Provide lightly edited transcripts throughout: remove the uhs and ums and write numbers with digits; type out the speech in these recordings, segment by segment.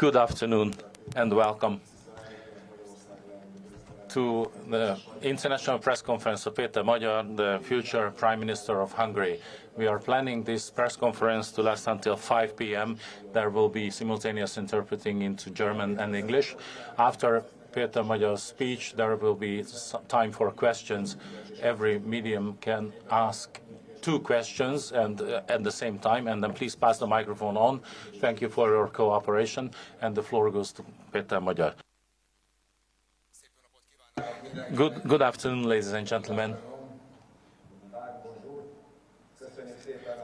Good afternoon and welcome to the International Press Conference of Péter Magyar, the future Prime Minister of Hungary. We are planning this press conference to last until 5 p.m. There will be simultaneous interpreting into German and English. After Péter Magyar's speech, there will be time for questions. Every medium can ask 2 questions and at the same time, and then please pass the microphone on. Thank you for your cooperation, and the floor goes to Péter Magyar. Good afternoon, ladies and gentlemen.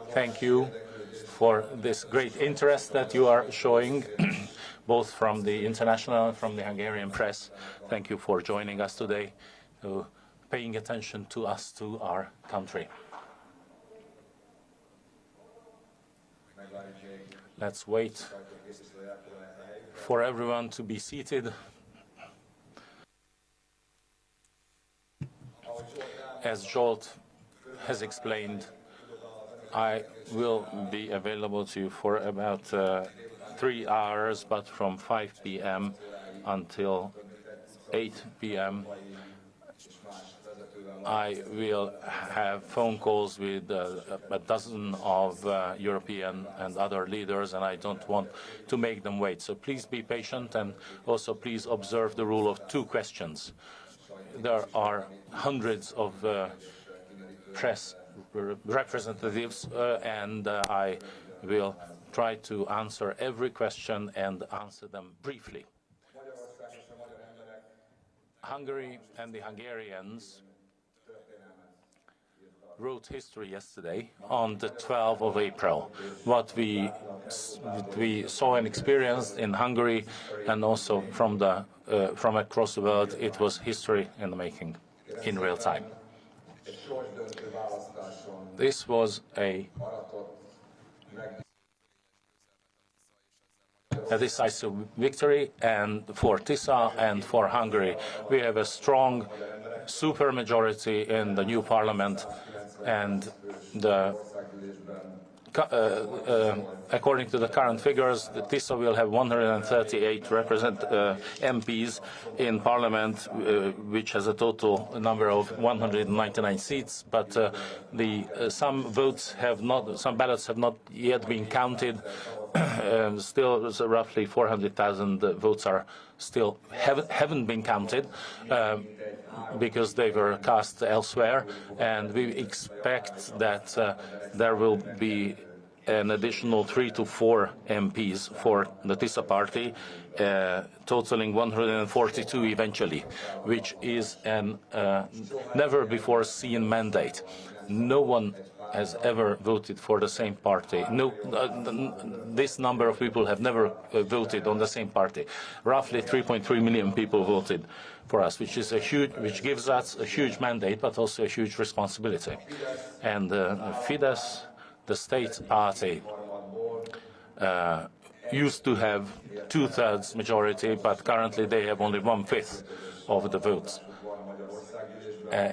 Thank you for this great interest that you are showing, both from the international and from the Hungarian press. Thank you for joining us today, paying attention to us, to our country. Let's wait for everyone to be seated. As Zsolt has explained, I will be available to you for about 3 hours, but from 5 p.m. until 8 p.m. I will have phone calls with a dozen of European and other leaders, and I don't want to make them wait. So please be patient, and also please observe the rule of 2 questions. There are hundreds of press representatives, and I will try to answer every question and answer them briefly. Hungary and the Hungarians wrote history yesterday on the 12th of April. What we saw and experienced in Hungary and also from across the world, it was history in the making in real time. This was a decisive victory, and for Tisza and for Hungary. We have a strong supermajority in the new parliament, and according to the current figures, Tisza will have 138 MPs in parliament, which has a total number of 199 seats. But some ballots have not yet been counted. Still, roughly 400,000 votes are still haven't been counted because they were cast elsewhere, and we expect that there will be an additional 3 to 4 MPs for the Tisza party, totaling 142 eventually, which is an never-before-seen mandate. No one has ever voted for the same party. No, this number of people have never voted on the same party. Roughly 3.3 million people voted for us, which gives us a huge mandate, but also a huge responsibility. And Fidesz, the state party, used to have 2/3 majority, but currently they have only 1/5 of the votes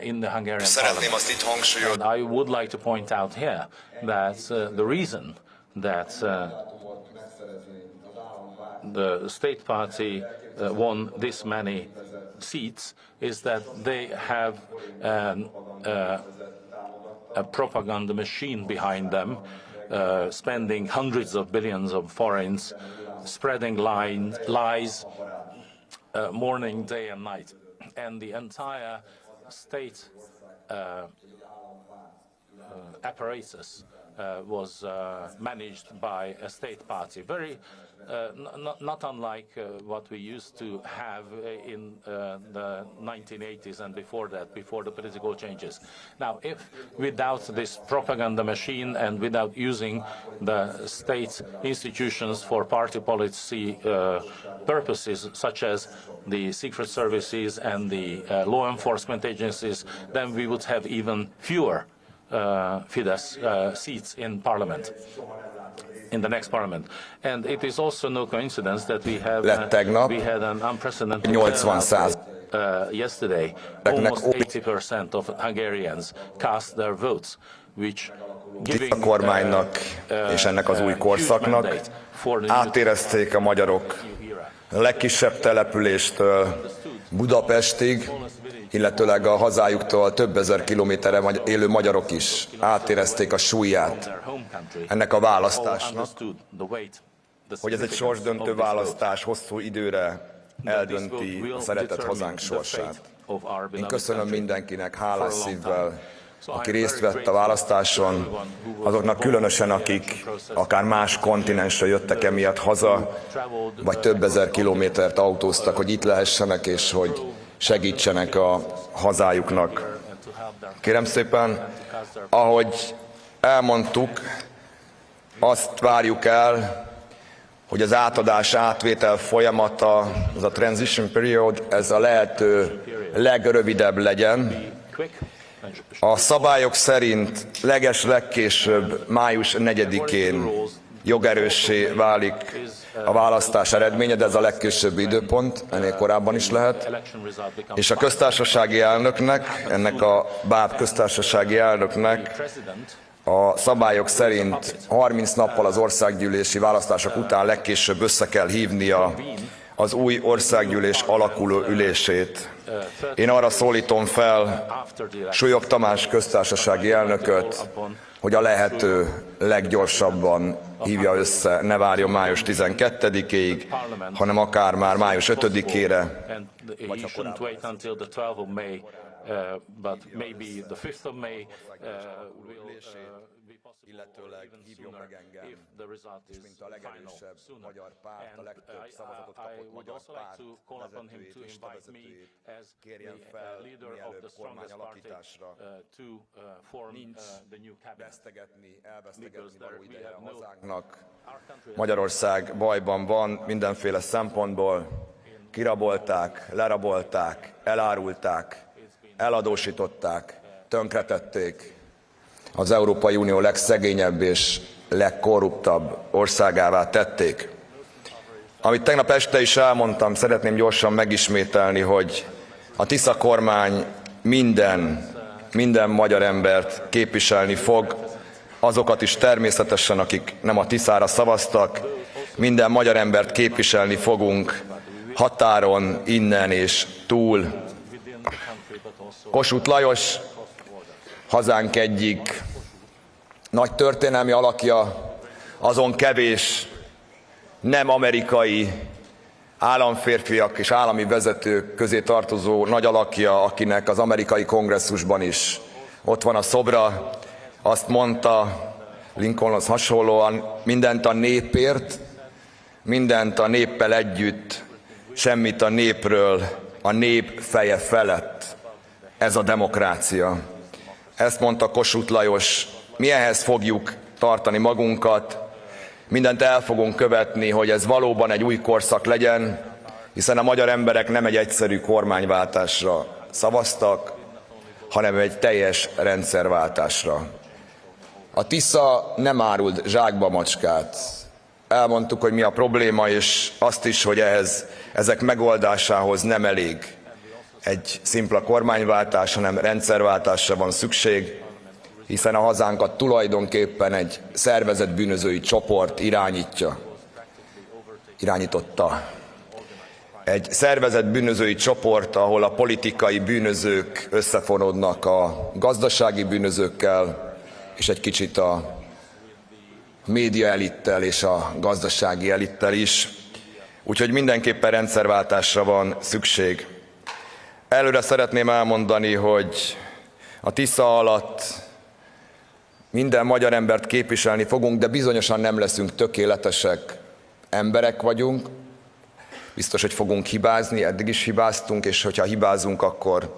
in the Hungarian parliament. And I would like to point out here that the reason that the state party won this many seats is that they have a propaganda machine behind them, spending hundreds of billions of forints, spreading lies, morning, day and night. And the entire state apparatus was managed by a state party, not unlike what we used to have in the 1980s and before that, before the political changes. Now, if without this propaganda machine and without using the state institutions for party policy purposes, such as the secret services and the law enforcement agencies, then we would have even fewer Fidesz seats in parliament, in the next parliament. And it is also no coincidence that we had an unprecedented yesterday. Almost 80% of Hungarians cast their votes, which Tisza kormánynak és ennek az új korszaknak. Átérezték a magyarok a legkisebb településtől Budapestig, illetőleg a hazájuktól több ezer kilométerre élő magyarok is átérezték a súlyát ennek a választásnak, hogy ez egy sorsdöntő választás, hosszú időre eldönti a szeretett hazánk sorsát. Én köszönöm mindenkinek hálás szívvel, aki részt vett a választáson, azoknak különösen, akik akár más kontinensre jöttek emiatt haza, vagy több ezer kilométert autóztak, hogy itt lehessenek, és hogy segítsenek a hazájuknak. Kérem szépen, ahogy elmondtuk, azt várjuk el, hogy az átadás, átvétel folyamata, az a transition period, ez a lehető legrövidebb legyen. A szabályok szerint legkésőbb május 4-én jogerőssé válik a választás eredménye, de ez a legkésőbbi időpont, ennél korábban is lehet. És a köztársasági elnöknek, ennek a báb köztársasági elnöknek a szabályok szerint 30 nappal az országgyűlési választások után legkésőbb össze kell hívnia az új országgyűlés alakuló ülését. Én arra szólítom fel Súlyog Tamás köztársasági elnököt, hogy a lehető leggyorsabban hívja össze, ne várjon május 12-ig, hanem akár már május 5-ére, vagy illetőleg hívjon meg engem, és mint a legerősebb magyar párt, a legtöbb szavazatot kapott magyar párt vezetőjét és vezetőjét kérjen fel mielőbb kormányalakításra. Nincs elvesztegetni való ideje a hazánknak. Magyarország bajban van mindenféle szempontból. Kirabolták, lerabolták, elárulták, eladósították, tönkretették. Az Európai Unió legszegényebb és legkorruptabb országává tették. Amit tegnap este is elmondtam, szeretném gyorsan megismételni, hogy a Tisza kormány minden magyar embert képviselni fog, azokat is természetesen, akik nem a Tiszára szavaztak, minden magyar embert képviselni fogunk határon, innen és túl. Kossuth Lajos, hazánk egyik nagy történelmi alakja, azon kevés nem amerikai államférfiak és állami vezetők közé tartozó nagy alakja, akinek az amerikai kongresszusban is ott van a szobra. Azt mondta Lincolnhoz hasonlóan, mindent a népért, mindent a néppel együtt, semmit a népről, a nép feje felett. Ez a demokrácia. Ezt mondta Kossuth Lajos. Mi ehhez fogjuk tartani magunkat, mindent el fogunk követni, hogy ez valóban egy új korszak legyen, hiszen a magyar emberek nem egy egyszerű kormányváltásra szavaztak, hanem egy teljes rendszerváltásra. A Tisza nem árult zsákba macskát. Elmondtuk, hogy mi a probléma, és azt is, hogy ezek megoldásához nem elég egy szimpla kormányváltás, hanem rendszerváltásra van szükség, hiszen a hazánkat tulajdonképpen egy szervezett bűnözői csoport irányította. Egy szervezett bűnözői csoport, ahol a politikai bűnözők összefonódnak a gazdasági bűnözőkkel, és egy kicsit a média elittel és a gazdasági elittel is. Úgyhogy mindenképpen rendszerváltásra van szükség. Előre szeretném elmondani, hogy a Tisza alatt minden magyar embert képviselni fogunk, de bizonyosan nem leszünk tökéletesek. Emberek vagyunk, biztos, hogy fogunk hibázni, eddig is hibáztunk, és hogyha hibázunk, akkor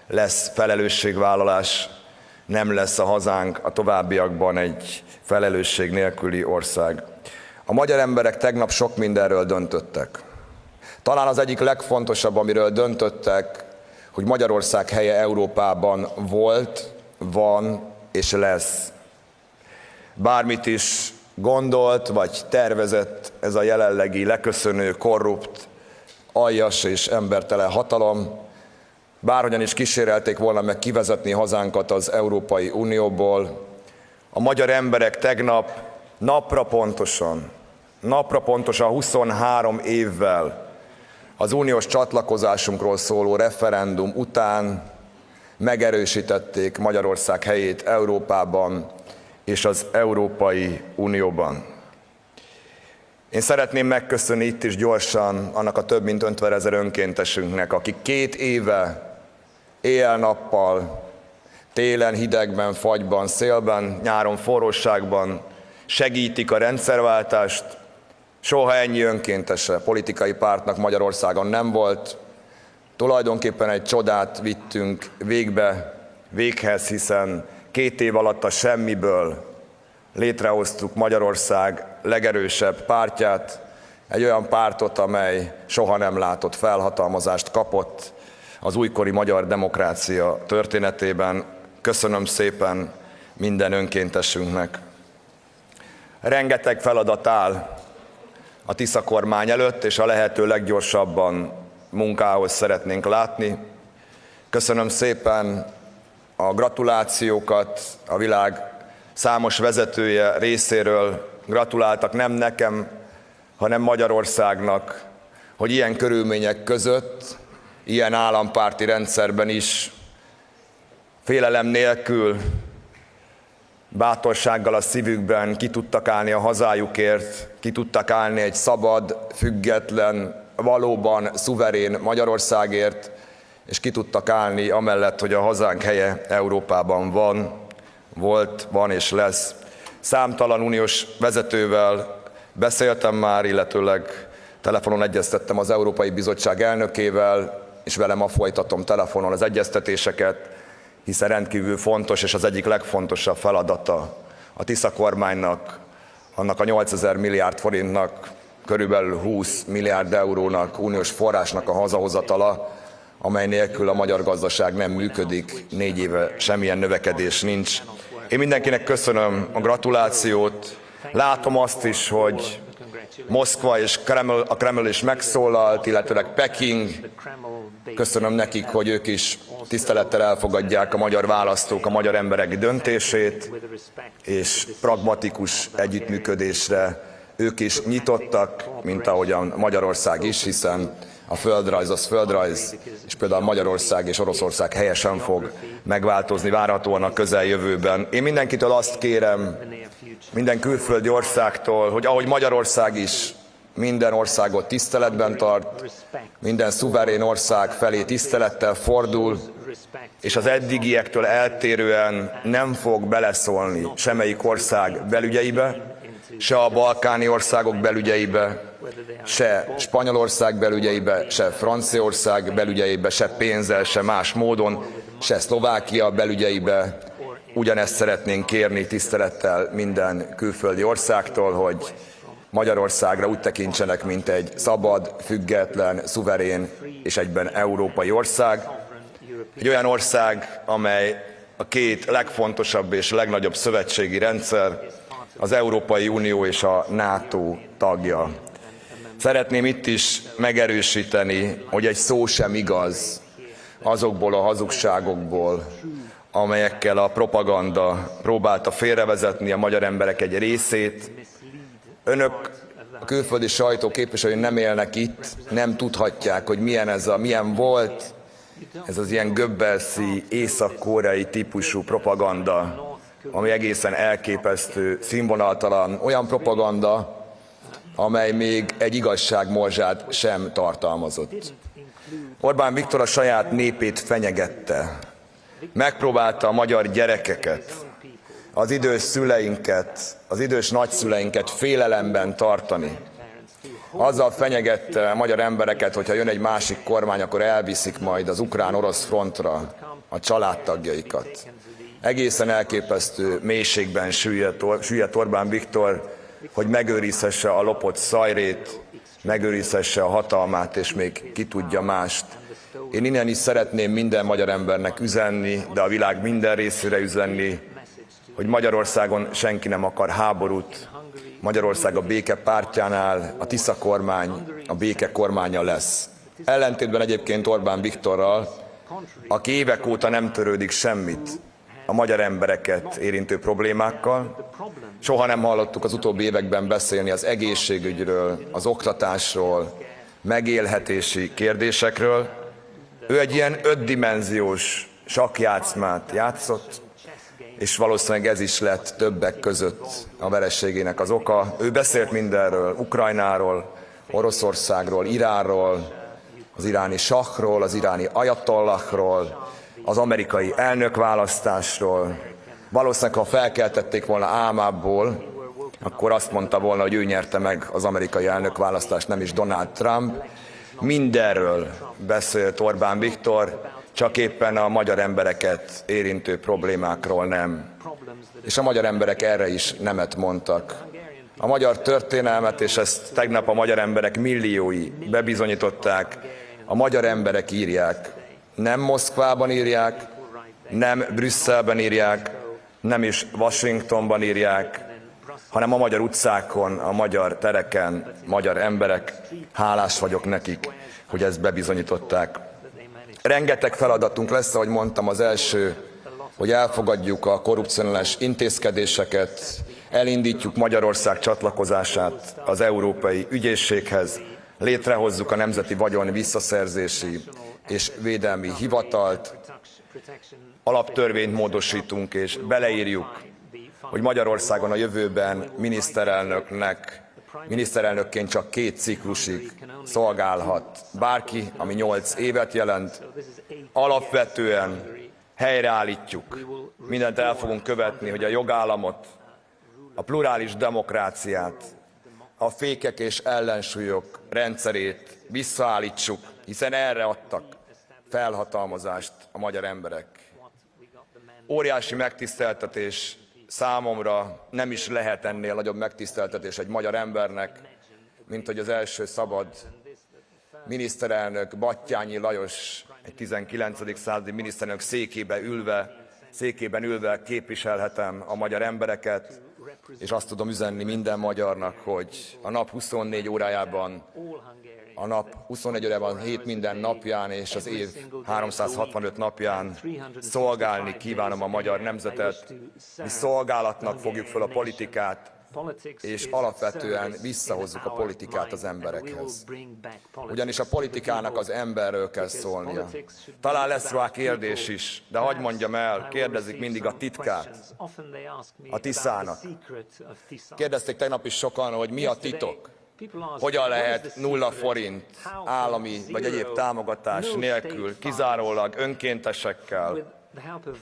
lesz felelősségvállalás, nem lesz a hazánk a továbbiakban egy felelősség nélküli ország. A magyar emberek tegnap sok mindenről döntöttek. Talán az egyik legfontosabb, amiről döntöttek, hogy Magyarország helye Európában volt, van és lesz. Bármit is gondolt vagy tervezett ez a jelenlegi leköszönő, korrupt, aljas és embertelen hatalom, bárhogyan is kísérelték volna meg kivezetni hazánkat az Európai Unióból, A magyar emberek tegnap napra pontosan 23 évvel az uniós csatlakozásunkról szóló referendum után megerősítették Magyarország helyét Európában és az Európai Unióban. Én szeretném megköszönni itt is gyorsan annak a több mint 50 000 önkéntesünknek, akik 2 éve éjjel-nappal, télen hidegben, fagyban, szélben, nyáron forróságban segítik a rendszerváltást. Soha ennyi önkéntese politikai pártnak Magyarországon nem volt. Tulajdonképpen egy csodát vittünk véghez, hiszen 2 év alatt a semmiből létrehoztuk Magyarország legerősebb pártját, egy olyan pártot, amely soha nem látott felhatalmazást kapott az újkori magyar demokrácia történetében. Köszönöm szépen minden önkéntesünknek. Rengeteg feladat áll a Tisza kormány előtt, és a lehető leggyorsabban munkához szeretnénk látni. Köszönöm szépen a gratulációkat a világ számos vezetője részéről. Gratuláltak nem nekem, hanem Magyarországnak, hogy ilyen körülmények között, ilyen állampárti rendszerben is félelem nélkül, bátorsággal a szívükben ki tudtak állni a hazájukért, ki tudtak állni egy szabad, független, valóban szuverén Magyarországért, és ki tudtak állni amellett, hogy a hazánk helye Európában van és lesz. Számtalan uniós vezetővel beszéltem már, illetőleg telefonon egyeztettem az Európai Bizottság elnökével, és velem ma folytatom telefonon az egyeztetéseket, hiszen rendkívül fontos, és az egyik legfontosabb feladata a Tisza kormánynak, annak a 8000 milliárd forintnak, körülbelül 20 milliárd eurónak, uniós forrásnak a hazahozatala, amely nélkül a magyar gazdaság nem működik, 4 éve semmilyen növekedés nincs. Én mindenkinek köszönöm a gratulációt, látom azt is, hogy Moszkva és a Kreml is megszólalt, illetőleg Peking. Köszönöm nekik, hogy ők is tisztelettel elfogadják a magyar választók, a magyar emberek döntését, és pragmatikus együttműködésre ők is nyitottak, mint ahogyan Magyarország is, hiszen a földrajz az földrajz, és például Magyarország és Oroszország helyesen fog megváltozni várhatóan a közeljövőben. Én mindenkitől azt kérem, minden külföldi országtól, hogy ahogy Magyarország is minden országot tiszteletben tart, minden szuverén ország felé tisztelettel fordul, és az eddigiektől eltérően nem fog beleszólni semmelyik ország belügyeibe, se a balkáni országok belügyeibe, se Spanyolország belügyeibe, se Franciaország belügyeibe, se pénzzel, se más módon, se Szlovákia belügyeibe. Ugyanezt szeretnénk kérni tisztelettel minden külföldi országtól, hogy Magyarországra úgy tekintsenek, mint egy szabad, független, szuverén és egyben európai ország. Egy olyan ország, amely a 2 legfontosabb és legnagyobb szövetségi rendszer, az Európai Unió és a NATO tagja. Szeretném itt is megerősíteni, hogy egy szó sem igaz azokból a hazugságokból, amelyekkel a propaganda próbálta félrevezetni a magyar emberek egy részét. Önök, a külföldi sajtó képviselői nem élnek itt, nem tudhatják, hogy milyen volt ez az ilyen Goebbelsi, észak-koreai típusú propaganda, ami egészen elképesztő, színvonaltalan, olyan propaganda, amely még egy igazságmorzsát sem tartalmazott. Orbán Viktor a saját népét fenyegette, megpróbálta a magyar gyerekeket, az idős szüleinket, az idős nagyszüleinket félelemben tartani. Azzal fenyegette a magyar embereket, hogyha jön egy másik kormány, akkor elviszik majd az ukrán-orosz frontra a családtagjaikat. Egészen elképesztő mélységben süllyedt Orbán Viktor, hogy megőrizhesse a lopott szajrét, megőrizhesse a hatalmát, és még ki tudja mást. Én innen is szeretném minden magyar embernek üzenni, de a világ minden részére üzenni, hogy Magyarországon senki nem akar háborút. Magyarország a béke pártján áll, a Tisza kormány a béke kormánya lesz. Ellentétben egyébként Orbán Viktorral, aki évek óta nem törődik semmit a magyar embereket érintő problémákkal. Soha nem hallottuk az utóbbi években beszélni az egészségügyről, az oktatásról, megélhetési kérdésekről. Ő egy ilyen 5-dimenziós sakkjátszmát játszott, és valószínűleg ez is lett többek között a vereségének az oka. Ő beszélt mindenről, Ukrajnáról, Oroszországról, Iránról, az iráni sahról, az iráni ajatollahról, az amerikai elnökválasztásról. Valószínűleg, ha felkeltették volna álmából, akkor azt mondta volna, hogy ő nyerte meg az amerikai elnökválasztást, nem is Donald Trump. Mindenről beszélt Orbán Viktor, csak éppen a magyar embereket érintő problémákról nem. És a magyar emberek erre is nemet mondtak. A magyar történelmet, és ezt tegnap a magyar emberek milliói bebizonyították, a magyar emberek írják. Nem Moszkvában írják, nem Brüsszelben írják, nem is Washingtonban írják, hanem a magyar utcákon, a magyar tereken, magyar emberek. Hálás vagyok nekik, hogy ezt bebizonyították. Rengeteg feladatunk lesz, ahogy mondtam, az első, hogy elfogadjuk a korrupcionális intézkedéseket, elindítjuk Magyarország csatlakozását az Európai Ügyészséghez, létrehozzuk a Nemzeti Vagyon Visszaszerzési és Védelmi Hivatalt, alaptörvényt módosítunk és beleírjuk, hogy Magyarországon a jövőben miniszterelnökként csak 2 ciklusig szolgálhat bárki, ami 8 évet jelent. Alapvetően helyreállítjuk, mindent el fogunk követni, hogy a jogállamot, a plurális demokráciát, a fékek és ellensúlyok rendszerét visszaállítsuk, hiszen erre adtak felhatalmazást a magyar emberek. Óriási megtiszteltetés számomra, nem is lehet ennél nagyobb megtiszteltetés egy magyar embernek, mint hogy az első szabad miniszterelnök, Batthyány Lajos, egy 19. századi miniszterelnök székében ülve képviselhetem a magyar embereket, és azt tudom üzenni minden magyarnak, hogy a nap 24 órájában, 7 minden napján és az év 365 napján szolgálni kívánom a magyar nemzetet. Mi szolgálatnak fogjuk fel a politikát, és alapvetően visszahozzuk a politikát az emberekhez. Ugyanis a politikának az emberről kell szólnia. Talán lesz rá kérdés is, de hadd mondjam el, kérdezik mindig a titkát, a Tiszának. Kérdezték tegnap is sokan, hogy mi a titok. Hogyan lehet 0 forint állami vagy egyéb támogatás nélkül, kizárólag önkéntesekkel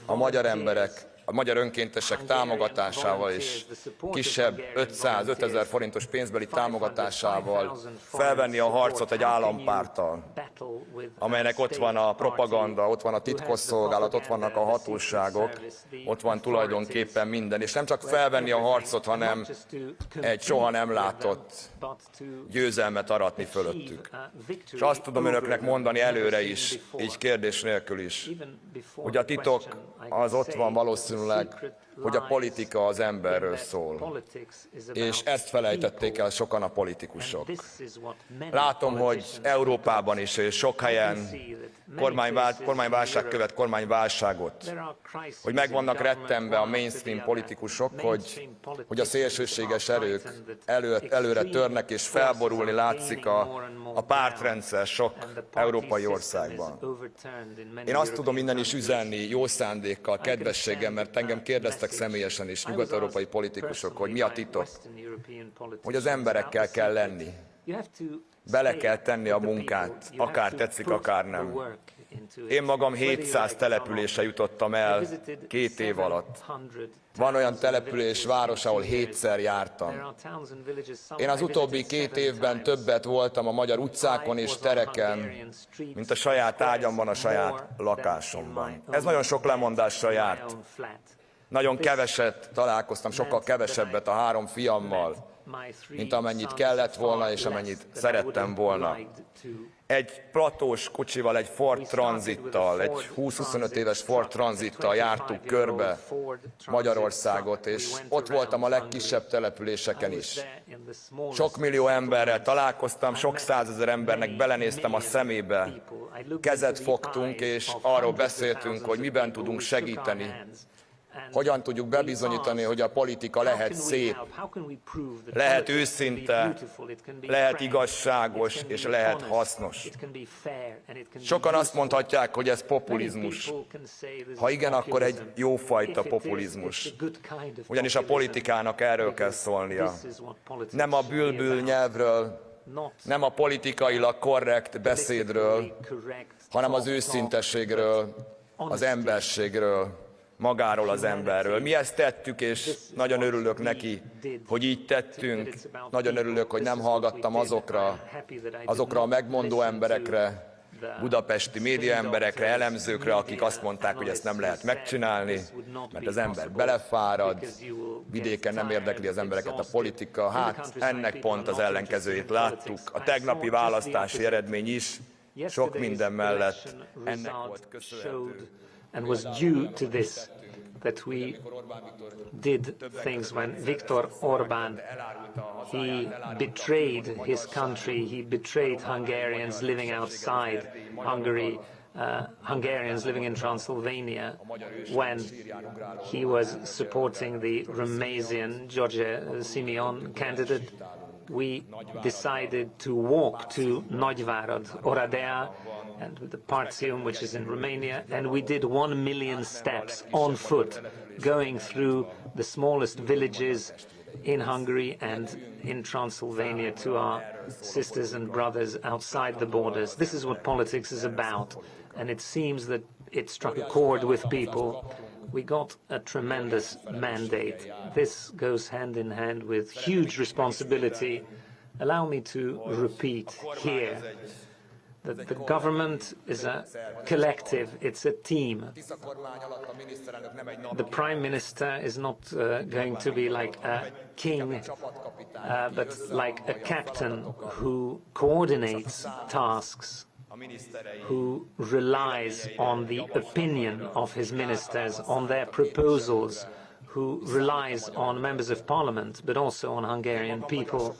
a magyar emberek, a magyar önkéntesek támogatásával és kisebb 5000 forintos pénzbeli támogatásával felvenni a harcot egy állampárttal, amelynek ott van a propaganda, ott van a titkosszolgálat, ott vannak a hatóságok, ott van tulajdonképpen minden. És nem csak felvenni a harcot, hanem egy soha nem látott győzelmet aratni fölöttük. És azt tudom önöknek mondani előre is, így kérdés nélkül is, hogy a titok az ott van valószínűleg, hogy a politika az emberről szól. És ezt felejtették el sokan a politikusok. Látom, hogy Európában is és sok helyen kormányválság követ kormányválságot, hogy meg vannak rettenve a mainstream politikusok, hogy a szélsőséges erők előre törnek, és felborulni látszik a pártrendszer sok európai országban. Én azt tudom innen is üzenni jó szándékkal, kedvességgel, mert engem kérdeztek személyesen is nyugat-európai politikusok, hogy mi a titok, hogy az emberekkel kell lenni. Bele kell tenni a munkát, akár tetszik, akár nem. Én magam 700 településre jutottam el 2 év alatt. Van olyan település, város, ahol 7-szer jártam. Én az utóbbi 2 évben többet voltam a magyar utcákon és tereken, mint a saját ágyamban, a saját lakásomban. Ez nagyon sok lemondással járt. Nagyon keveset találkoztam, sokkal kevesebbet a 3 fiammal, mint amennyit kellett volna, és amennyit szerettem volna. Egy platós kocsival, egy Ford Transittal, egy 20-25 éves Ford Transittal jártuk körbe Magyarországot, és ott voltam a legkisebb településeken is. Sok millió emberrel találkoztam, sok százezer embernek belenéztem a szemébe, kezet fogtunk, és arról beszéltünk, hogy miben tudunk segíteni. hogyan tudjuk bebizonyítani, hogy a politika lehet szép, lehet őszinte, lehet igazságos és lehet hasznos. Sokan azt mondhatják, hogy ez populizmus. Ha igen, akkor egy jófajta populizmus. Ugyanis a politikának erről kell szólnia. Nem a bülbül nyelvről, nem a politikailag korrekt beszédről, hanem az őszintességről, az emberségről, magáról az emberről. Mi ezt tettük, és nagyon örülök neki, hogy így tettünk. Nagyon örülök, hogy nem hallgattam azokra a megmondó emberekre, budapesti média emberekre, elemzőkre, akik azt mondták, hogy ezt nem lehet megcsinálni, mert az ember belefárad, vidéken nem érdekli az embereket a politika. Hát ennek pont az ellenkezőjét láttuk. A tegnapi választási eredmény is sok minden mellett ennek volt köszönhető. And was due to this that we did things when Viktor Orban, he betrayed his country, he betrayed Hungarians living outside Hungary, Hungarians living in Transylvania, when he was supporting the Romanian George Simeon candidate. We decided to walk to Nagyvárad, Oradea, and the Partium, which is in Romania, and we did 1 million steps on foot, going through the smallest villages in Hungary and in Transylvania to our sisters and brothers outside the borders. This is what politics is about, and it seems that it struck a chord with people. We got a tremendous mandate. This goes hand in hand with huge responsibility. Allow me to repeat here that the government is a collective, it's a team. The Prime Minister is not going to be like a king, but like a captain who coordinates tasks, who relies on the opinion of his ministers, on their proposals, who relies on members of parliament, but also on Hungarian people.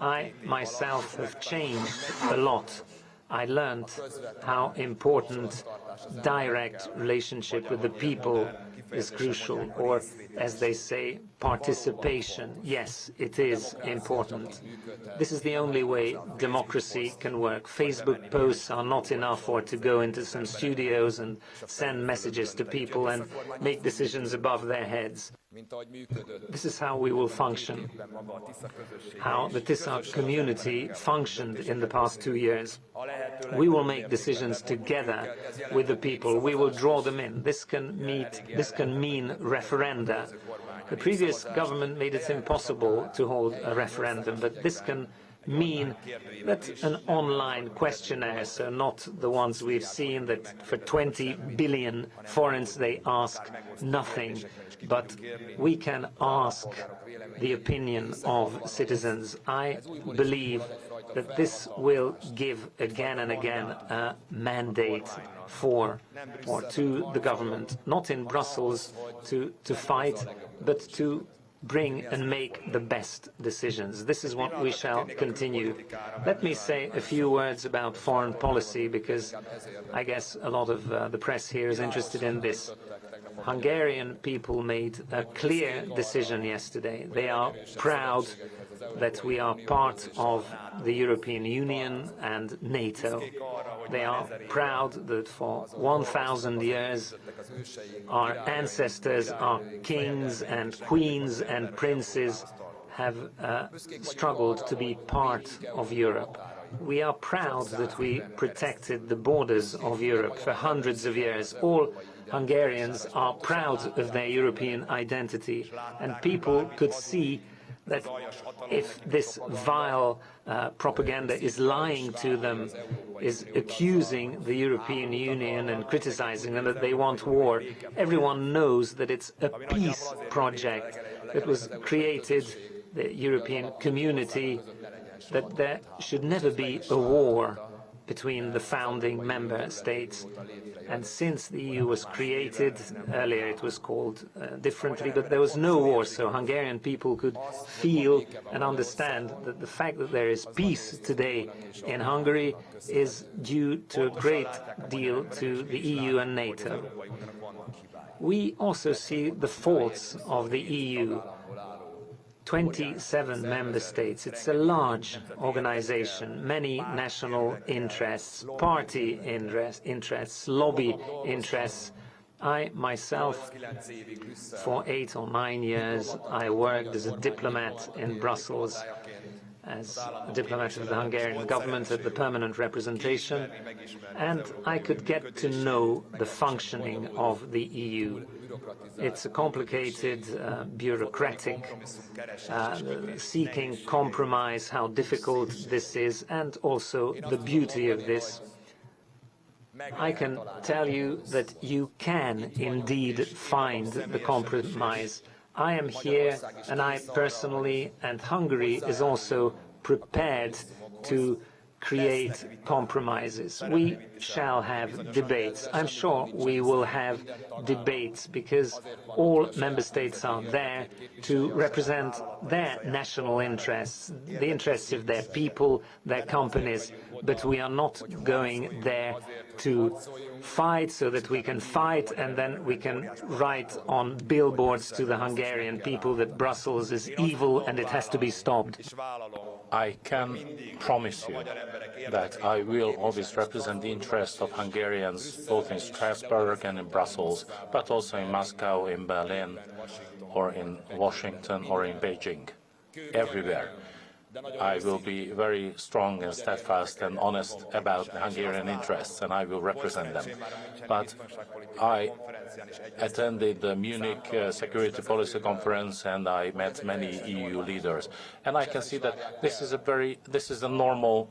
I myself have changed a lot. I learned how important direct relationship with the people is crucial, or as they say, participation. Yes, it is important. This is the only way democracy can work. Facebook posts are not enough, or to go into some studios and send messages to people and make decisions above their heads. This is how we will function, how the TISA community functioned in the past 2 years. We will make decisions together with the people. We will draw them in. This can mean referenda. The previous government made it impossible to hold a referendum, but this can mean that an online questionnaire, so not the ones we've seen that for 20 billion forints they ask nothing, but we can ask the opinion of citizens. I believe that this will give again and again a mandate for or to the government, not in Brussels to fight, but to bring and make the best decisions. This is what we shall continue. Let me say a few words about foreign policy, because I guess a lot of the press here is interested in this. Hungarian people made a clear decision yesterday. They are proud that we are part of the European Union and NATO. They are proud that for 1,000 years our ancestors, our kings and queens and princes have struggled to be part of Europe. We are proud that we protected the borders of Europe for hundreds of years. All Hungarians are proud of their European identity, and people could see that if this vile propaganda is lying to them, is accusing the European Union and criticizing them that they want war, everyone knows that it's a peace project that was created, the European community, that there should never be a war between the founding member states. And since the EU was created, earlier it was called differently, but there was no war, so Hungarian people could feel and understand that the fact that there is peace today in Hungary is due to a great deal to the EU and NATO. We also see the faults of the EU. 27 member states. It's a large organization, many national interests, party interests, lobby interests. I myself, for 8 or 9 years, I worked as a diplomat in Brussels, as a diplomat of the Hungarian government at the permanent representation, and I could get to know the functioning of the EU. It's a complicated, bureaucratic, seeking compromise, how difficult this is, and also the beauty of this. I can tell you that you can indeed find the compromise. I am here, and I personally, and Hungary is also prepared to create compromises. We shall have debates. I'm sure we will have debates because all member states are there to represent their national interests, the interests of their people, their companies, but we are not going there to fight so that we can fight and then we can write on billboards to the Hungarian people that Brussels is evil and it has to be stopped. I can promise you that I will always represent the interests of Hungarians, both in Strasbourg and in Brussels, but also in Moscow, in Berlin, or in Washington, or in Beijing, everywhere. I will be very strong and steadfast and honest about the Hungarian interests, and I will represent them. But I attended the Munich Security Policy Conference, and I met many EU leaders. And I can see that this is a normal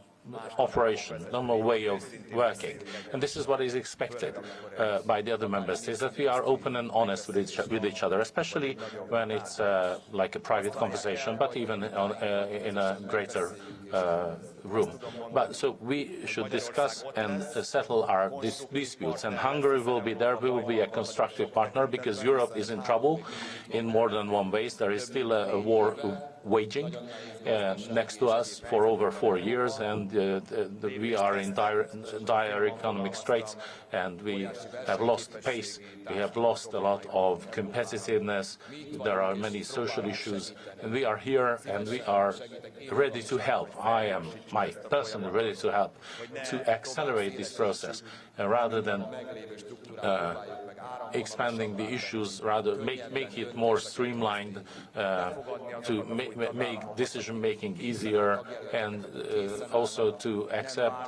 operation, normal way of working. And this is what is expected by the other member states, that we are open and honest with each other, especially when it's like a private conversation, but even in a greater room. But so we should discuss and settle our disputes, and Hungary will be there. We will be a constructive partner because Europe is in trouble in more than one way. There is still a war waging next to us for over 4 years, and we are in dire economic straits, and we have lost pace. We have lost a lot of competitiveness. There are many social issues, and we are here and we are ready to help. I am personally ready to help to accelerate this process, rather than expanding the issues, rather make it more streamlined, to make decision-making easier, and also to accept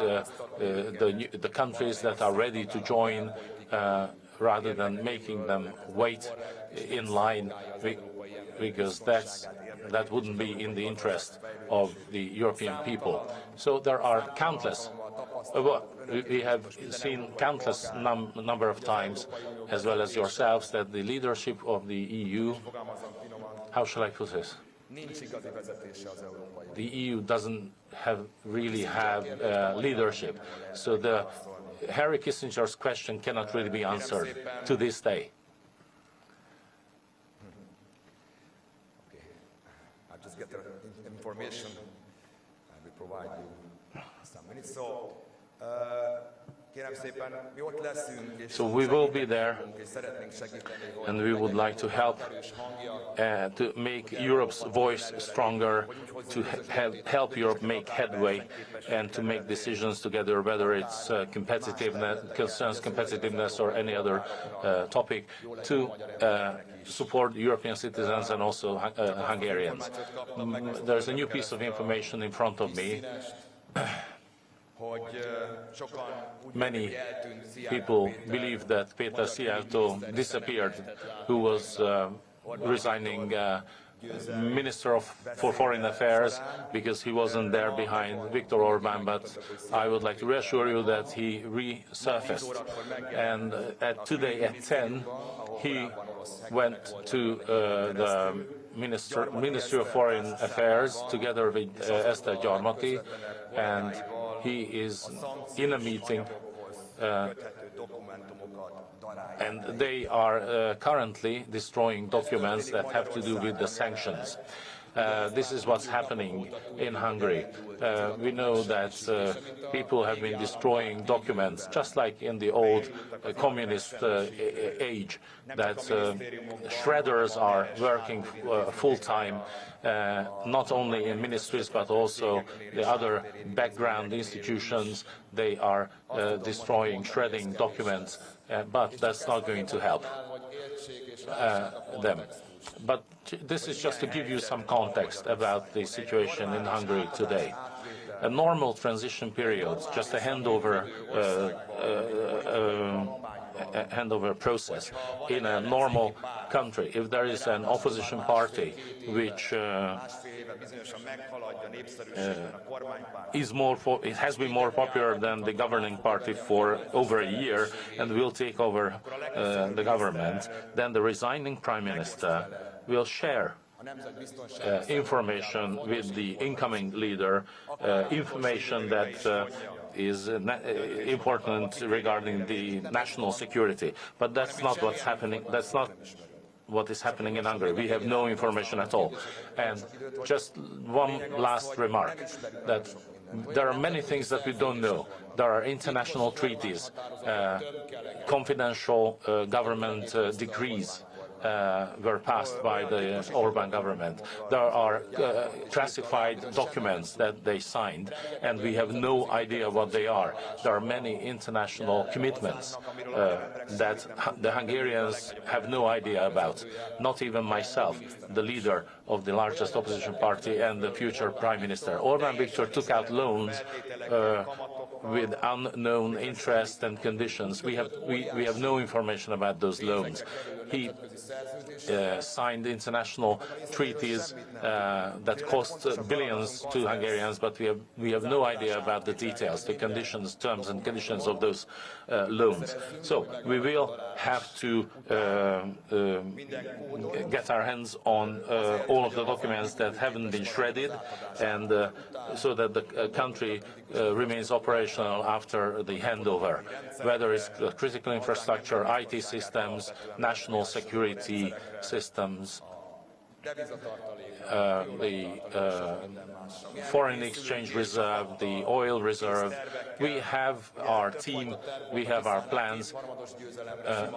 the countries that are ready to join, rather than making them wait in line, because that wouldn't be in the interest of the European people. So there are countless. We have seen countless number of times, as well as yourselves, that the leadership of the EU, how shall I put this? The EU doesn't really have leadership. So the Harry Kissinger's question cannot really be answered to this day. Okay. I'll just get the information and we provide you some minutes. So we will be there, and we would like to help to make Europe's voice stronger, to help Europe make headway, and to make decisions together, whether it's concerns competitiveness or any other topic, to support European citizens and also Hungarians. There's a new piece of information in front of me. Many people believe that Péter Szijjártó disappeared, who was resigning Minister for Foreign Affairs because he wasn't there behind Viktor Orban, but I would like to reassure you that he resurfaced. And today at 10, he went to the Ministry of Foreign Affairs together with Eszter Gyarmati, and he is in a meeting, and they are currently destroying documents that have to do with the sanctions. This is what's happening in Hungary. We know that people have been destroying documents, just like in the old communist age, that shredders are working full-time, not only in ministries but also the other background institutions. They are destroying, shredding documents, but that's not going to help them. But this is just to give you some context about the situation in Hungary today. A normal transition period, just a handover process in a normal country. If there is an opposition party which it has been more popular than the governing party for over a year and will take over the government, then the resigning prime minister will share information with the incoming leader, information that is important regarding the national security. But that's not what's happening. That's not what is happening in Hungary. We have no information at all. And just one last remark, that there are many things that we don't know. There are international treaties, confidential government decrees were passed by the Orban government. There are classified documents that they signed, and we have no idea what they are. There are many international commitments that the Hungarians have no idea about, not even myself, the leader of the largest opposition party and the future prime minister. Orbán Viktor took out loans with unknown interest and conditions. We have no information about those loans. He signed international treaties that cost billions to Hungarians, but we have no idea about the details, the conditions, terms and conditions of those loans. So we will have to get our hands on all of the documents that haven't been shredded, and so that the country remains operational after the handover, whether it's critical infrastructure, IT systems, national security systems, the foreign exchange reserve, the oil reserve. We have our team, we have our plans.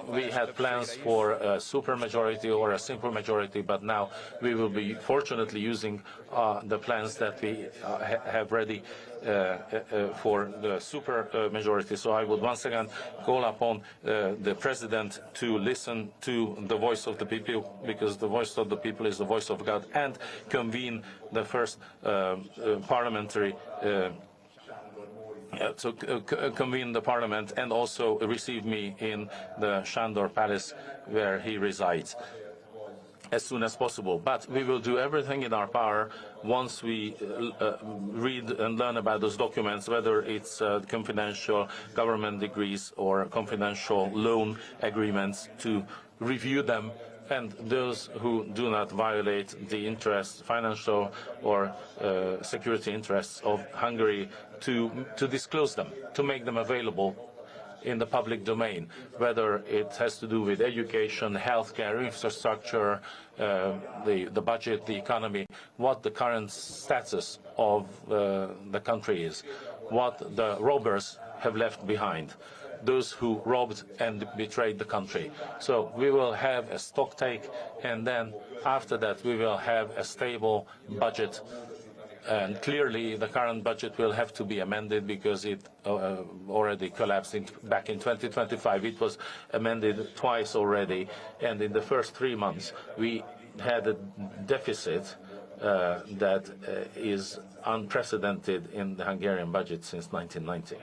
We had plans for a supermajority or a simple majority, but now we will be fortunately using the plans that we have ready for the super majority. So I would once again call upon the President to listen to the voice of the people, because the voice of the people is the voice of God, and convene the first parliamentary to convene the parliament, and also receive me in the Sándor Palace where he resides as soon as possible. But we will do everything in our power once we read and learn about those documents, whether it's confidential government decrees or confidential loan agreements, to review them, and those who do not violate the interests, financial or security interests of Hungary, to disclose them, to make them available in the public domain, whether it has to do with education, healthcare, infrastructure, the budget, the economy, what the current status of the country is, what the robbers have left behind, those who robbed and betrayed the country. So we will have a stock take, and then after that we will have a stable budget. And clearly the current budget will have to be amended, because it already collapsed back in 2025. It was amended twice already, and in the first 3 months we had a deficit that is unprecedented in the Hungarian budget since 1990.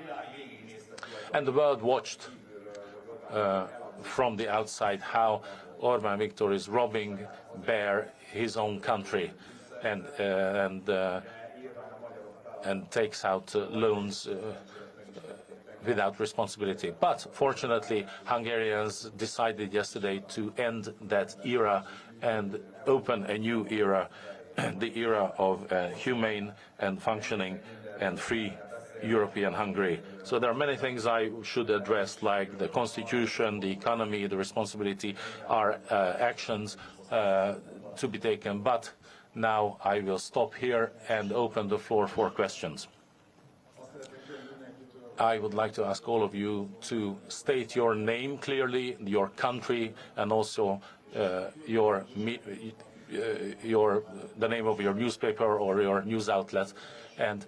And the world watched from the outside how Orbán Viktor is robbing bare his own country, and takes out loans without responsibility. But fortunately, Hungarians decided yesterday to end that era and open a new era, the era of humane and functioning and free European Hungary. So there are many things I should address, like the constitution, the economy, the responsibility, our actions to be taken. But Now I will stop here and open the floor for questions. I would like to ask all of you to state your name clearly, your country, and also the name of your newspaper or your news outlet. And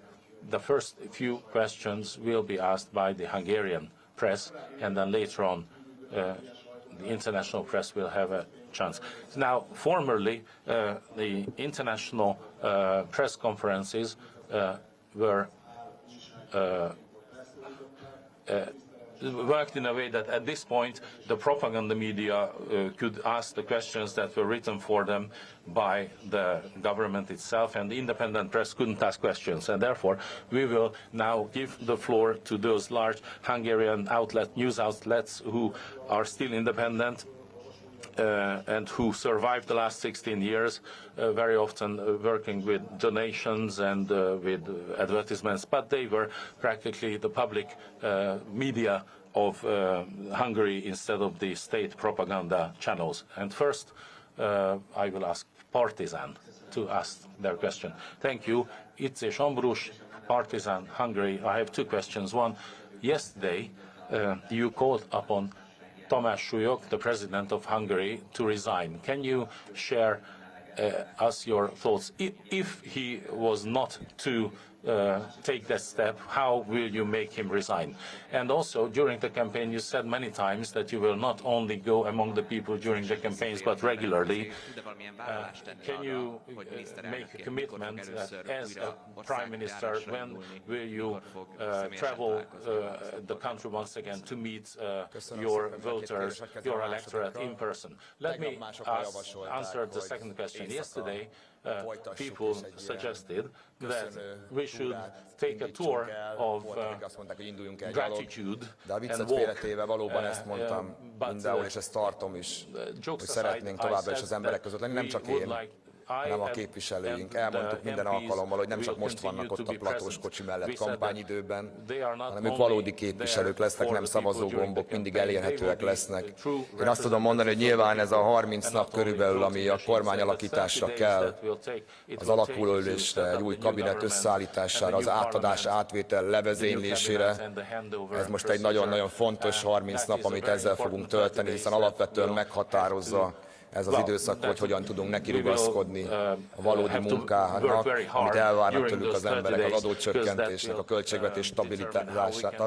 the first few questions will be asked by the Hungarian press, and then later on the international press will have a chance. Now, formerly, the international press conferences were worked in a way that at this point the propaganda media could ask the questions that were written for them by the government itself, and the independent press couldn't ask questions. And therefore we will now give the floor to those large Hungarian news outlets who are still independent and who survived the last 16 years, very often working with donations and with advertisements, but they were practically the public media of Hungary instead of the state propaganda channels. And first, I will ask Partizan to ask their question. Thank you. It's Ambrus, Partizan, Hungary. I have two questions. One, yesterday you called upon Tamás Súlyog, the president of Hungary, to resign. Can you share us your thoughts? If he was not to take that step, how will you make him resign? And also, during the campaign, you said many times that you will not only go among the people during the campaigns, but regularly. Can you make a commitment that as a prime minister, when will you travel the country once again to meet your voters, your electorate in person? Let me answer the second question. Yesterday, people suggested that we should take a tour of gratitude and walk. Valóban ezt mondtam mindenhol, és ezt tartom is, hogy szeretnénk továbbra is az emberek között lenni, nem csak én, hanem a képviselőink. Elmondtuk minden alkalommal, hogy nem csak most vannak ott a platós kocsi mellett kampányidőben, hanem ők valódi képviselők lesznek, nem szavazógombok, mindig elérhetőek lesznek. Én azt tudom mondani, hogy nyilván ez a 30 nap körülbelül, ami a kormányalakításra kell, az alakulóülésre, egy új kabinet összeállítására, az átadás, átvétel levezénylésére, ez most egy nagyon-nagyon fontos 30 nap, amit ezzel fogunk tölteni, hiszen alapvetően meghatározza ez az időszak, hogy hogyan tudunk nekirugaszkodni a valódi munkának, amit elvárnak tőlük az emberek, az adócsökkentésnek, a költségvetés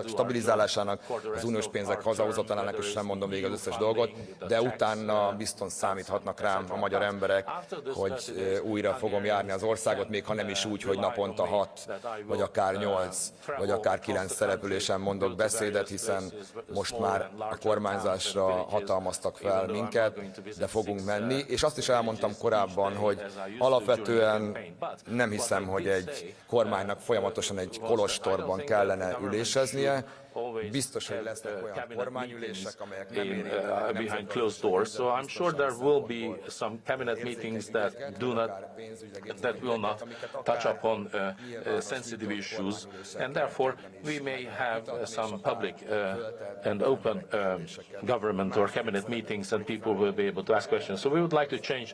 stabilizálásának, az uniós pénzek hazahozatalának, és nem mondom végig az összes dolgot, de utána biztos számíthatnak rám a magyar emberek, hogy újra fogom járni az országot, még ha nem is úgy, hogy naponta 6, vagy akár 8, vagy akár 9 településen mondok beszédet, hiszen most már a kormányzásra hatalmaztak fel minket, de fogunk menni, és azt is elmondtam korábban, hogy alapvetően nem hiszem, hogy egy kormánynak folyamatosan egy kolostorban kellene üléseznie. Biztos, hogy lesznek olyan kormányülések, amelyek nem érintenek behind closed doors. So I'm sure there will be some cabinet meetings that will not touch upon sensitive issues, and therefore we may have some public and open government or cabinet meetings, and people will be able to ask questions. So we would like to change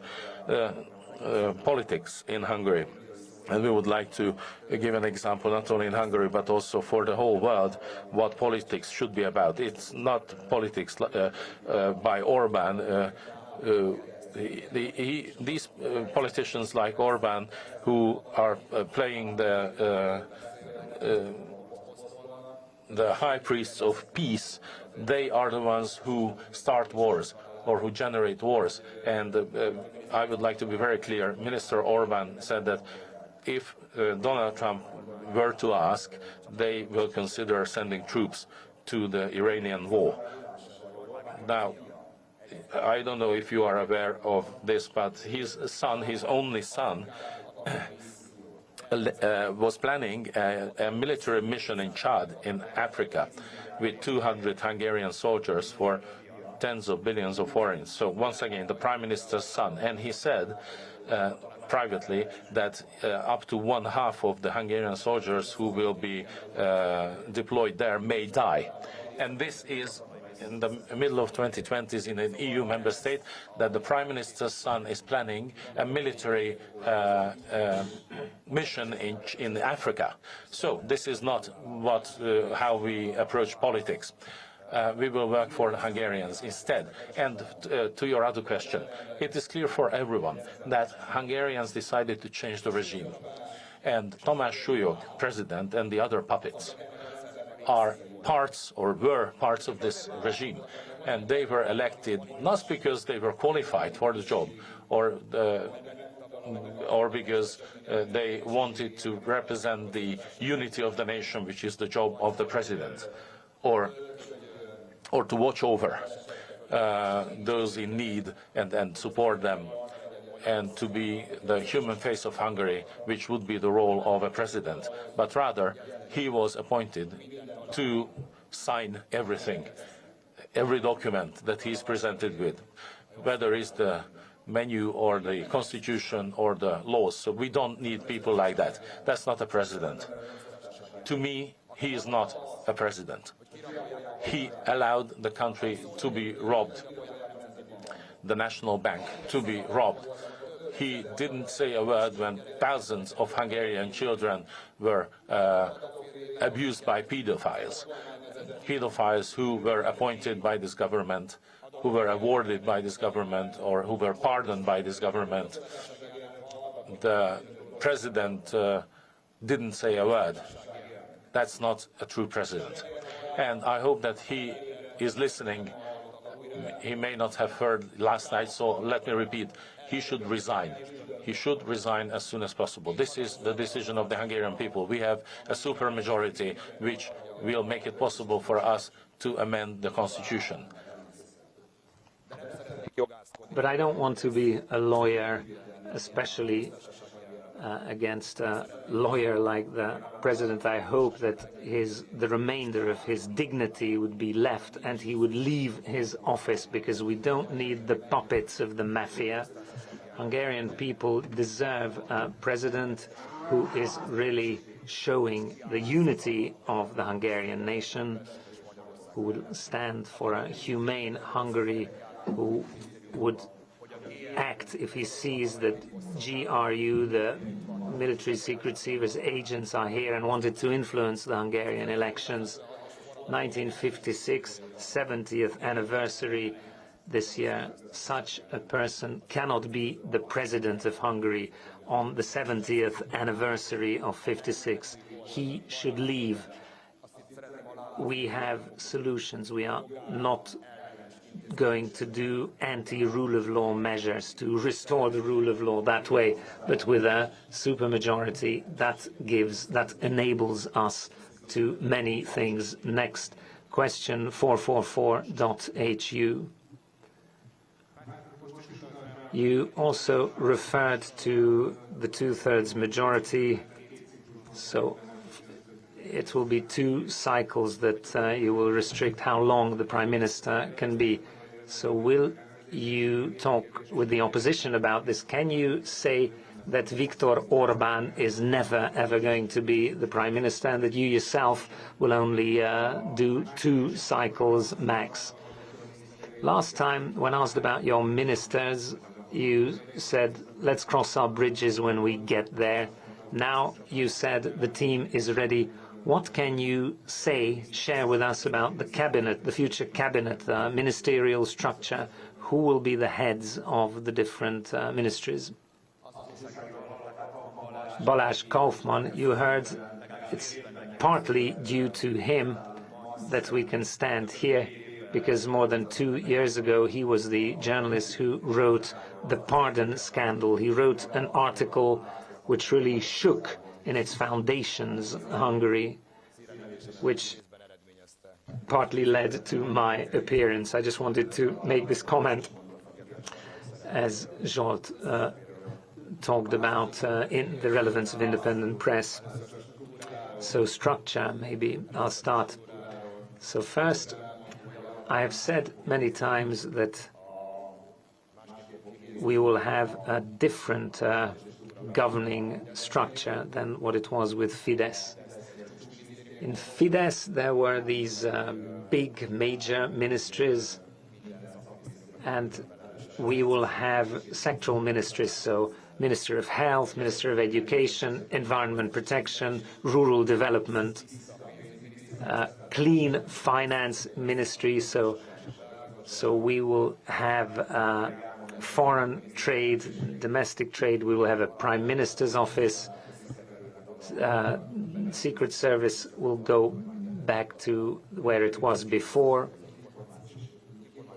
politics in Hungary. And we would like to give an example, not only in Hungary, but also for the whole world, what politics should be about. It's not politics by Orban. These politicians like Orban, who are playing the high priests of peace, they are the ones who start wars or who generate wars. And I would like to be very clear. Minister Orban said that if Donald Trump were to ask, they will consider sending troops to the Iranian war. Now, I don't know if you are aware of this, but his son, his only son, was planning a military mission in Chad, in Africa, with 200 Hungarian soldiers for tens of billions of forints. So once again, the Prime Minister's son, and he said privately that up to 1/2 of the Hungarian soldiers who will be deployed there may die. And this is in the middle of 2020s in an EU member state that the Prime Minister's son is planning a military mission in Africa. So this is not how we approach politics. We will work for the Hungarians instead. And to your other question, it is clear for everyone that Hungarians decided to change the regime. And Tamás Súlyog, president, and the other puppets are parts or were parts of this regime. And they were elected not because they were qualified for the job or because they wanted to represent the unity of the nation, which is the job of the president, or to watch over those in need and support them, and to be the human face of Hungary, which would be the role of a president. But rather, he was appointed to sign everything, every document that he is presented with, whether it's the menu or the constitution or the laws. So we don't need people like that. That's not a president. To me, he is not a president. He allowed the country to be robbed, the National Bank to be robbed. He didn't say a word when thousands of Hungarian children were abused by pedophiles who were appointed by this government, who were awarded by this government, or who were pardoned by this government. The president didn't say a word. That's not a true president. And I hope that he is listening. He may not have heard last night, so let me repeat. He should resign. He should resign as soon as possible. This is the decision of the Hungarian people. We have a supermajority which will make it possible for us to amend the constitution. But I don't want to be a lawyer, especially against a lawyer like the president. I hope that the remainder of his dignity would be left and he would leave his office, because we don't need the puppets of the mafia. Hungarian people deserve a president who is really showing the unity of the Hungarian nation, who would stand for a humane Hungary, who would act if he sees that GRU, the military secret service agents, are here and wanted to influence the Hungarian elections. 1956, 70th anniversary this year. Such a person cannot be the president of Hungary on the 70th anniversary of 56. He should leave. We have solutions. We are not going to do anti-rule of law measures to restore the rule of law that way, but with a supermajority that enables us to many things. Next question, 444.hu. You also referred to the two-thirds majority, so it will be 2 cycles that you will restrict how long the Prime Minister can be. So will you talk with the opposition about this? Can you say that Viktor Orban is never ever going to be the Prime Minister, and that you yourself will only do 2 cycles max? Last time, when asked about your ministers, you said, let's cross our bridges when we get there. Now you said the team is ready. What can you share with us about the cabinet, the future cabinet, ministerial structure? Who will be the heads of the different ministries? Balázs Kaufmann, you heard, it's partly due to him that we can stand here, because more than 2 years ago he was the journalist who wrote the pardon scandal. He wrote an article which really shook in its foundations Hungary, which partly led to my appearance. I just wanted to make this comment, as Zsolt talked about in the relevance of independent press. So structure, maybe I'll start. So first, I have said many times that we will have a different governing structure than what it was with Fidesz. In Fidesz, there were these big major ministries, and we will have sectoral ministries, so Minister of Health, Minister of Education, Environment Protection, Rural Development, Clean Finance Ministry, so we will have foreign trade, domestic trade, we will have a Prime Minister's office, Secret Service will go back to where it was before,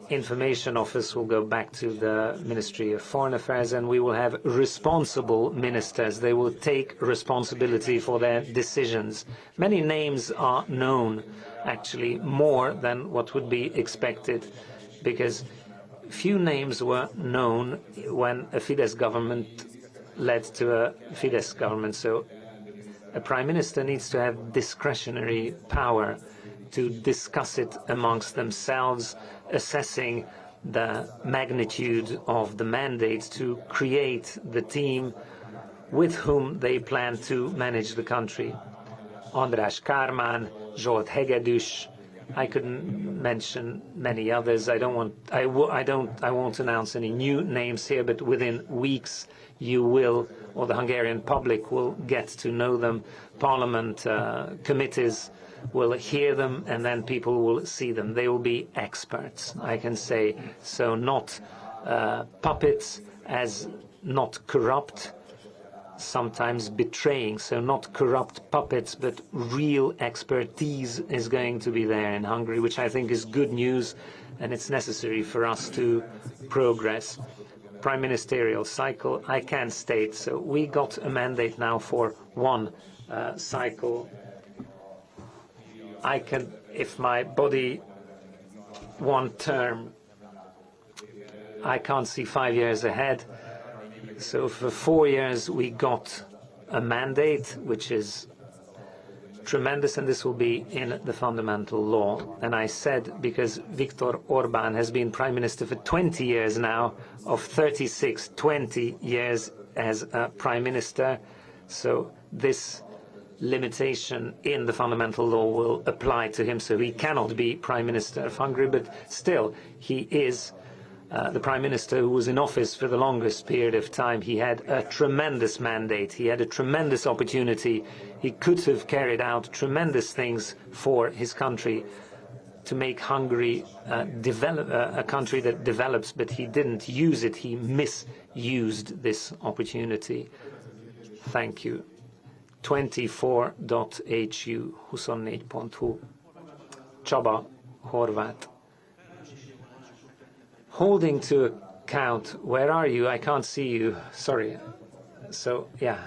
Information Office will go back to the Ministry of Foreign Affairs, and we will have responsible ministers. They will take responsibility for their decisions. Many names are known, actually, more than what would be expected, because few names were known when a Fidesz government led to a Fidesz government. So a prime minister needs to have discretionary power to discuss it amongst themselves, assessing the magnitude of the mandate to create the team with whom they plan to manage the country. András Kármán, Zsolt Hegedűs, I could mention many others. I won't announce any new names here, but within weeks you will, or the Hungarian public will get to know them. Parliament committees will hear them, and then people will see them. They will be experts, I can say. So not puppets, as not corrupt, sometimes betraying. So not corrupt puppets, but real expertise is going to be there in Hungary, which I think is good news, and it's necessary for us to progress. Prime ministerial cycle, I can state. So we got a mandate now for one cycle. I can, if my body, one term, I can't see 5 years ahead. So for 4 years we got a mandate, which is tremendous, and this will be in the fundamental law. And I said, because Viktor Orban has been prime minister for 20 years now, of 36, 20 years as a prime minister. So this limitation in the fundamental law will apply to him, so he cannot be Prime Minister of Hungary, but still he is the Prime Minister who was in office for the longest period of time. He had a tremendous mandate, he had a tremendous opportunity, he could have carried out tremendous things for his country to make Hungary a country that develops, but he didn't use it, he misused this opportunity. Thank you. 24.hu, 24.hu. Csaba, Horváth. Holding to account, where are you? I can't see you, sorry. So, yeah.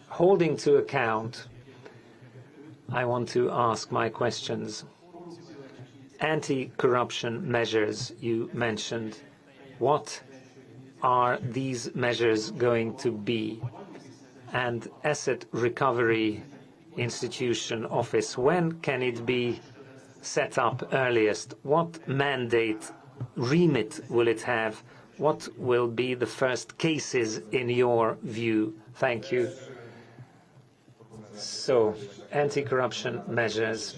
Holding to account, I want to ask my questions. Anti-corruption measures you mentioned. What are these measures going to be? And asset recovery institution office, when can it be set up earliest? What mandate, remit will it have? What will be the first cases in your view? Thank you. So, anti-corruption measures,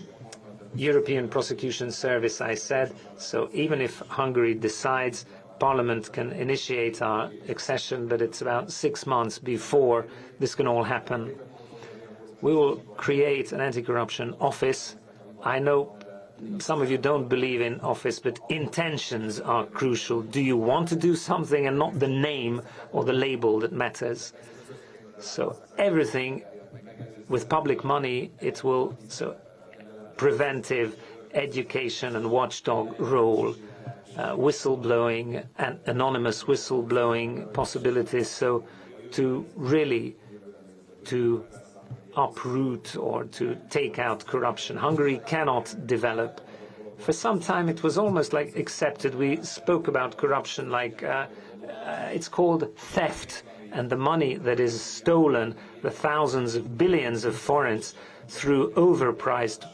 European Prosecution Service, I said, so even if Hungary decides, Parliament can initiate our accession, but it's about 6 months before this can all happen. We will create an anti-corruption office. I know some of you don't believe in office, but intentions are crucial. Do you want to do something, and not the name or the label that matters? So everything with public money, it will, so preventive, education and watchdog role, whistleblowing and anonymous whistleblowing possibilities, so to really to uproot or to take out corruption. Hungary cannot develop. For some time it was almost like accepted. We spoke about corruption like it's called theft, and the money that is stolen, the thousands of billions of forints through overpriced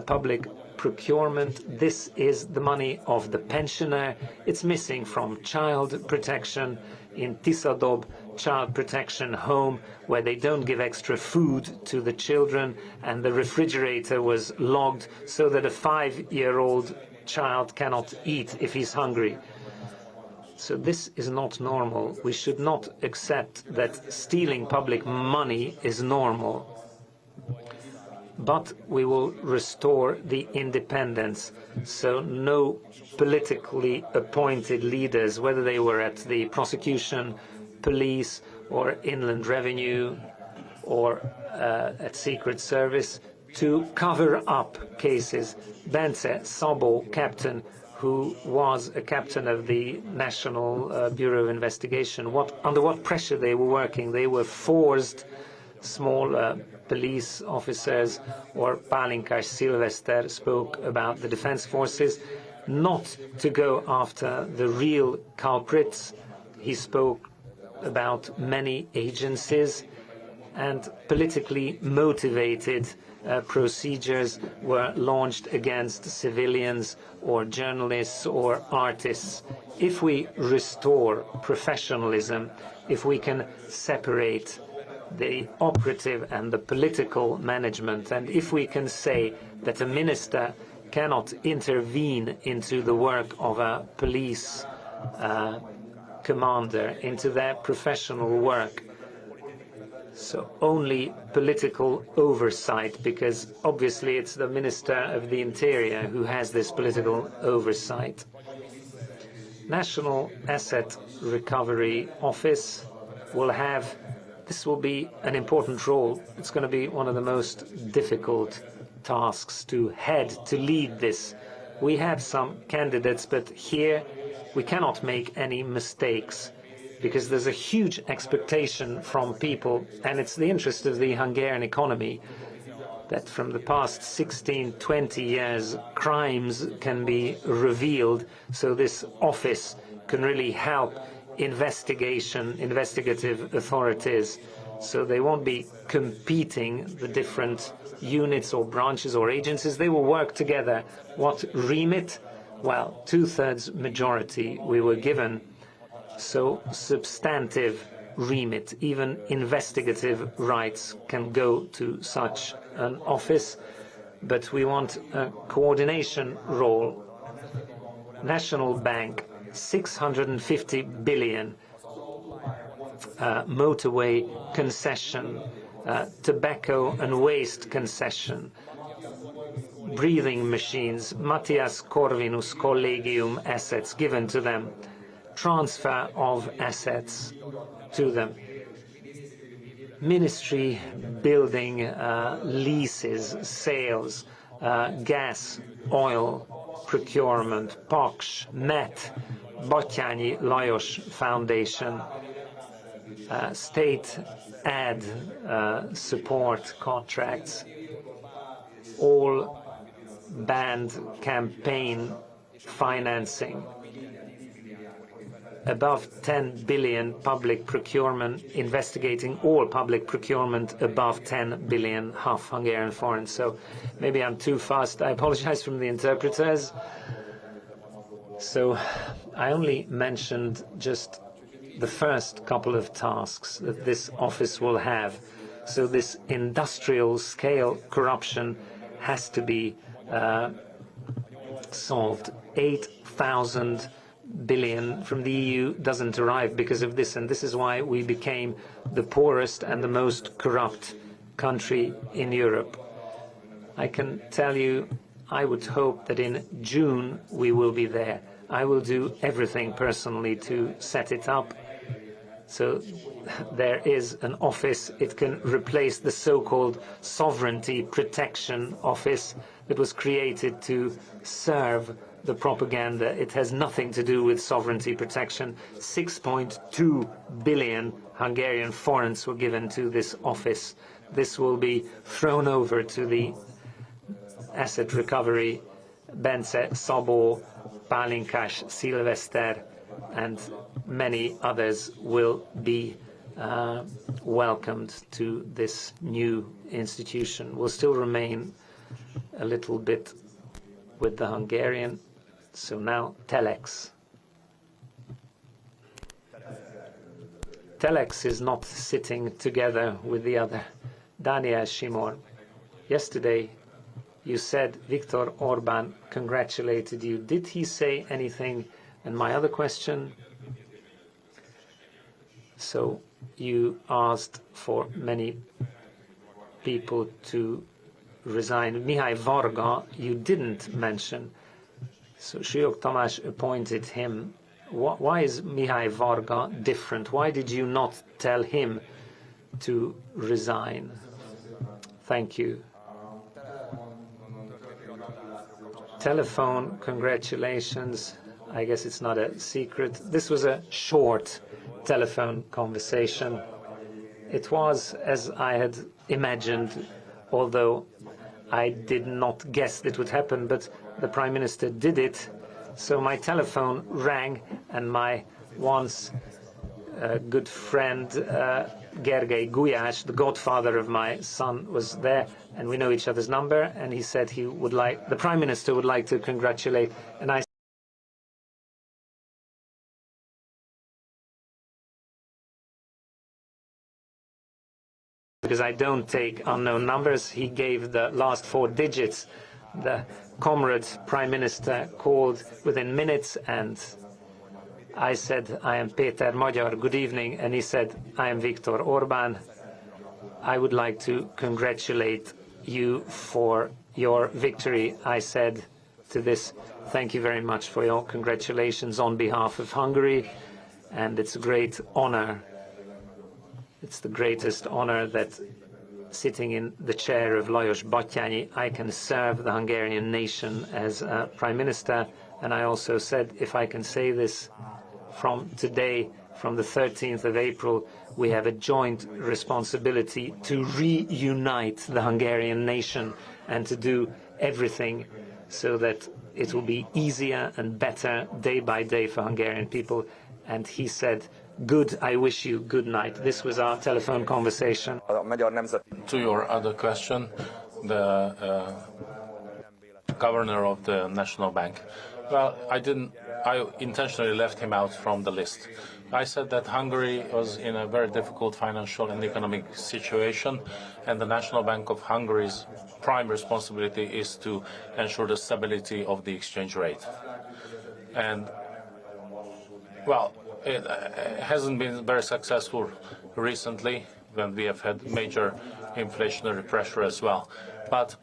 public procurement, this is the money of the pensioner. It's missing from child protection. In Tisadob, child protection home where they don't give extra food to the children, and the refrigerator was locked so that a 5-year-old child cannot eat if he's hungry. So this is not normal. We should not accept that stealing public money is normal. But we will restore the independence, so no politically appointed leaders, whether they were at the prosecution, police, or inland revenue, or at secret service, to cover up cases. Bence Szabó, captain, who was a captain of the National Bureau of Investigation, under what pressure they were working. They were forced, small police officers, or Pálinkás Szilveszter spoke about the defense forces, not to go after the real culprits. He spoke about many agencies, and politically motivated procedures were launched against civilians or journalists or artists. If we restore professionalism, if we can separate the operative and the political management, and if we can say that a minister cannot intervene into the work of a police commander, into their professional work, so only political oversight, because obviously it's the Minister of the Interior who has this political oversight. National Asset Recovery Office this will be an important role. It's going to be one of the most difficult tasks to lead this. We have some candidates, but here we cannot make any mistakes, because there's a huge expectation from people, and it's the interest of the Hungarian economy that from the past 16, 20 years, crimes can be revealed, so this office can really help investigative authorities, so they won't be competing, the different units or branches or agencies. They will work together. What remit? Well, 2/3 majority we were given. So substantive remit, even investigative rights can go to such an office, but we want a coordination role. National Bank, 650 billion, motorway concession, tobacco and waste concession, breathing machines, Matthias Corvinus Collegium assets given to them, transfer of assets to them, ministry building, leases, sales, gas, oil procurement, POKS, MET, Batthyány Lajos Foundation, state ad support contracts, all banned campaign financing, above 10 billion public procurement, investigating all public procurement above 10 billion, half Hungarian foreign. So maybe I'm too fast. I apologize from the interpreters. So I only mentioned just the first couple of tasks that this office will have. So this industrial scale corruption has to be solved. 8,000 billion from the EU doesn't arrive because of this, and this is why we became the poorest and the most corrupt country in Europe. I can tell you, I would hope that in June we will be there. I will do everything personally to set it up. So there is an office. It can replace the so-called Sovereignty Protection Office that was created to serve the propaganda. It has nothing to do with sovereignty protection. 6.2 billion Hungarian forints were given to this office. This will be thrown over to the asset recovery. Bence Szabó, Pálinkás Szilveszter, and many others will be welcomed to this new institution. We'll still remain a little bit with the Hungarian. So now telex. Telex is not sitting together with the other. Daniel Simor, yesterday you said Viktor Orban congratulated you. Did he say anything? And my other question, so you asked for many people to resign. Mihály Varga, you didn't mention. So Sriok Tamás appointed him. Why is Mihály Varga different? Why did you not tell him to resign? Thank you. Telephone congratulations. I guess it's not a secret. This was a short telephone conversation. It was as I had imagined, although I did not guess it would happen, but the Prime Minister did it. So my telephone rang, and my once good friend Gergely Gulyás, the godfather of my son, was there, and we know each other's number, and he said he would like, the Prime Minister would like to congratulate, and I because I don't take unknown numbers. He gave the last 4 digits. The comrade Prime Minister called within minutes, and I said, I am Péter Magyar, good evening, and he said, I am Viktor Orbán. I would like to congratulate you for your victory. I said to this, thank you very much for your congratulations on behalf of Hungary, and it's a great honor. It's the greatest honor that sitting in the chair of Lajos Batthyány, I can serve the Hungarian nation as Prime Minister. And I also said, if I can say this from today, from the 13th of April, we have a joint responsibility to reunite the Hungarian nation and to do everything so that it will be easier and better day by day for Hungarian people. And he said, good, I wish you good night. This was our telephone conversation. To your other question, the governor of the National Bank. Well, I intentionally left him out from the list. I said that Hungary was in a very difficult financial and economic situation, and the National Bank of Hungary's prime responsibility is to ensure the stability of the exchange rate. And, well, it hasn't been very successful recently when we have had major inflationary pressure as well. But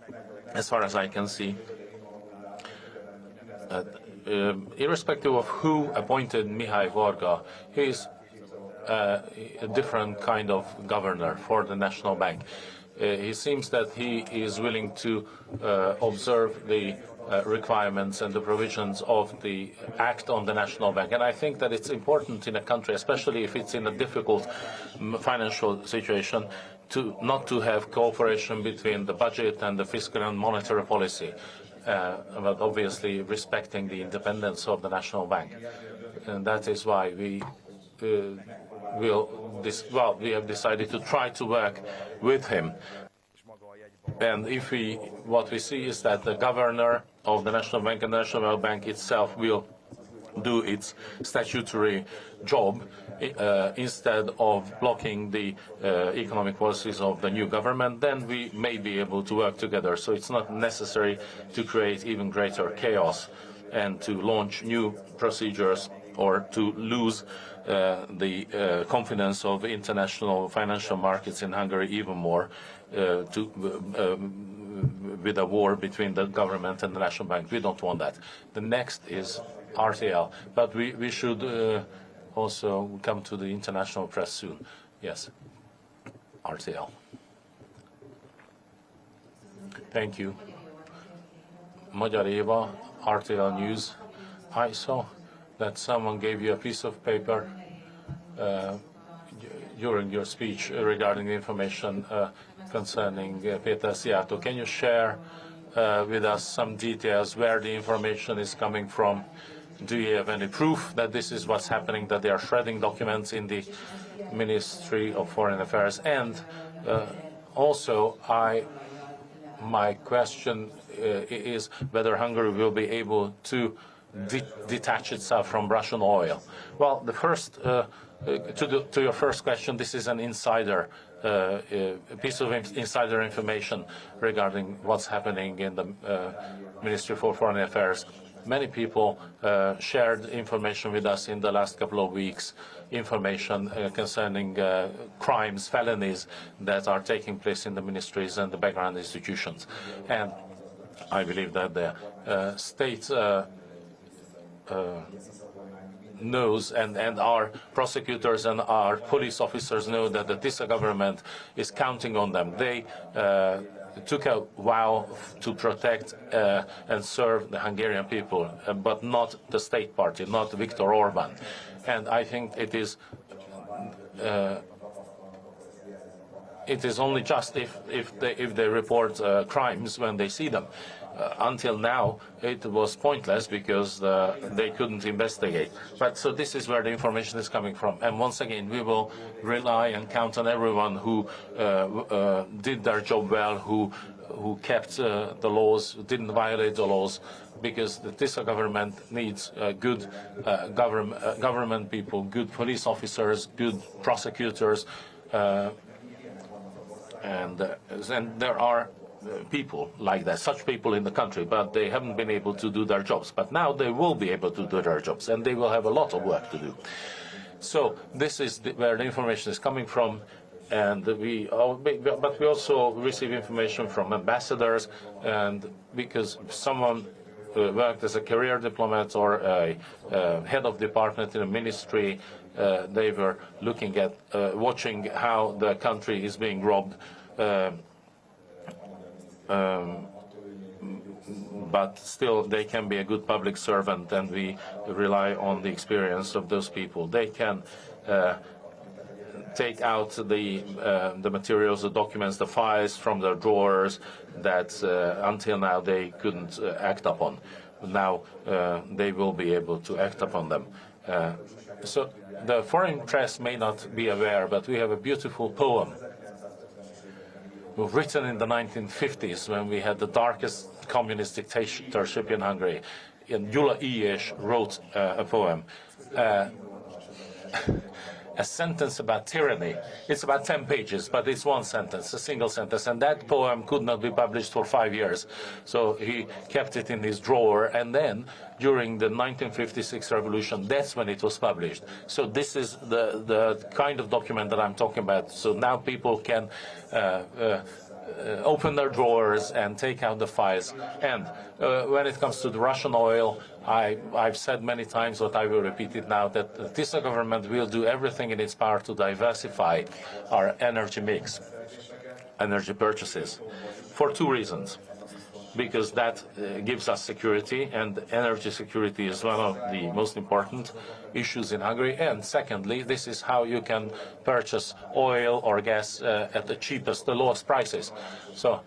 as far as I can see, irrespective of who appointed Mihály Varga, he is a different kind of governor for the National Bank. He seems that he is willing to observe the requirements and the provisions of the Act on the National Bank. And I think that it's important in a country, especially if it's in a difficult financial situation, not to have cooperation between the budget and the fiscal and monetary policy, but obviously respecting the independence of the National Bank. And that is why we have decided to try to work with him. And what we see is that the governor of the National Bank and the National Bank itself will do its statutory job instead of blocking the economic policies of the new government, then we may be able to work together. So it's not necessary to create even greater chaos and to launch new procedures or to lose the confidence of international financial markets in Hungary even more with a war between the government and the National Bank. We don't want that. The next is RTL, but we should also come to the international press soon. Yes, RTL. Thank you. Magyar Éva, RTL News. I saw that someone gave you a piece of paper during your speech regarding the information concerning Péter Szijjártó. Can you share with us some details where the information is coming from? Do you have any proof that this is what's happening, that they are shredding documents in the Ministry of Foreign Affairs? And also, my question is whether Hungary will be able to detach itself from Russian oil. Well, the first to your first question, this is an insider a piece of insider information regarding what's happening in the Ministry for Foreign Affairs. Many people shared information with us in the last couple of weeks, information concerning crimes, felonies that are taking place in the ministries and the background institutions. And I believe that the state knows, and our prosecutors and our police officers know that the TISA government is counting on them. They took a vow to protect and serve the Hungarian people, but not the state party, not Viktor Orban. And I think it is only just if they report crimes when they see them. Until now, it was pointless because they couldn't investigate. But so this is where the information is coming from. And once again, we will rely and count on everyone who did their job well, who kept the laws, didn't violate the laws, because the TISA government needs good government people, good police officers, good prosecutors, and there are people like that, such people in the country, but they haven't been able to do their jobs. But now they will be able to do their jobs, and they will have a lot of work to do. So this is where the information is coming from, and but we also receive information from ambassadors, and because someone worked as a career diplomat or a head of department in a ministry, they were looking at watching how the country is being robbed. But still they can be a good public servant, and we rely on the experience of those people. They can take out the materials, the documents, the files from their drawers that until now they couldn't act upon. Now they will be able to act upon them. So the foreign press may not be aware, but we have a beautiful poem written in the 1950s when we had the darkest communist dictatorship in Hungary. And Gyula Ilyes wrote a poem, a sentence about tyranny. It's about 10 pages, but it's one sentence, a single sentence. And that poem could not be published for 5 years. So he kept it in his drawer. And then during the 1956 revolution, that's when it was published. So this is the kind of document that I'm talking about. So now people can open their drawers and take out the files. And when it comes to the Russian oil, I've said many times, but I will repeat it now, that the TISA government will do everything in its power to diversify our energy mix, energy purchases, for two reasons. Because that gives us security, and energy security is one of the most important issues in Hungary. And secondly, this is how you can purchase oil or gas at the cheapest, the lowest prices. So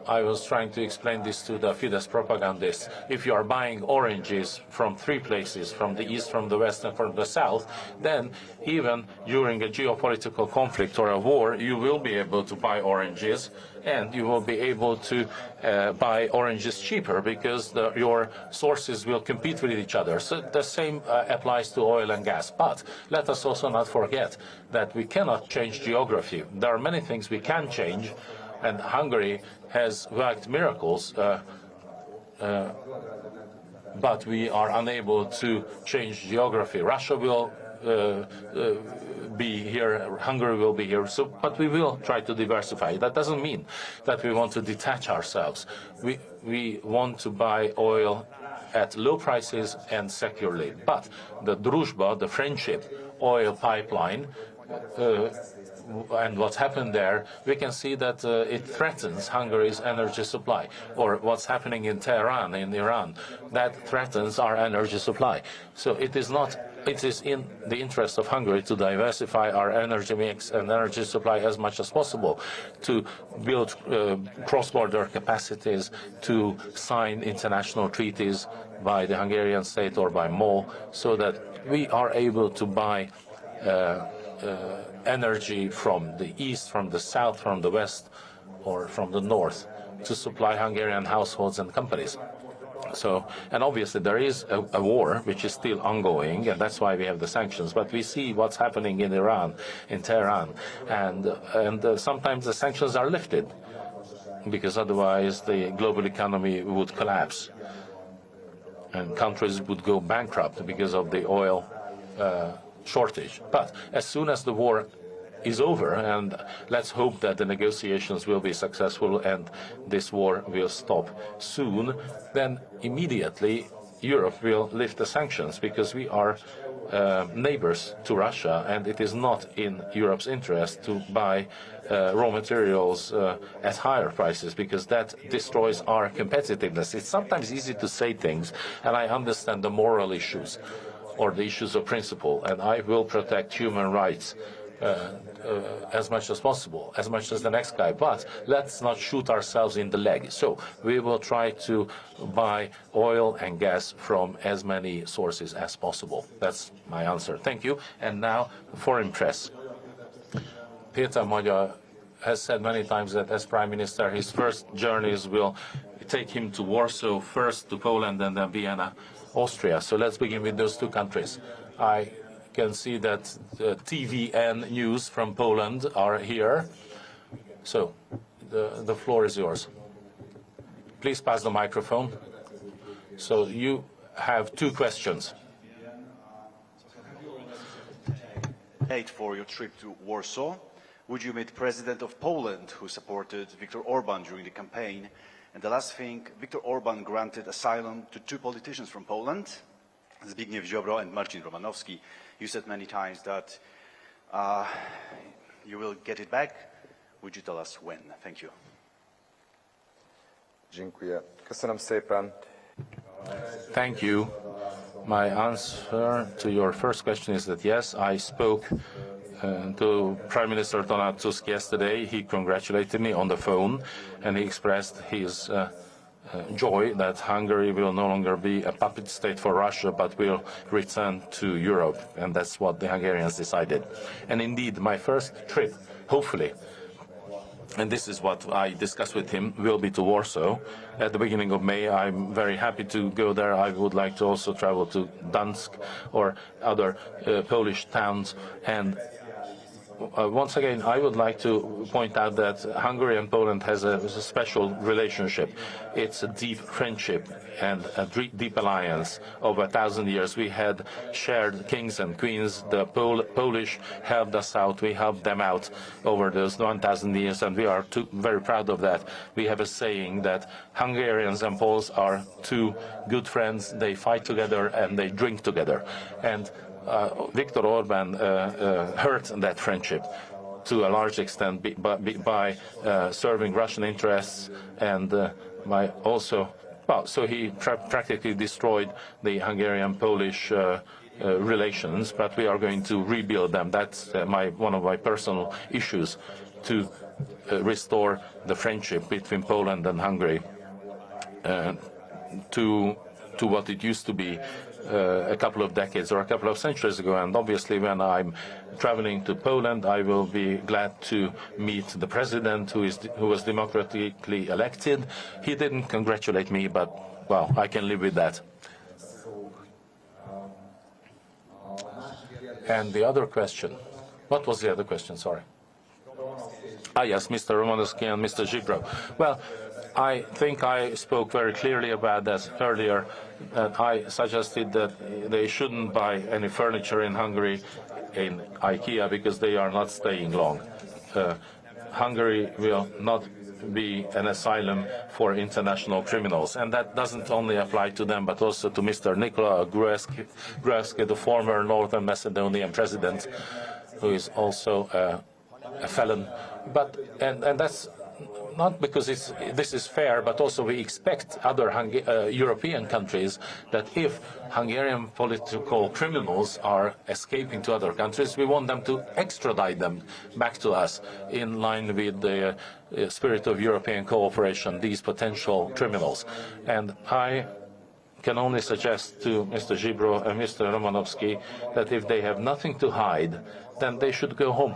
I was trying to explain this to the Fidesz propagandists. If you are buying oranges from three places, from the east, from the west, and from the south, then even during a geopolitical conflict or a war, you will be able to buy oranges, and you will be able to buy oranges cheaper because your sources will compete with each other. So the same applies to oil and gas. But let us also not forget that we cannot change geography. There are many things we can change, and Hungary has worked miracles, but we are unable to change geography. Russia will be here, Hungary will be here, so, but we will try to diversify. That doesn't mean that we want to detach ourselves. We want to buy oil at low prices and securely. But the Druzhba, the friendship oil pipeline, and what's happened there, we can see that it threatens Hungary's energy supply. Or what's happening in Tehran, in Iran, that threatens our energy supply. So it is in the interest of Hungary to diversify our energy mix and energy supply as much as possible, to build cross-border capacities, to sign international treaties by the Hungarian state or by MOL, so that we are able to buy energy from the east, from the south, from the west, or from the north to supply Hungarian households and companies. And obviously there is a war which is still ongoing, and that's why we have the sanctions. But we see what's happening in Iran, in Tehran, and sometimes the sanctions are lifted, because otherwise the global economy would collapse, and countries would go bankrupt because of the oil shortage. But as soon as the war is over, and let's hope that the negotiations will be successful and this war will stop soon, then immediately Europe will lift the sanctions, because we are neighbors to Russia, and it is not in Europe's interest to buy raw materials at higher prices, because that destroys our competitiveness. It's sometimes easy to say things, and I understand the moral issues or the issues of principle, and I will protect human rights as much as possible, as much as the next guy. But let's not shoot ourselves in the leg. So we will try to buy oil and gas from as many sources as possible. That's my answer. Thank you. And now, foreign press. Péter Magyar has said many times that as Prime Minister, his first journeys will take him to Warsaw, first to Poland, and then Vienna, Austria. So let's begin with those two countries. I can see that TVN News from Poland are here. So the floor is yours. Please pass the microphone. So you have two questions. For your trip to Warsaw, would you meet President of Poland, who supported Viktor Orban during the campaign? And the last thing, Viktor Orban granted asylum to two politicians from Poland, Zbigniew Ziobro and Marcin Romanowski. You said many times that you will get it back. Would you tell us when? Thank you. Dziękuję. Köszönöm szépen. Thank you. My answer to your first question is that yes, I spoke to Prime Minister Donald Tusk yesterday. He congratulated me on the phone, and he expressed his joy that Hungary will no longer be a puppet state for Russia, but will return to Europe, and that's what the Hungarians decided. And indeed, my first trip, hopefully, and this is what I discussed with him, will be to Warsaw at the beginning of May. I'm very happy to go there. I would like to also travel to Gdansk or other Polish towns. And once again, I would like to point out that Hungary and Poland has a special relationship. It's a deep friendship and a deep alliance over 1,000 years. We had shared kings and queens. The Polish helped us out. We helped them out over those 1,000 years, and we are very proud of that. We have a saying that Hungarians and Poles are two good friends. They fight together and they drink together. And Viktor Orban hurt that friendship to a large extent by serving Russian interests, and by also, so he practically destroyed the Hungarian-Polish relations, but we are going to rebuild them. That's one of my personal issues, to restore the friendship between Poland and Hungary to what it used to be a couple of decades or a couple of centuries ago. And obviously, when I'm traveling to Poland, I will be glad to meet the president who was democratically elected. He didn't congratulate me, but, well, I can live with that. And the other question, what was the other question, sorry? Yes, Mr. Romanowski and Mr. Zibro. Well, I think I spoke very clearly about that earlier. I suggested that they shouldn't buy any furniture in Hungary in IKEA because they are not staying long. Hungary will not be an asylum for international criminals, and that doesn't only apply to them but also to Mr. Nikola Gruevski, the former Northern Macedonian president, who is also a felon. But and that's not because this is fair, but also we expect other European countries that if Hungarian political criminals are escaping to other countries, we want them to extradite them back to us in line with the spirit of European cooperation, these potential criminals. And I can only suggest to Mr. Zibro and Mr. Romanowski that if they have nothing to hide, then they should go home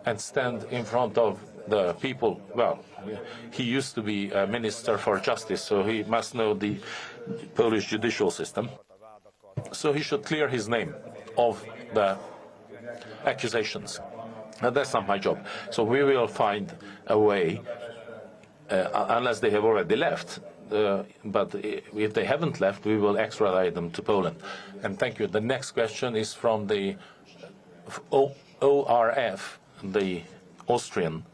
and stand in front of the people, well, he used to be a minister for justice, so he must know the Polish judicial system. So he should clear his name of the accusations. And that's not my job. So we will find a way, unless they have already left, but if they haven't left, we will extradite them to Poland. And thank you. The next question is from the ORF, the Austrian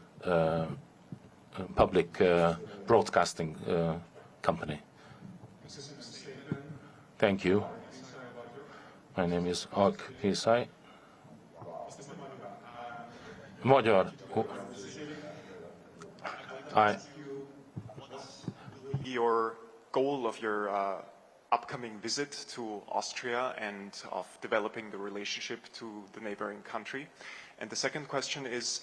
public broadcasting company. Thank you. My name is Ak Hisai. Magyar. Your goal of your upcoming visit to Austria and of developing the relationship to the neighboring country. And the second question is,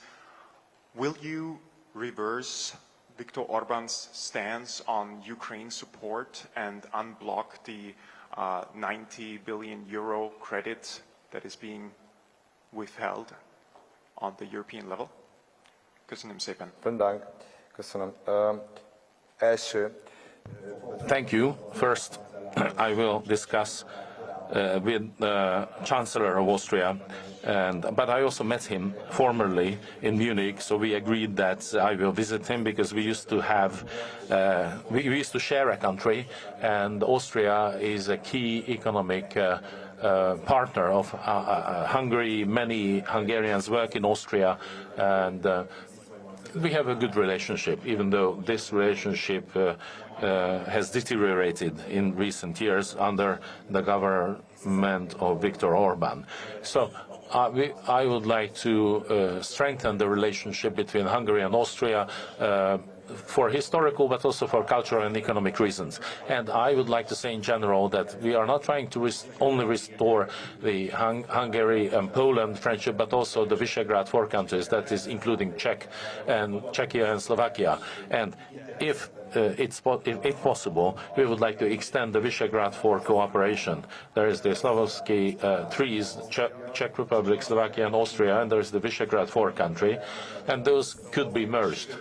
will you reverse Viktor Orban's stance on Ukraine support and unblock the 90 billion euro credit that is being withheld on the European level? Köszönöm szépen. Köszönöm. Első. Thank you. First, I will discuss with the Chancellor of Austria, but I also met him formerly in Munich, so we agreed that I will visit him because we used to have, we used to share a country, and Austria is a key economic partner of Hungary. Many Hungarians work in Austria, and we have a good relationship, even though this relationship has deteriorated in recent years under the government of Viktor Orban. So I would like to strengthen the relationship between Hungary and Austria for historical but also for cultural and economic reasons. And I would like to say in general that we are not trying to only restore the Hungary and Poland friendship, but also the Visegrad four countries, that is including Czechia and Slovakia. And if possible, we would like to extend the Visegrad four cooperation. There is the Slavovsky trees, Czech Republic, Slovakia and Austria, and there is the Visegrad four country, and those could be merged.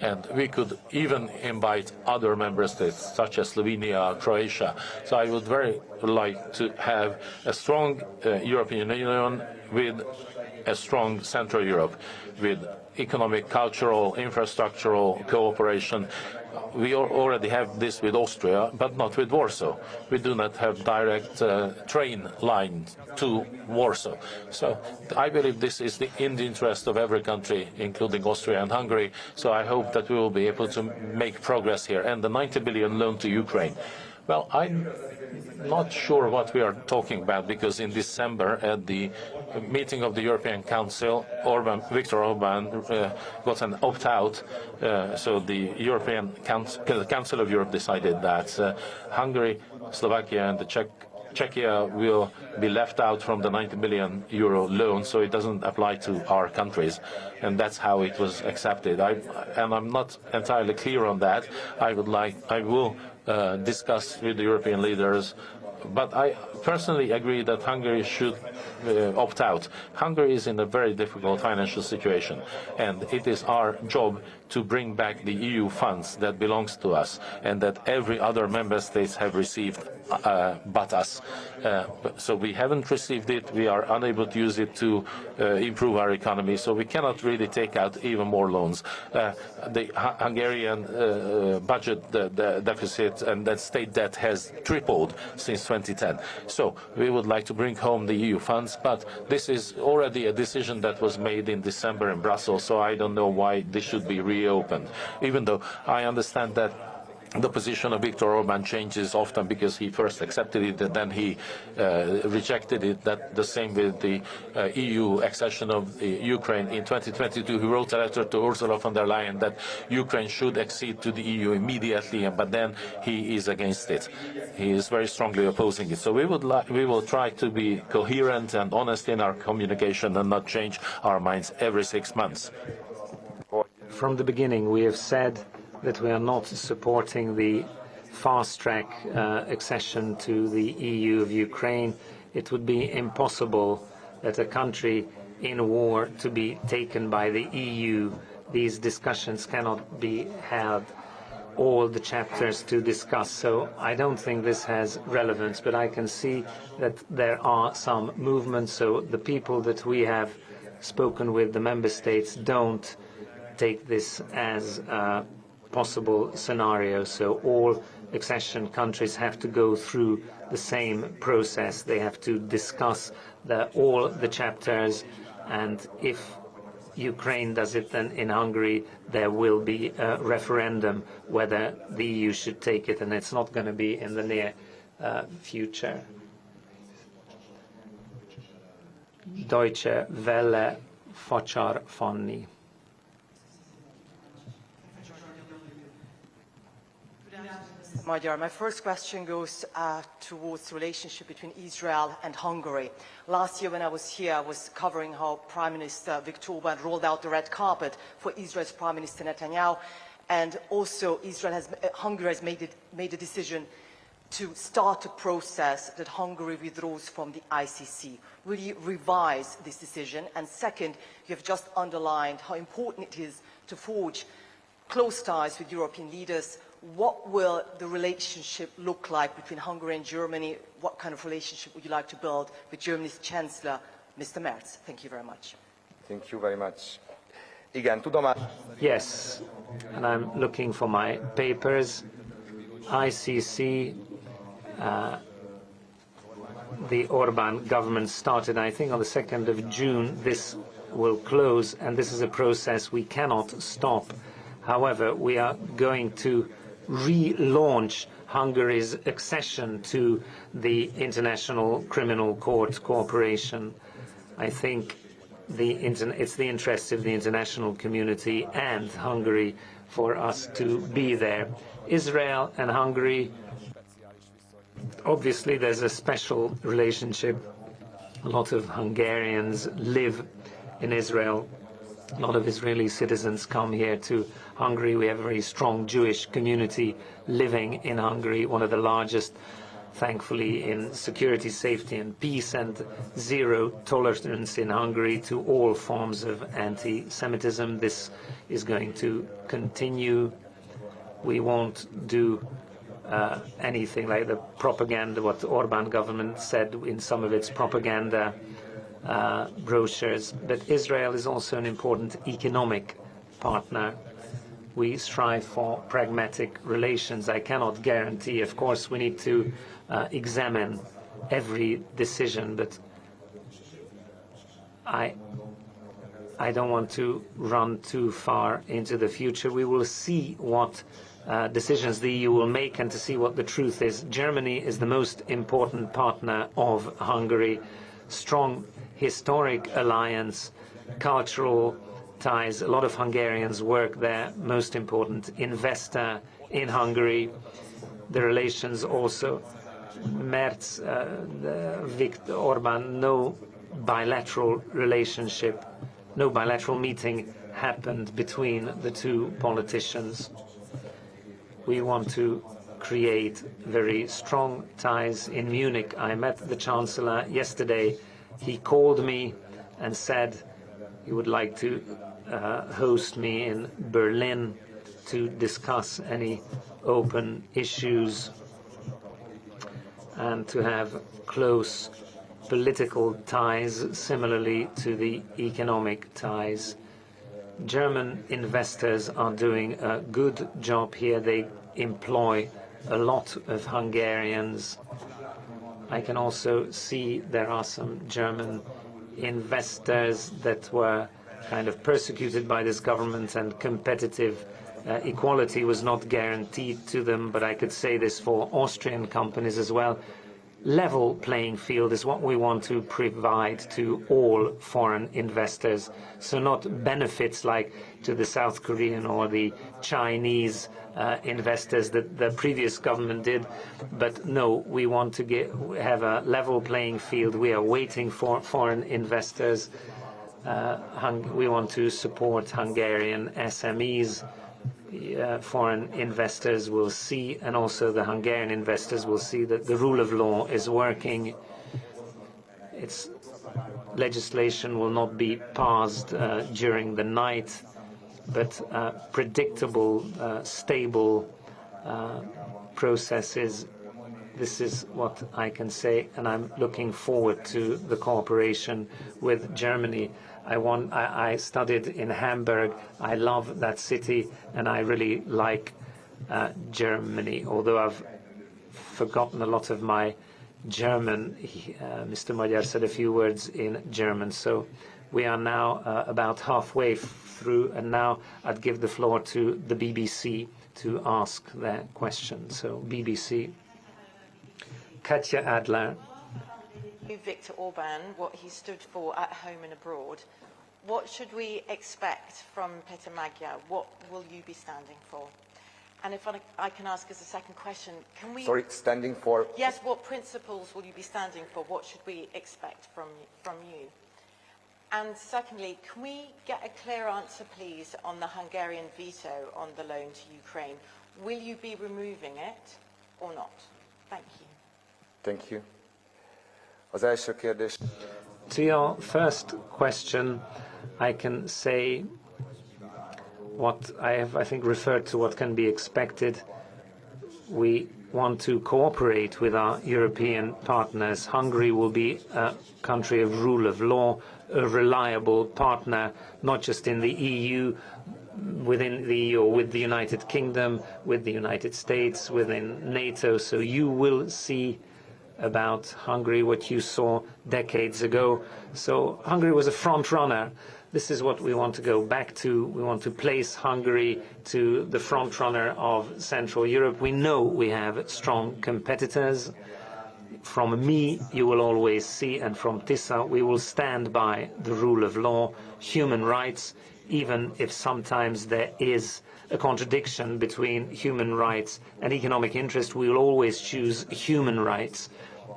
And we could even invite other member states, such as Slovenia, Croatia. So I would very like to have a strong European Union with a strong Central Europe, with economic, cultural, infrastructural cooperation. We already have this with Austria, but not with Warsaw. We do not have direct train line to Warsaw. So I believe this is in the interest of every country, including Austria and Hungary. So I hope that we will be able to make progress here. And the 90 billion loan to Ukraine. Well, I'm not sure what we are talking about, because in December at the meeting of the European Council, Viktor Orban got an opt-out. So the Council of Europe decided that Hungary, Slovakia and the Czechia will be left out from the 90 billion euro loan, so it doesn't apply to our countries. And that's how it was accepted. And I'm not entirely clear on that. I will discuss with the European leaders, but I personally agree that Hungary should opt out. Hungary is in a very difficult financial situation, and it is our job to bring back the EU funds that belongs to us and that every other member states have received but us. So we haven't received it, we are unable to use it to improve our economy, so we cannot really take out even more loans. The Hungarian budget the deficit and that state debt has tripled since 2010. So we would like to bring home the EU funds, but this is already a decision that was made in December in Brussels, so I don't know why this should be reopened, even though I understand that the position of Viktor Orban changes often because he first accepted it and then he rejected it. That the same with the EU accession of Ukraine in 2022. He wrote a letter to Ursula von der Leyen that Ukraine should accede to the EU immediately, but then he is against it. He is very strongly opposing it. So we will try to be coherent and honest in our communication and not change our minds every 6 months. From the beginning, we have said that we are not supporting the fast-track accession to the EU of Ukraine. It would be impossible that a country in war to be taken by the EU. These discussions cannot be held, all the chapters to discuss, so I don't think this has relevance, but I can see that there are some movements, so the people that we have spoken with, the member states, don't take this as a possible scenario, so all accession countries have to go through the same process. They have to discuss all the chapters, and if Ukraine does it, then in Hungary there will be a referendum whether the EU should take it, and it's not going to be in the near future. Deutsche Welle, Facsar Fanni. Magyar. My first question goes towards the relationship between Israel and Hungary. Last year when I was here, I was covering how Prime Minister Viktor Orban rolled out the red carpet for Israel's Prime Minister Netanyahu, and also Hungary has made a decision to start a process that Hungary withdraws from the ICC. Will you revise this decision? And second, you have just underlined how important it is to forge close ties with European leaders. What will the relationship look like between Hungary and Germany? What kind of relationship would you like to build with Germany's Chancellor, Mr. Merz? Thank you very much. Thank you very much. Yes, and I'm looking for my papers. ICC, the Orban government started, I think, on the 2nd of June. This will close, and this is a process we cannot stop. However, we are going to relaunch Hungary's accession to the International Criminal Court cooperation. I think it's the interest of the international community and Hungary for us to be there. Israel and Hungary, obviously there's a special relationship. A lot of Hungarians live in Israel. A lot of Israeli citizens come here to Hungary. We have a very strong Jewish community living in Hungary, one of the largest, thankfully, in security, safety and peace, and zero tolerance in Hungary to all forms of anti-Semitism. This is going to continue. We won't do anything like the propaganda, what the Orban government said in some of its propaganda brochures. But Israel is also an important economic partner. We strive for pragmatic relations. I cannot guarantee, of course, we need to examine every decision, but I don't want to run too far into the future. We will see what decisions the EU will make and to see what the truth is. Germany is the most important partner of Hungary. Strong historic alliance, cultural ties. A lot of Hungarians work there. Most important investor in Hungary. The relations also. Merz, Viktor Orban, no bilateral relationship, no bilateral meeting happened between the two politicians. We want to create very strong ties in Munich. I met the Chancellor yesterday. He called me and said he would like to host me in Berlin to discuss any open issues and to have close political ties, similarly to the economic ties. German investors are doing a good job here. They employ a lot of Hungarians. I can also see there are some German investors that were kind of persecuted by this government, and competitive equality was not guaranteed to them, but I could say this for Austrian companies as well. Level playing field is what we want to provide to all foreign investors, so not benefits like to the South Korean or the Chinese investors that the previous government did, but no, we want to have a level playing field. We are waiting for foreign investors. We want to support Hungarian SMEs. Foreign investors will see, and also the Hungarian investors will see, that the rule of law is working. It's legislation will not be passed during the night, but predictable, stable processes. This is what I can say, and I'm looking forward to the cooperation with Germany. I studied in Hamburg. I love that city, and I really like Germany. Although I've forgotten a lot of my German, Mr. Magyar said a few words in German. So we are now about halfway through, and now I'd give the floor to the BBC to ask their question. So BBC. Katja Adler. Viktor Orban, what he stood for at home and abroad. What should we expect from Péter Magyar? What will you be standing for? And if I can ask as a second question, can we... Sorry, standing for... Yes, what principles will you be standing for? What should we expect from you? And secondly, can we get a clear answer, please, on the Hungarian veto on the loan to Ukraine? Will you be removing it or not? Thank you. Thank you. Az első kérdés. To your first question, I can say what I have, I think, referred to what can be expected. We want to cooperate with our European partners. Hungary will be a country of rule of law, a reliable partner, not just in the EU, within the EU or with the United Kingdom, with the United States, within NATO. So you will see about Hungary what you saw decades ago. So Hungary was a front runner. This is what we want to go back to. We want to place Hungary to the front runner of Central Europe. We know we have strong competitors. From me, you will always see, and from TISA, we will stand by the rule of law, human rights, even if sometimes there is a contradiction between human rights and economic interest. We will always choose human rights,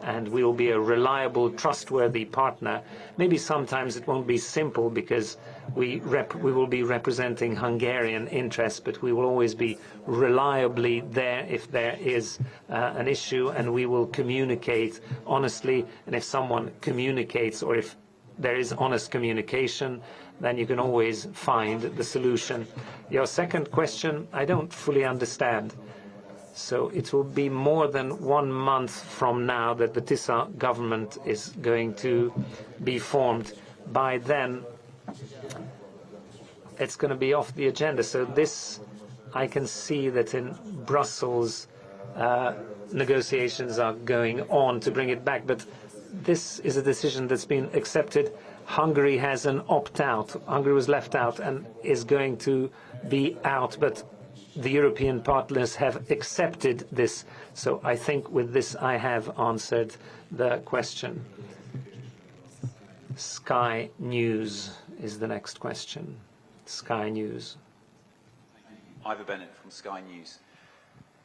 and we will be a reliable, trustworthy partner. Maybe sometimes it won't be simple because we will be representing Hungarian interests, but we will always be reliably there if there is an issue, and we will communicate honestly. And if someone communicates, or if there is honest communication, then you can always find the solution. Your second question, I don't fully understand. So it will be more than 1 month from now that the TISA government is going to be formed. By then, it's going to be off the agenda. So this, I can see that in Brussels, negotiations are going on to bring it back. But this is a decision that's been accepted. Hungary has an opt-out. Hungary was left out and is going to be out. But the European partners have accepted this. So I think with this I have answered the question. Sky News is the next question. Sky News. Ivor Bennett from Sky News.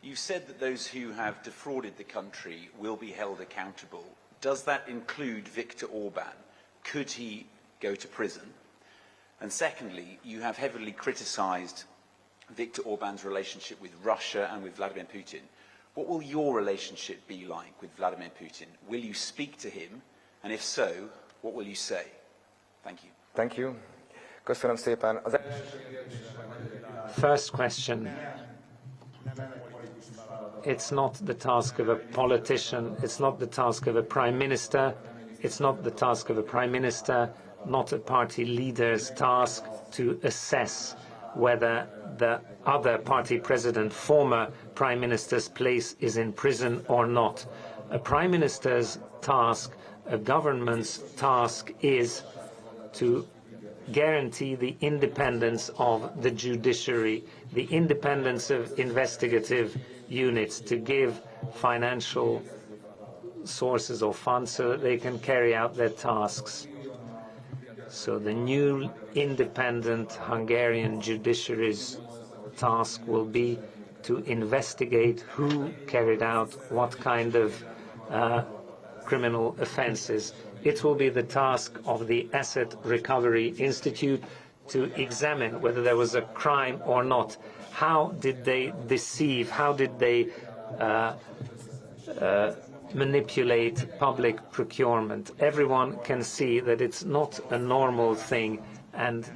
You said that those who have defrauded the country will be held accountable. Does that include Viktor Orban? Could he go to prison? And secondly, you have heavily criticised Viktor Orban's relationship with Russia and with Vladimir Putin. What will your relationship be like with Vladimir Putin? Will you speak to him? And if so, what will you say? Thank you. Thank you. Köszönöm szépen. First question. It's not the task of a politician. It's not the task of a prime minister. It's not the task of a prime minister, not a party leader's task to assess whether the other party president, former prime minister's place is in prison or not. A prime minister's task, a government's task is to guarantee the independence of the judiciary, the independence of investigative units, to give financial sources or funds so that they can carry out their tasks. So the new independent Hungarian judiciary's task will be to investigate who carried out what kind of criminal offences. It will be the task of the Asset Recovery Institute to examine whether there was a crime or not. How did they deceive? How did they manipulate public procurement. Everyone can see that it's not a normal thing, and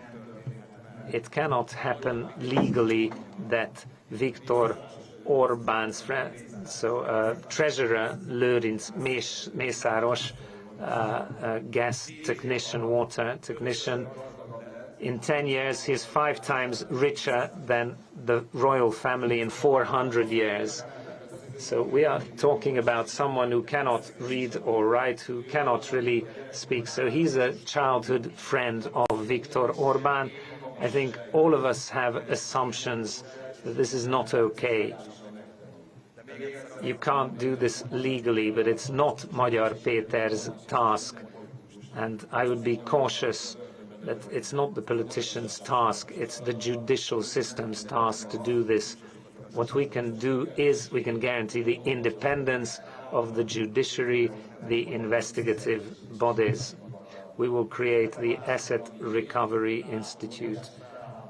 it cannot happen legally that Viktor Orbán's friend, Treasurer Lőrinc Mészáros, gas technician, water technician, in 10 years he's 5 times richer than the royal family in 400 years. So we are talking about someone who cannot read or write, who cannot really speak. So he's a childhood friend of Viktor Orban. I think all of us have assumptions that this is not okay. You can't do this legally, but it's not Magyar Péter's task. And I would be cautious that it's not the politician's task, it's the judicial system's task to do this. What we can do is we can guarantee the independence of the judiciary, the investigative bodies. We will create the Asset Recovery Institute.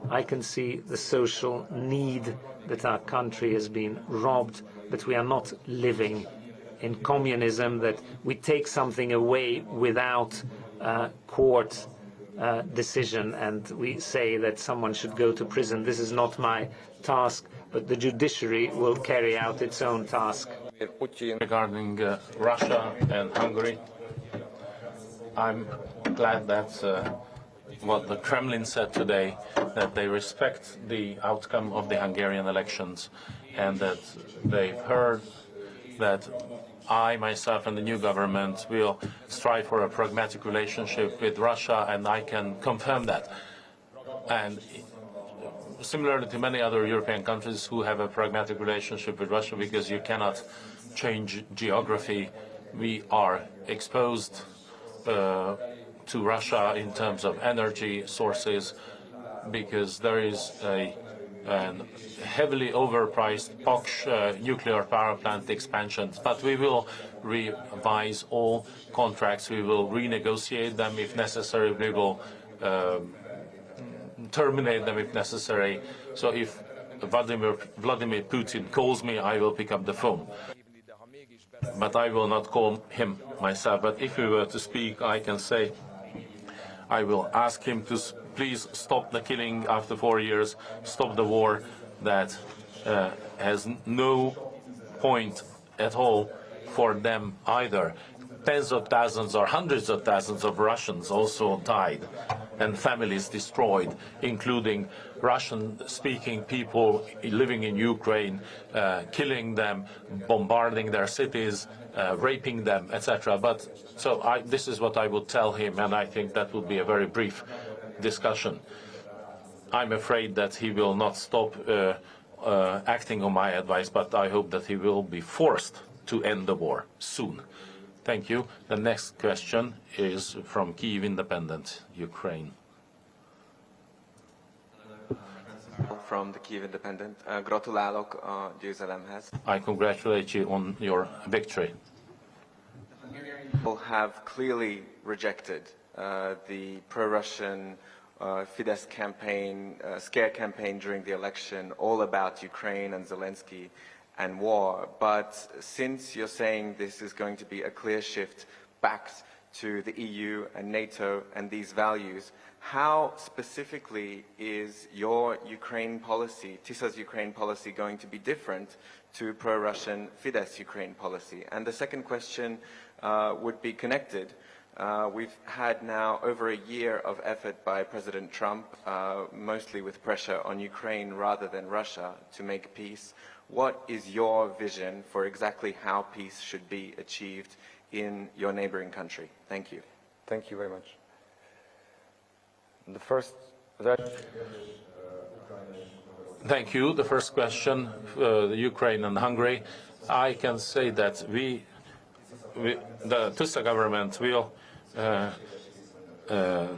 I can see the social need that our country has been robbed, but we are not living in communism, that we take something away without court decision and we say that someone should go to prison. This is not my task, but the judiciary will carry out its own task. Regarding Russia and Hungary, I'm glad that what the Kremlin said today, that they respect the outcome of the Hungarian elections and that they've heard that I, myself, and the new government will strive for a pragmatic relationship with Russia, and I can confirm that. And similarly to many other European countries who have a pragmatic relationship with Russia, because you cannot change geography, we are exposed to Russia in terms of energy sources, because there is a heavily overpriced POX nuclear power plant expansions. But we will revise all contracts, we will renegotiate them if necessary, we will terminate them if necessary. So if Vladimir Putin calls me, I will pick up the phone. But I will not call him myself. But if we were to speak, I can say, I will ask him to please stop the killing after 4 years, stop the war that has no point at all for them either. Tens of thousands or hundreds of thousands of Russians also died and families destroyed, including Russian-speaking people living in Ukraine, killing them, bombarding their cities, raping them, etc. But so this is what I would tell him, and I think that would be a very brief discussion. I'm afraid that he will not stop acting on my advice, but I hope that he will be forced to end the war soon. Thank you. The next question is from Kyiv Independent, Ukraine. From the Kyiv Independent. Gratulálok a győzelemhez. I congratulate you on your victory. People have clearly rejected the pro-Russian Fidesz campaign, scare campaign during the election, all about Ukraine and Zelensky and war. But since you're saying this is going to be a clear shift back to the EU and NATO and these values, how specifically is your Ukraine policy, TISA's Ukraine policy, going to be different to pro-Russian Fidesz Ukraine policy? And the second question would be connected. We've had now over a year of effort by President Trump, mostly with pressure on Ukraine rather than Russia, to make peace. What is your vision for exactly how peace should be achieved in your neighboring country? Thank you. Thank you very much. Thank you. The first question, the Ukraine and Hungary. I can say that the TUSA government will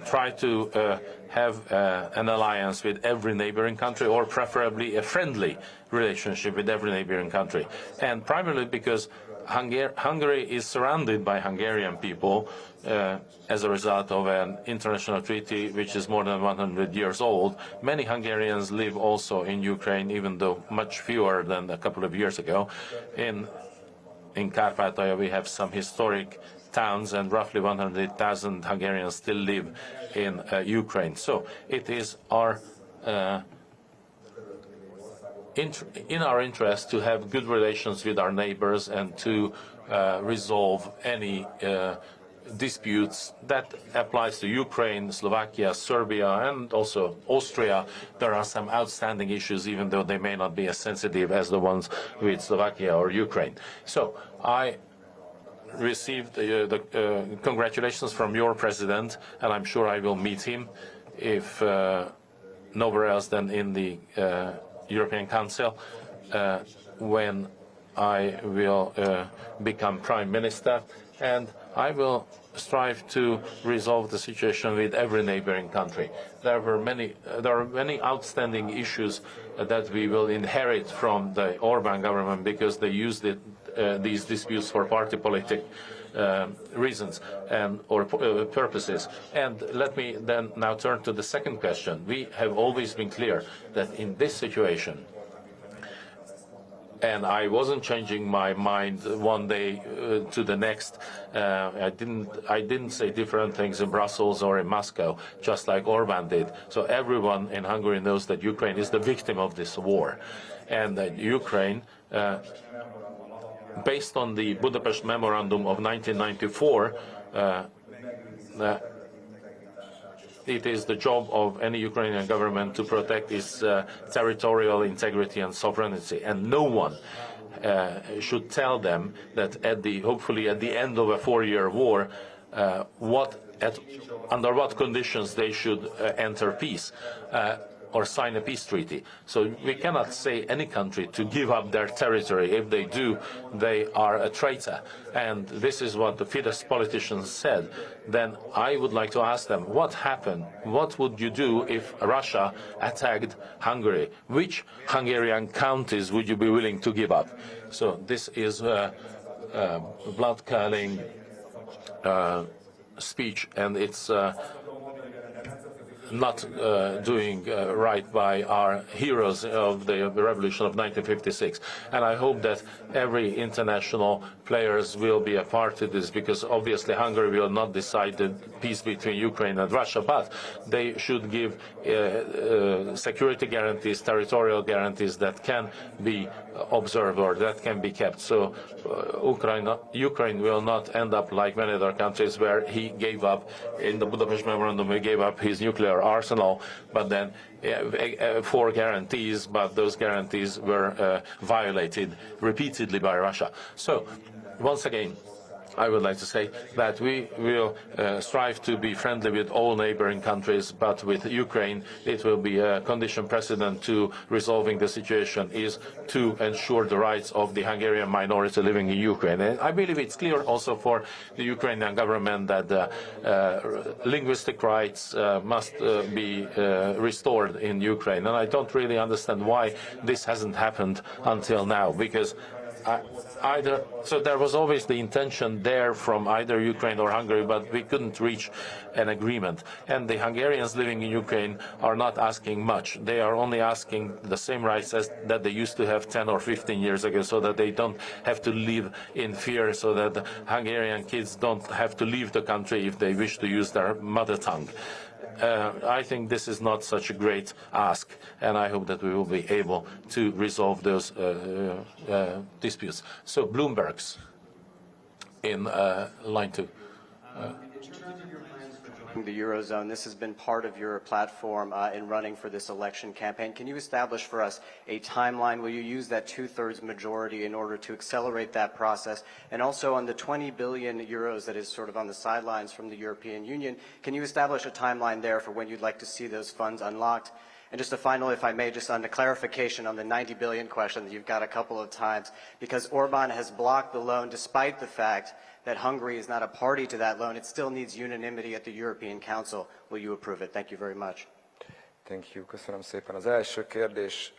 try to have an alliance with every neighboring country, or preferably a friendly relationship with every neighboring country. And primarily because Hungary is surrounded by Hungarian people as a result of an international treaty which is more than 100 years old. Many Hungarians live also in Ukraine, even though much fewer than a couple of years ago. in Kárpátalja we have some historic towns, and roughly 100,000 Hungarians still live in Ukraine. So it is our in our interest to have good relations with our neighbors and to resolve any disputes. That applies to Ukraine, Slovakia, Serbia, and also Austria. There are some outstanding issues, even though they may not be as sensitive as the ones with Slovakia or Ukraine. So I received the congratulations from your president, and I'm sure I will meet him, if nowhere else than in the European Council, when I will become Prime Minister, and I will strive to resolve the situation with every neighboring country. There are many outstanding issues that we will inherit from the Orban government, because they used these disputes for party politic reasons or purposes. And let me then now turn to the second question. We have always been clear that in this situation, and I wasn't changing my mind one day to the next. I didn't say different things in Brussels or in Moscow, just like Orban did. So everyone in Hungary knows that Ukraine is the victim of this war, and that Ukraine, based on the Budapest Memorandum of 1994, it is the job of any Ukrainian government to protect its territorial integrity and sovereignty, and no one should tell them that hopefully at the end of a 4-year war, under what conditions they should enter peace or sign a peace treaty. So we cannot say any country to give up their territory. If they do, they are a traitor. And this is what the Fidesz politicians said. Then I would like to ask them, what happened? What would you do if Russia attacked Hungary? Which Hungarian counties would you be willing to give up? So this is blood-curdling speech, and it's not doing right by our heroes of the revolution of 1956. And I hope that every international players will be a part of this, because obviously Hungary will not decide the peace between Ukraine and Russia, but they should give security guarantees, territorial guarantees that can be observed or that can be kept. So Ukraine will not end up like many other countries where he gave up, in the Budapest Memorandum, he gave up his nuclear arsenal, but then 4 guarantees, but those guarantees were violated repeatedly by Russia. So once again, I would like to say that we will strive to be friendly with all neighboring countries, but with Ukraine, it will be a condition precedent to resolving the situation is to ensure the rights of the Hungarian minority living in Ukraine. And I believe it's clear also for the Ukrainian government that linguistic rights must be restored in Ukraine. And I don't really understand why this hasn't happened until now, because so there was always the intention there from either Ukraine or Hungary, but we couldn't reach an agreement. And the Hungarians living in Ukraine are not asking much. They are only asking the same rights as that they used to have 10 or 15 years ago, so that they don't have to live in fear, so that the Hungarian kids don't have to leave the country if they wish to use their mother tongue. I think this is not such a great ask, and I hope that we will be able to resolve those disputes. So Bloomberg's in line 2. The Eurozone, this has been part of your platform in running for this election campaign. Can you establish for us a timeline? Will you use that 2/3 majority in order to accelerate that process? And also on the 20 billion euros that is sort of on the sidelines from the European Union, can you establish a timeline there for when you'd like to see those funds unlocked? And just a final, if I may, just on the clarification on the 90 billion question that you've got a couple of times, because Orban has blocked the loan despite the fact that Hungary is not a party to that loan. It still needs unanimity at the European Council. Will you approve it? Thank you very much. Thank you. Köszönöm szépen. Az első kérdés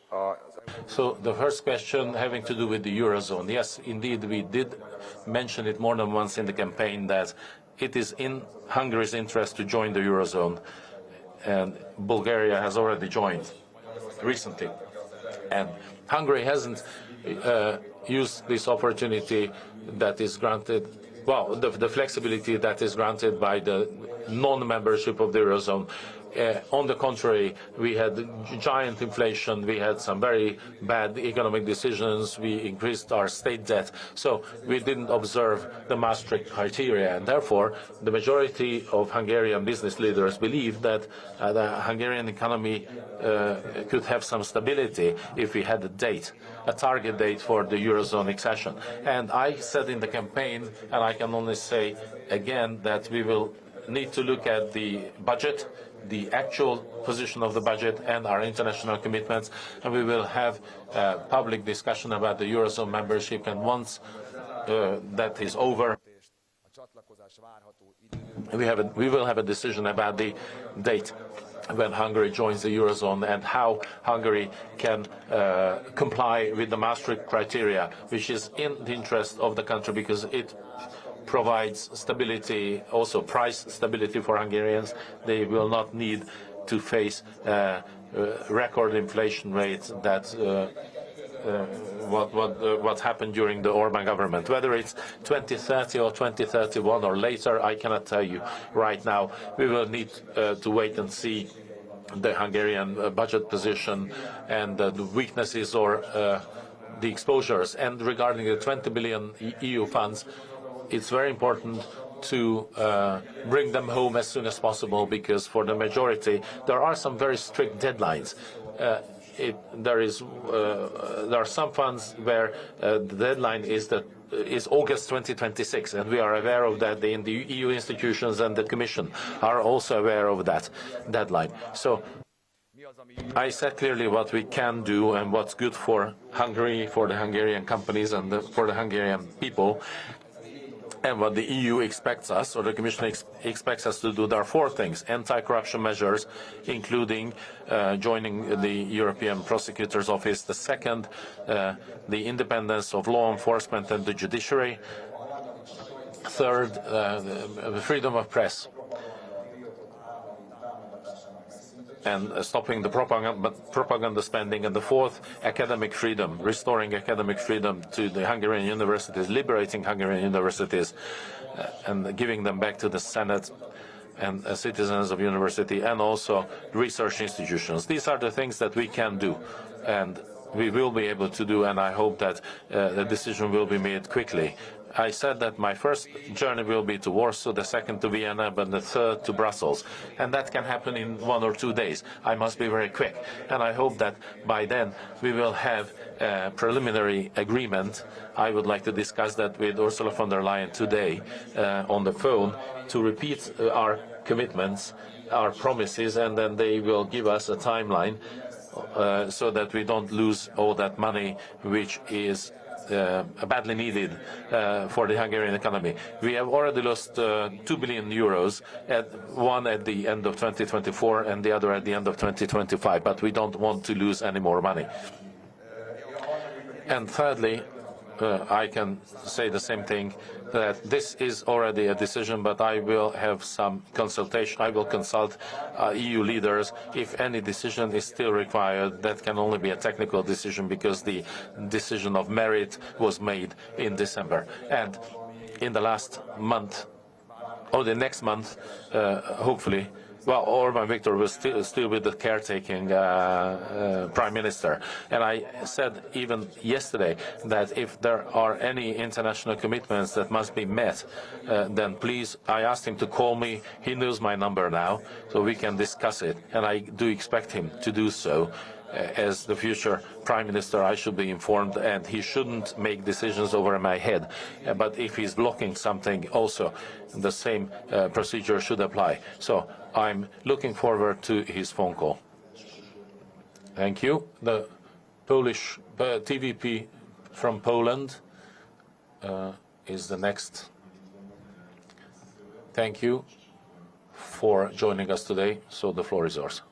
So the first question having to do with the Eurozone. Yes, indeed, we did mention it more than once in the campaign that it is in Hungary's interest to join the Eurozone. And Bulgaria has already joined recently. And Hungary hasn't use this opportunity that is granted, well, the flexibility that is granted by the non-membership of the Eurozone. On the contrary, we had giant inflation, we had some very bad economic decisions, we increased our state debt, so we didn't observe the Maastricht criteria, and therefore the majority of Hungarian business leaders believe that the Hungarian economy could have some stability if we had a date, a target date for the Eurozone accession. And I said in the campaign, and I can only say again, that we will need to look at the budget, the actual position of the budget and our international commitments, and we will have a public discussion about the Eurozone membership, and once that is over, we will have a decision about the date when Hungary joins the Eurozone and how Hungary can comply with the Maastricht criteria, which is in the interest of the country because it provides stability, also price stability for Hungarians. They will not need to face record inflation rates that what happened during the Orban government. Whether it's 2030 or 2031 or later, I cannot tell you right now. We will need to wait and see the Hungarian budget position and the weaknesses or the exposures. And regarding the 20 billion EU funds, it's very important to bring them home as soon as possible, because for the majority there are some very strict deadlines. There are some funds where the deadline is August 2026, and we are aware of that. The EU institutions and the Commission are also aware of that deadline. So I said clearly what we can do and what's good for Hungary, for the Hungarian companies and for the Hungarian people. And what the EU expects us, or the Commission expects us to do, there are four things: anti-corruption measures, including joining the European Prosecutor's Office; the second, the independence of law enforcement and the judiciary; third, the freedom of press, and stopping the propaganda spending; and the fourth, academic freedom, restoring academic freedom to the Hungarian universities, liberating Hungarian universities, and giving them back to the Senate and citizens of university, and also research institutions. These are the things that we can do, and we will be able to do, and I hope that the decision will be made quickly. I said that my first journey will be to Warsaw, the second to Vienna, but the third to Brussels. And that can happen in 1 or 2 days. I must be very quick. And I hope that by then we will have a preliminary agreement. I would like to discuss that with Ursula von der Leyen today on the phone, to repeat our commitments, our promises, and then they will give us a timeline so that we don't lose all that money which is badly needed for the Hungarian economy. We have already lost 2 billion euros, one at the end of 2024 and the other at the end of 2025, but we don't want to lose any more money. And thirdly, I can say the same thing, that this is already a decision, but I will have some consultation. I will consult EU leaders. If any decision is still required, that can only be a technical decision, because the decision of merit was made in December. And in the last month, or the next month, hopefully, well, Orban Viktor was still with the caretaking prime minister. And I said even yesterday that if there are any international commitments that must be met, then please, I asked him to call me. He knows my number now, so we can discuss it. And I do expect him to do so. As the future prime minister, I should be informed, and he shouldn't make decisions over my head. But if he's blocking something, also the same procedure should apply. So I'm looking forward to his phone call. Thank you. The Polish TVP from Poland is the next. Thank you for joining us today. So the floor is yours.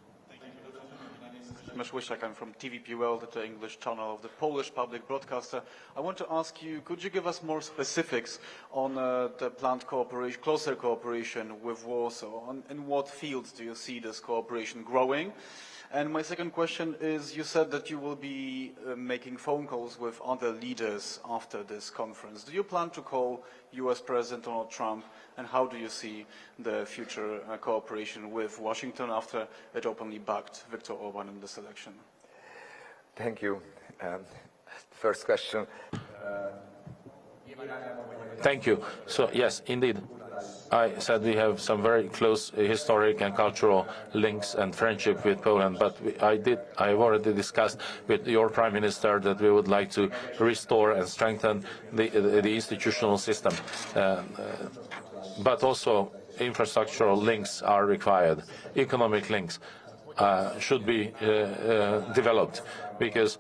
I'm from TVP World, the English channel of the Polish public broadcaster. I want to ask you, could you give us more specifics on the planned cooperation, closer cooperation with Warsaw? In what fields do you see this cooperation growing? And my second question is, you said that you will be making phone calls with other leaders after this conference. Do you plan to call US President Donald Trump, and how do you see the future cooperation with Washington after it openly backed Viktor Orban in this election? Thank you. First question. Thank you. So, yes, indeed. I said we have some very close historic and cultural links and friendship with Poland, but I have already discussed with your Prime Minister that we would like to restore and strengthen the institutional system. But also infrastructural links are required. Economic links should be developed, because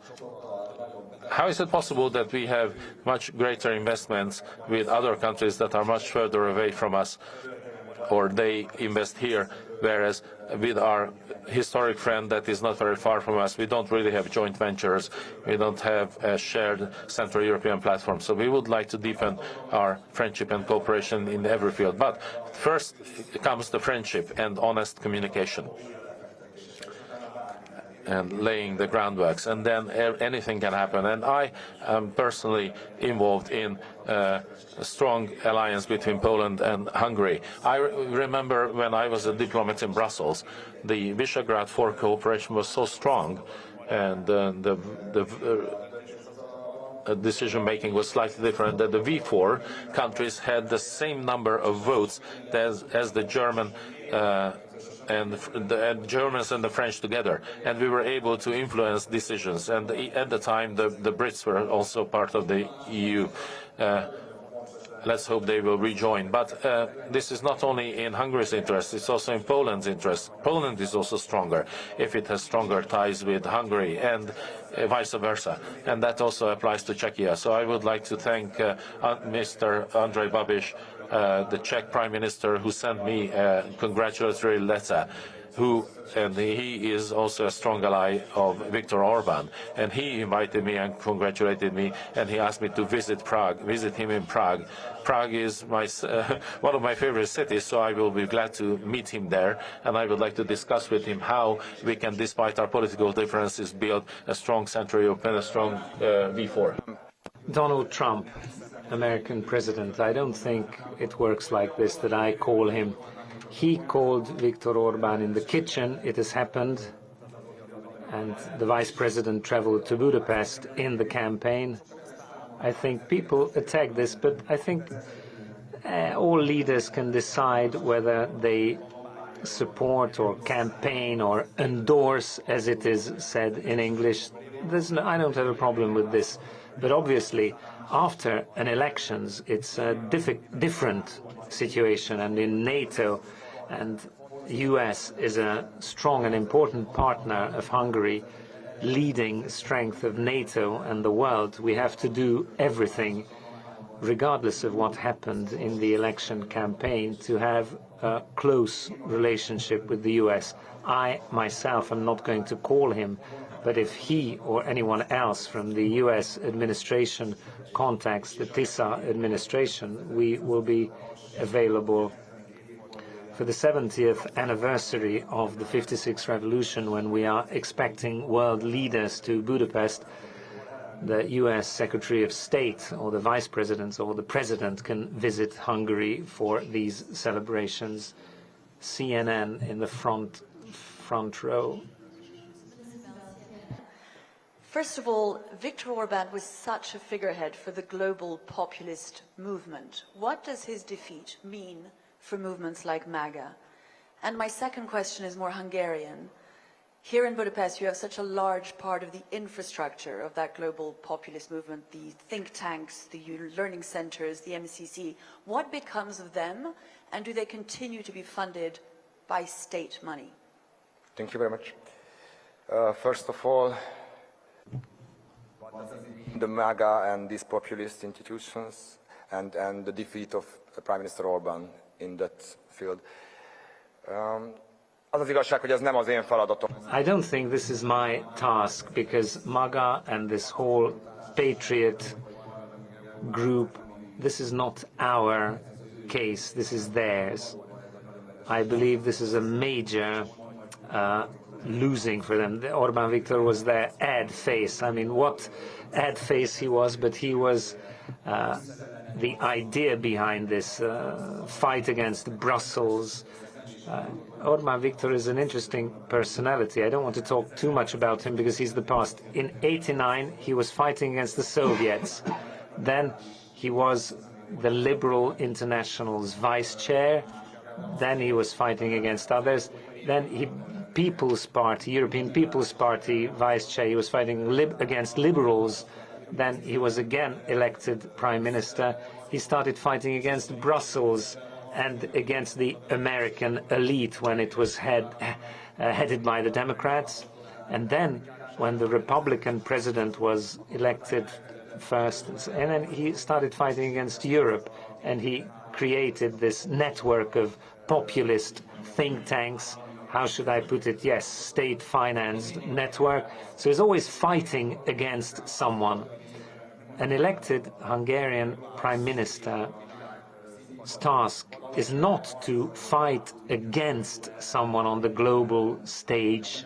how is it possible that we have much greater investments with other countries that are much further away from us, or they invest here, whereas with our historic friend that is not very far from us, we don't really have joint ventures, we don't have a shared Central European platform. So we would like to deepen our friendship and cooperation in every field. But first comes the friendship and honest communication, and laying the groundworks, and then anything can happen. And I am personally involved in a strong alliance between Poland and Hungary. I remember when I was a diplomat in Brussels, the Visegrad 4 cooperation was so strong, and the decision-making was slightly different, that the V4 countries had the same number of votes as the German and the Germans and the French together, and we were able to influence decisions. And at the time, the Brits were also part of the EU. Let's hope they will rejoin. But this is not only in Hungary's interest, it's also in Poland's interest. Poland is also stronger if it has stronger ties with Hungary, and vice versa. And that also applies to Czechia. So I would like to thank Mr. Andrej Babiš, the Czech Prime Minister, who sent me a congratulatory letter, and he is also a strong ally of Viktor Orban, and he invited me and congratulated me, and he asked me to visit him in Prague. Prague is one of my favorite cities, so I will be glad to meet him there, and I would like to discuss with him how we can, despite our political differences, build a strong Central Europe and a strong V4. Donald Trump, American president, I don't think it works like this, that I call him. He called Viktor Orban in the kitchen. It has happened, and the vice president traveled to Budapest in the campaign. I think people attack this, but I think all leaders can decide whether they support or campaign or endorse, as it is said in English. I don't have a problem with this, but obviously after an elections it's a different situation, and in NATO and US is a strong and important partner of Hungary, leading strength of NATO and the world. We have to do everything, regardless of what happened in the election campaign, to have a close relationship with the US. I myself am not going to call him, but if he or anyone else from the US administration contacts the TISA administration, we will be available. For the 70th anniversary of the 56th revolution, when we are expecting world leaders to Budapest, the US Secretary of State or the vice president or the president can visit Hungary for these celebrations. CNN in the front row. First of all, Viktor Orban was such a figurehead for the global populist movement. What does his defeat mean for movements like MAGA? And my second question is more Hungarian. Here in Budapest, you have such a large part of the infrastructure of that global populist movement, the think tanks, the learning centers, the MCC. What becomes of them, and do they continue to be funded by state money? Thank you very much. First of all, the MAGA and these populist institutions and the defeat of Prime Minister Orban in that field. Az az igazság, hogy ez nem az én feladatom. I don't think this is my task, because MAGA and this whole patriot group, this is not our case, this is theirs. I believe this is a major losing for them. Orbán Viktor was their ad face. I mean, what ad face he was, but he was the idea behind this fight against Brussels. Orbán Viktor is an interesting personality. I don't want to talk too much about him because he's the past. In '89, he was fighting against the Soviets. Then he was the Liberal International's vice chair. Then he was fighting against others. Then he, People's Party, European People's Party vice chair. He was fighting against liberals. Then he was again elected prime minister. He started fighting against Brussels and against the American elite when it was headed by the Democrats. And then when the Republican president was elected first, and then he started fighting against Europe, and he created this network of populist think tanks. How should I put it? Yes, state-financed network. So he's always fighting against someone. An elected Hungarian prime minister's task is not to fight against someone on the global stage,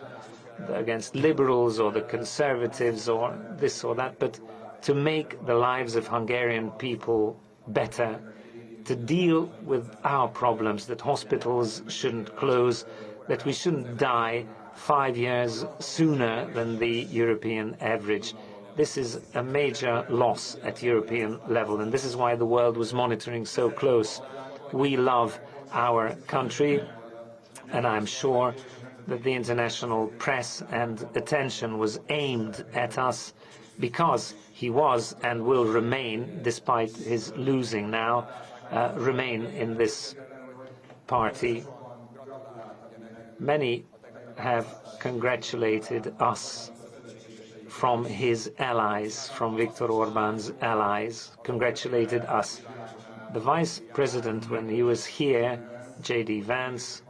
against liberals or the conservatives or this or that, but to make the lives of Hungarian people better, to deal with our problems, that hospitals shouldn't close, that we shouldn't die 5 years sooner than the European average. This is a major loss at European level, and this is why the world was monitoring so close. We love our country, and I'm sure that the international press and attention was aimed at us because he was and will remain, despite his losing now, remain in this party. Many have congratulated us from his allies, from Viktor Orbán's allies, congratulated us. The vice president, when he was here, J.D. Vance,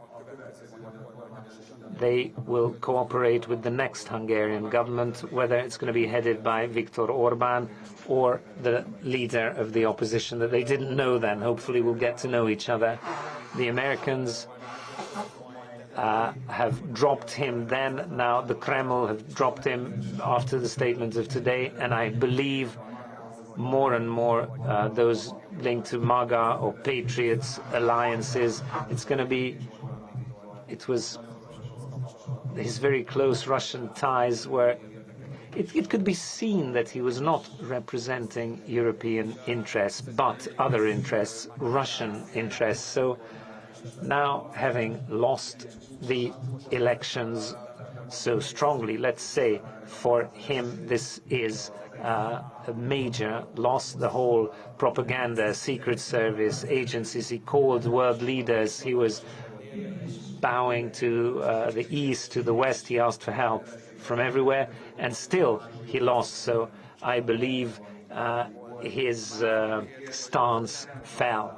they will cooperate with the next Hungarian government, whether it's going to be headed by Viktor Orbán or the leader of the opposition that they didn't know then. Hopefully we'll get to know each other. The Americans have dropped him then. Now the Kremlin have dropped him after the statement of today, and I believe more and more those linked to MAGA or Patriots alliances, it's going to be, it was his very close Russian ties where it could be seen that he was not representing European interests, but other interests, Russian interests. So now, having lost the elections so strongly, let's say, for him this is a major loss. The whole propaganda, secret service, agencies, he called world leaders, he was bowing to the east, to the west, he asked for help from everywhere, and still he lost. So I believe his stance fell.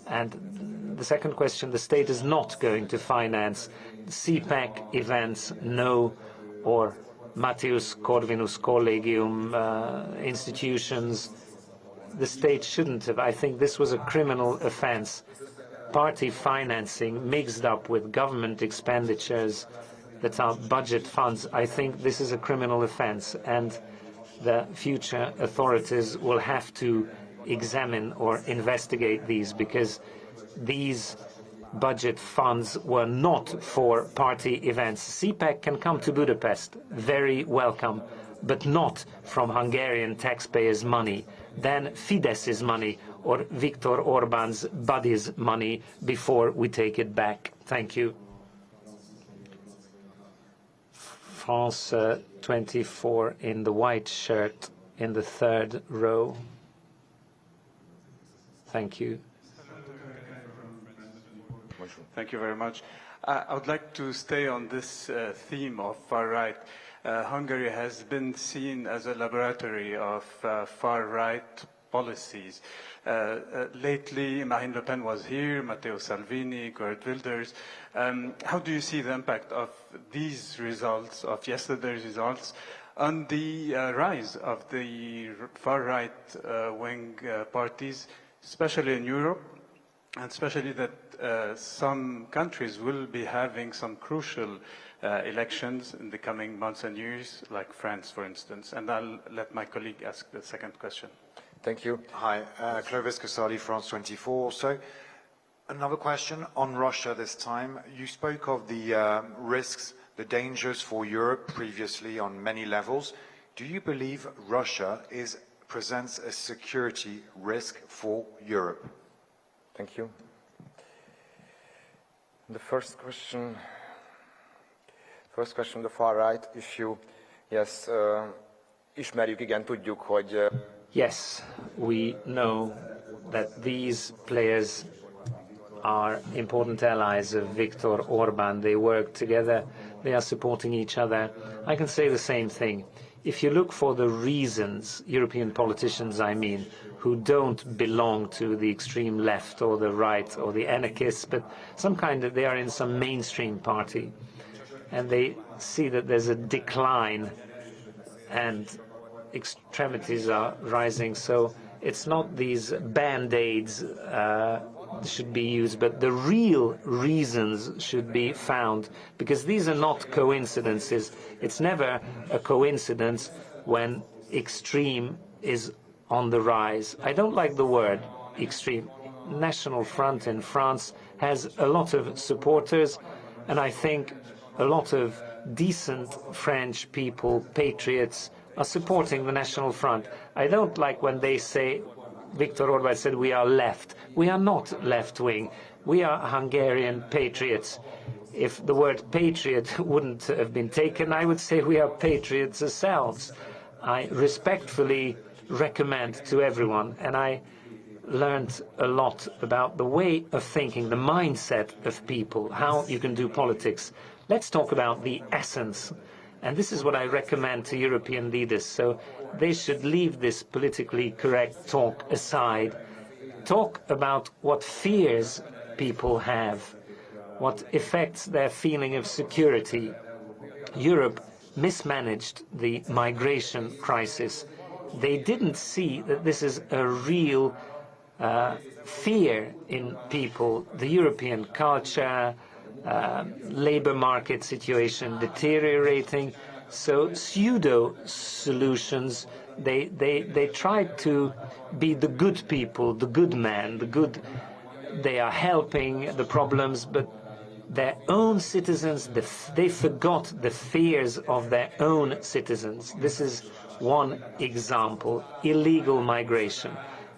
And the second question, the state is not going to finance CPAC events, no, or Matthäus Corvinus Collegium institutions. The state shouldn't have. I think this was a criminal offense. Party financing mixed up with government expenditures that are budget funds. I think this is a criminal offense, and the future authorities will have to examine or investigate these, because these budget funds were not for party events. CPAC can come to Budapest, very welcome, but not from Hungarian taxpayers' money, then Fidesz's money or Viktor Orbán's buddy's money before we take it back. Thank you. France 24 in the white shirt in the third row. Thank you. Thank you very much. I would like to stay on this theme of far right. Hungary has been seen as a laboratory of far right policies. Lately, Marine Le Pen was here, Matteo Salvini, Geert Wilders. How do you see the impact of these results, of yesterday's results, on the rise of the far right wing parties, especially in Europe? and especially that some countries will be having some crucial elections in the coming months and years, like France, for instance. And I'll let my colleague ask the second question. Thank you. Hi, Clovis Casali, France 24. So, another question on Russia this time. You spoke of the risks, the dangers for Europe previously on many levels. Do you believe Russia presents a security risk for Europe? Thank you. The first question, the far right issue. Yes, ismerjük, igen, tudjuk, hogy yes, we know that these players are important allies of Viktor Orban. They work together, they are supporting each other. I can say the same thing. If you look for the reasons, European politicians, I mean, who don't belong to the extreme left or the right or the anarchists, but they are in some mainstream party, and they see that there's a decline and extremities are rising. So it's not these band-aids should be used, but the real reasons should be found, because these are not coincidences. It's never a coincidence when extreme is on the rise. I don't like the word extreme. National Front in France has a lot of supporters, and I think a lot of decent French people, patriots, are supporting the National Front. I don't like when they say, Viktor Orban said, we are left. We are not left-wing. We are Hungarian patriots. If the word patriot wouldn't have been taken, I would say we are patriots ourselves. I respectfully recommend to everyone, and I learned a lot about the way of thinking, the mindset of people, how you can do politics. Let's talk about the essence. And this is what I recommend to European leaders. So they should leave this politically correct talk aside. Talk about what fears people have, what affects their feeling of security. Europe mismanaged the migration crisis. They didn't see that this is a real fear in people. The European culture, labor market situation deteriorating, so pseudo solutions. They tried to be the good people, the good man, the good. They are helping the problems, but their own citizens, they forgot the fears of their own citizens. This is one example. Illegal migration.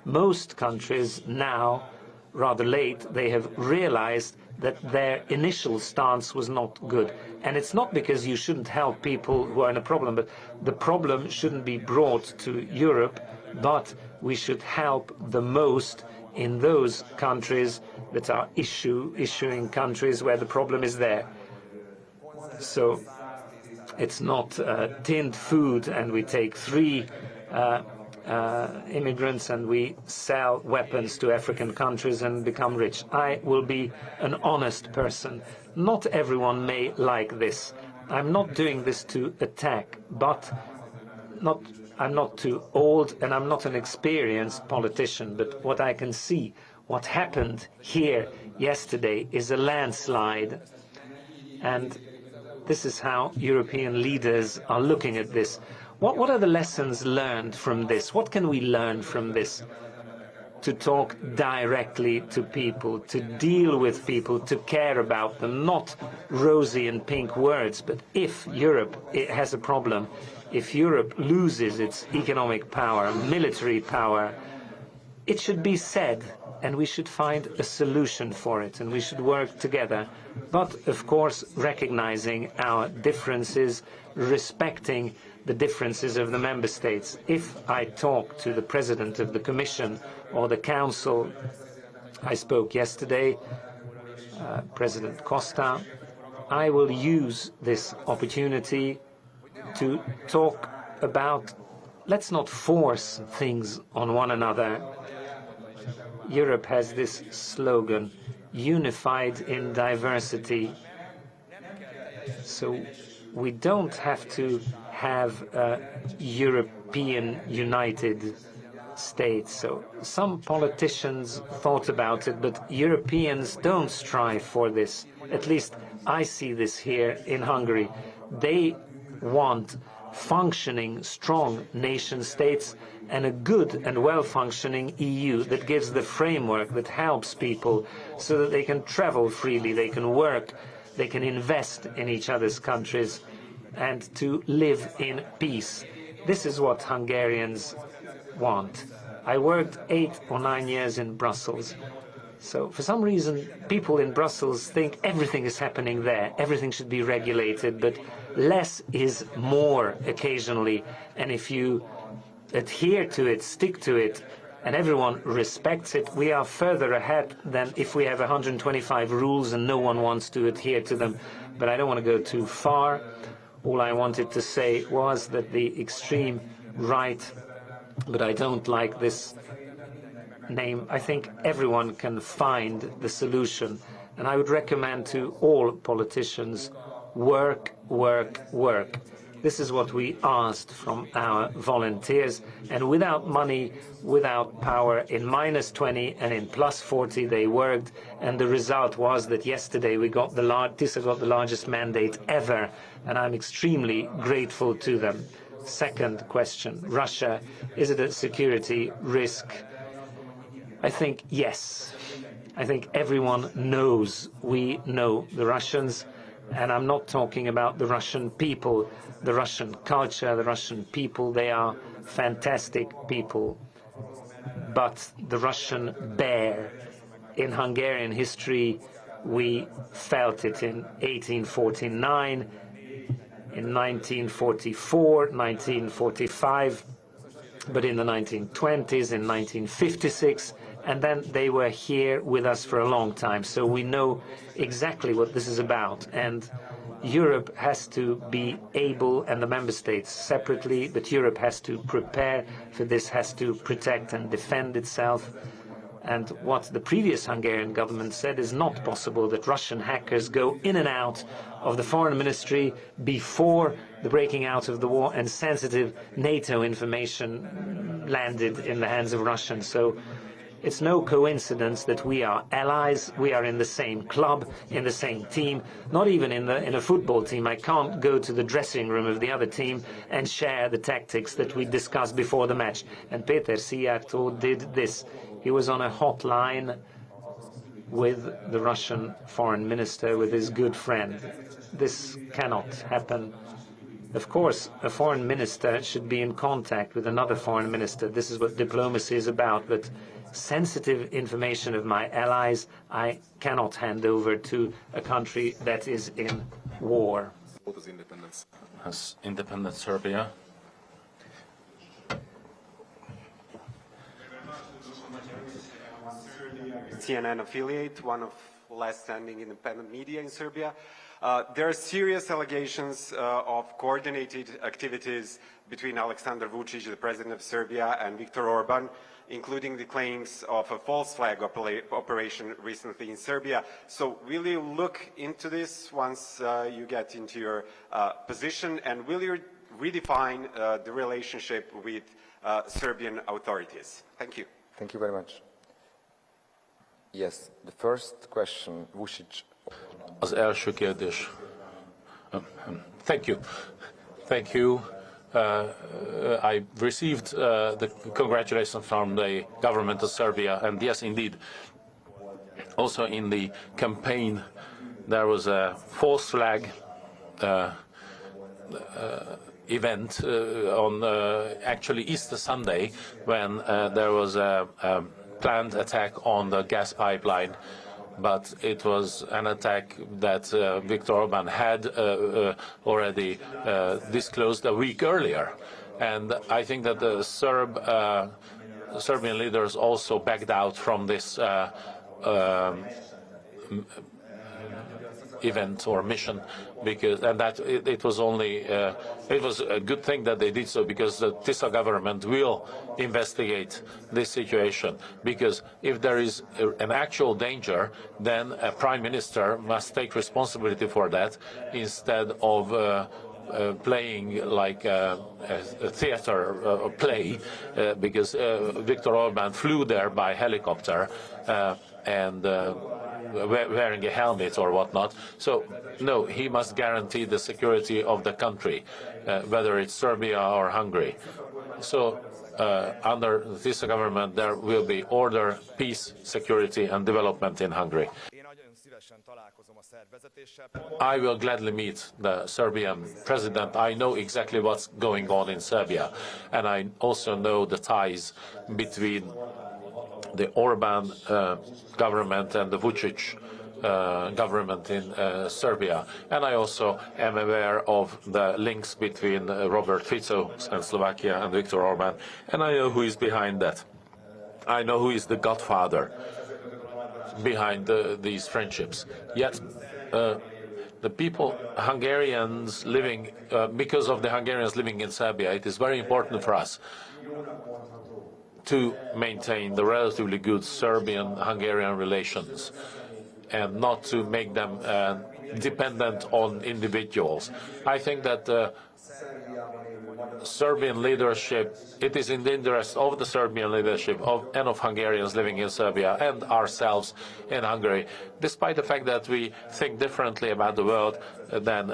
Most countries now, rather late, they have realized that their initial stance was not good. And it's not because you shouldn't help people who are in a problem, but the problem shouldn't be brought to Europe, but we should help the most in those countries that are issuing countries where the problem is there. So it's not tinned food and we take 3 immigrants and we sell weapons to African countries and become rich. I will be an honest person. Not everyone may like this. I'm not doing this to attack, but I'm not too old and I'm not an experienced politician, but what I can see, what happened here yesterday is a landslide. And this is how European leaders are looking at this. What are the lessons learned from this? What can we learn from this? To talk directly to people, to deal with people, to care about them, not rosy and pink words, but if Europe has a problem, if Europe loses its economic power, military power, it should be said, and we should find a solution for it, and we should work together. But, of course, recognizing our differences, respecting the differences of the member states. If I talk to the President of the Commission or the Council, I spoke yesterday, President Costa, I will use this opportunity to talk about, let's not force things on one another. Europe has this slogan, unified in diversity. So we don't have to have a European united states. So some politicians thought about it, but Europeans don't strive for this. At least I see this here in Hungary. They want functioning, strong nation states and a good and well-functioning EU that gives the framework that helps people so that they can travel freely, they can work, they can invest in each other's countries and to live in peace. This is what Hungarians want. I worked 8 or 9 years in Brussels. So for some reason, people in Brussels think everything is happening there. Everything should be regulated, but less is more occasionally. And if you adhere to it, stick to it, and everyone respects it, we are further ahead than if we have 125 rules and no one wants to adhere to them. But I don't want to go too far. All I wanted to say was that the extreme right, but I don't like this name. I think everyone can find the solution. And I would recommend to all politicians, work, work, work. This is what we asked from our volunteers. And without money, without power, in -20 and in +40, they worked. And the result was that yesterday TISA got the largest mandate ever. And I'm extremely grateful to them. Second question, Russia, is it a security risk? I think yes. I think everyone knows. We know the Russians, and I'm not talking about the Russian people, the Russian culture, the Russian people. They are fantastic people. But the Russian bear, in Hungarian history, we felt it in 1849, in 1944, 1945, but in the 1920s, in 1956, and then they were here with us for a long time. So we know exactly what this is about. And Europe has to be able, and the member states separately, but Europe has to prepare for this, has to protect and defend itself. And what the previous Hungarian government said is not possible, that Russian hackers go in and out of the foreign ministry before the breaking out of the war, and sensitive NATO information landed in the hands of Russians. So it's no coincidence that we are allies. We are in the same club, in the same team, not even in a football team. I can't go to the dressing room of the other team and share the tactics that we discussed before the match. And Péter Magyar did this. He was on a hotline with the Russian foreign minister, with his good friend. This cannot happen. Of course, a foreign minister should be in contact with another foreign minister. This is what diplomacy is about. But sensitive information of my allies, I cannot hand over to a country that is in war. As independent Serbia. CNN affiliate, one of last standing independent media in Serbia. There are serious allegations of coordinated activities between Aleksandar Vučić, the president of Serbia, and Viktor Orban, including the claims of a false flag operation recently in Serbia. So will you look into this once you get into your position, and will you redefine the relationship with Serbian authorities? Thank you. Thank you very much. Yes, the first question, Vučić. Az első kérdés. Thank you. Thank you. I received the congratulations from the government of Serbia, and yes, indeed, also in the campaign there was a false flag event on actually Easter Sunday, when there was a planned attack on the gas pipeline. But it was an attack that Viktor Orban had already disclosed a week earlier. And I think that the Serbian leaders also backed out from this event or mission, because it was only it was a good thing that they did so, because the TISA government will investigate this situation, because if there is an actual danger, then a prime minister must take responsibility for that, instead of playing like a theater play because Viktor Orban flew there by helicopter and wearing a helmet or whatnot. So, no, he must guarantee the security of the country, whether it's Serbia or Hungary. So, under this government, there will be order, peace, security, and development in Hungary. I will gladly meet the Serbian president. I know exactly what's going on in Serbia, and I also know the ties between the Orban government and the Vučić government in Serbia. And I also am aware of the links between Robert Fico and Slovakia and Viktor Orban, and I know who is behind that. I know who is the godfather behind these friendships. Yet the people, Hungarians living, because of the Hungarians living in Serbia, it is very important for us to maintain the relatively good Serbian-Hungarian relations and not to make them dependent on individuals. I think that Serbian leadership, it is in the interest of the Serbian leadership and of Hungarians living in Serbia and ourselves in Hungary, despite the fact that we think differently about the world than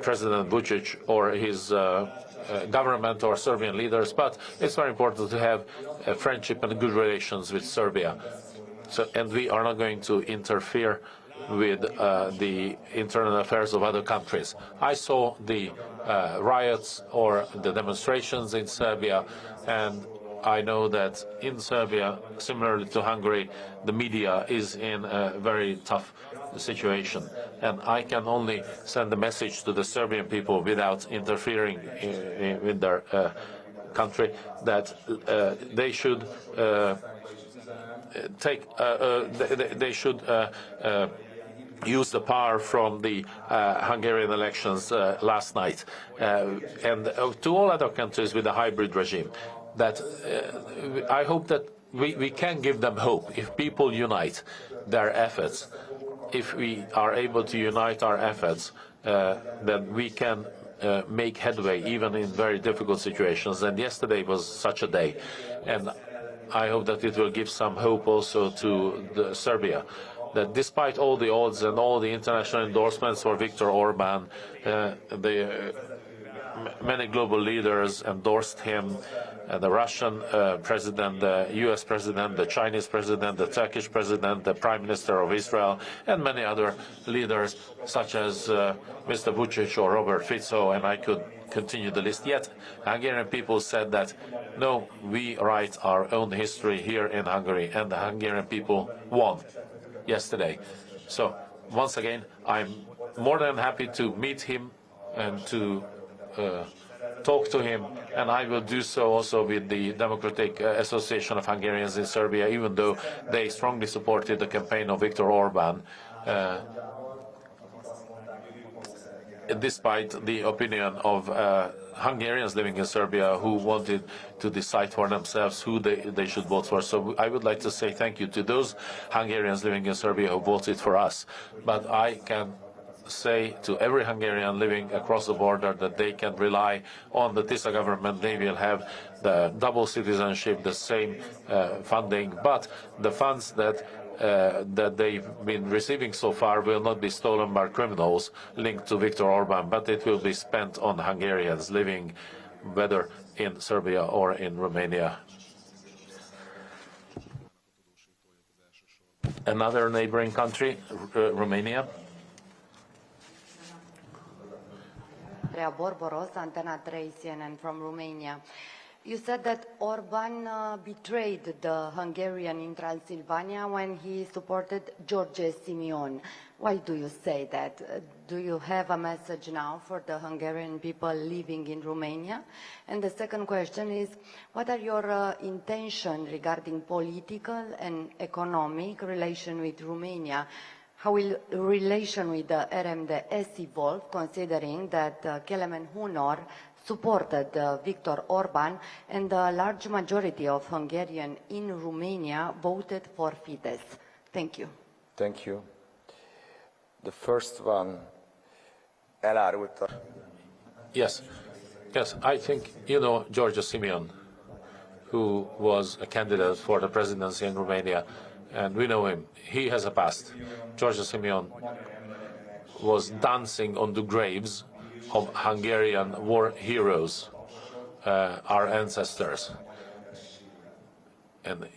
President Vučić or his government or Serbian leaders, but it's very important to have a friendship and good relations with Serbia. So, and we are not going to interfere with the internal affairs of other countries. I saw the riots or the demonstrations in Serbia, and I know that in Serbia, similarly to Hungary, the media is in a very tough situation. And I can only send a message to the Serbian people without interfering in their country that they should use the power from the Hungarian elections last night, and to all other countries with a hybrid regime. That I hope that we can give them hope if people unite their efforts. If we are able to unite our efforts, then we can make headway even in very difficult situations. And yesterday was such a day, and I hope that it will give some hope also to Serbia, that despite all the odds and all the international endorsements for Viktor Orban, many global leaders endorsed him, the Russian president, the US president, the Chinese president, the Turkish president, the Prime Minister of Israel, and many other leaders such as Mr. Vučić or Robert Fico, and I could continue the list. Yet Hungarian people said that, no, we write our own history here in Hungary, and the Hungarian people won yesterday. So once again, I'm more than happy to meet him and to talk to him, and I will do so also with the Democratic Association of Hungarians in Serbia, even though they strongly supported the campaign of Viktor Orban, despite the opinion of Hungarians living in Serbia who wanted to decide for themselves who they should vote for. So I would like to say thank you to those Hungarians living in Serbia who voted for us. But I can say to every Hungarian living across the border that they can rely on the TISA government. They will have the double citizenship, the same funding, but the funds that they've been receiving so far will not be stolen by criminals linked to Viktor Orban, but it will be spent on Hungarians living whether in Serbia or in Romania. Another neighboring country, Romania. Borboros, Antena 3, CNN from Romania. You said that Orban betrayed the Hungarian in Transylvania when he supported George Simeon. Why do you say that? Do you have a message now for the Hungarian people living in Romania? And the second question is, what are your intentions regarding political and economic relation with Romania? How will relation with the RMDS evolve, considering that Kelemen Hunor supported Viktor Orban and a large majority of Hungarians in Romania voted for Fidesz? Thank you. Thank you. The first one, elárulta. Yes. Yes, I think you know George Simeon, who was a candidate for the presidency in Romania, and we know him. He has a past. George Simeon was dancing on the graves of Hungarian war heroes, our ancestors. And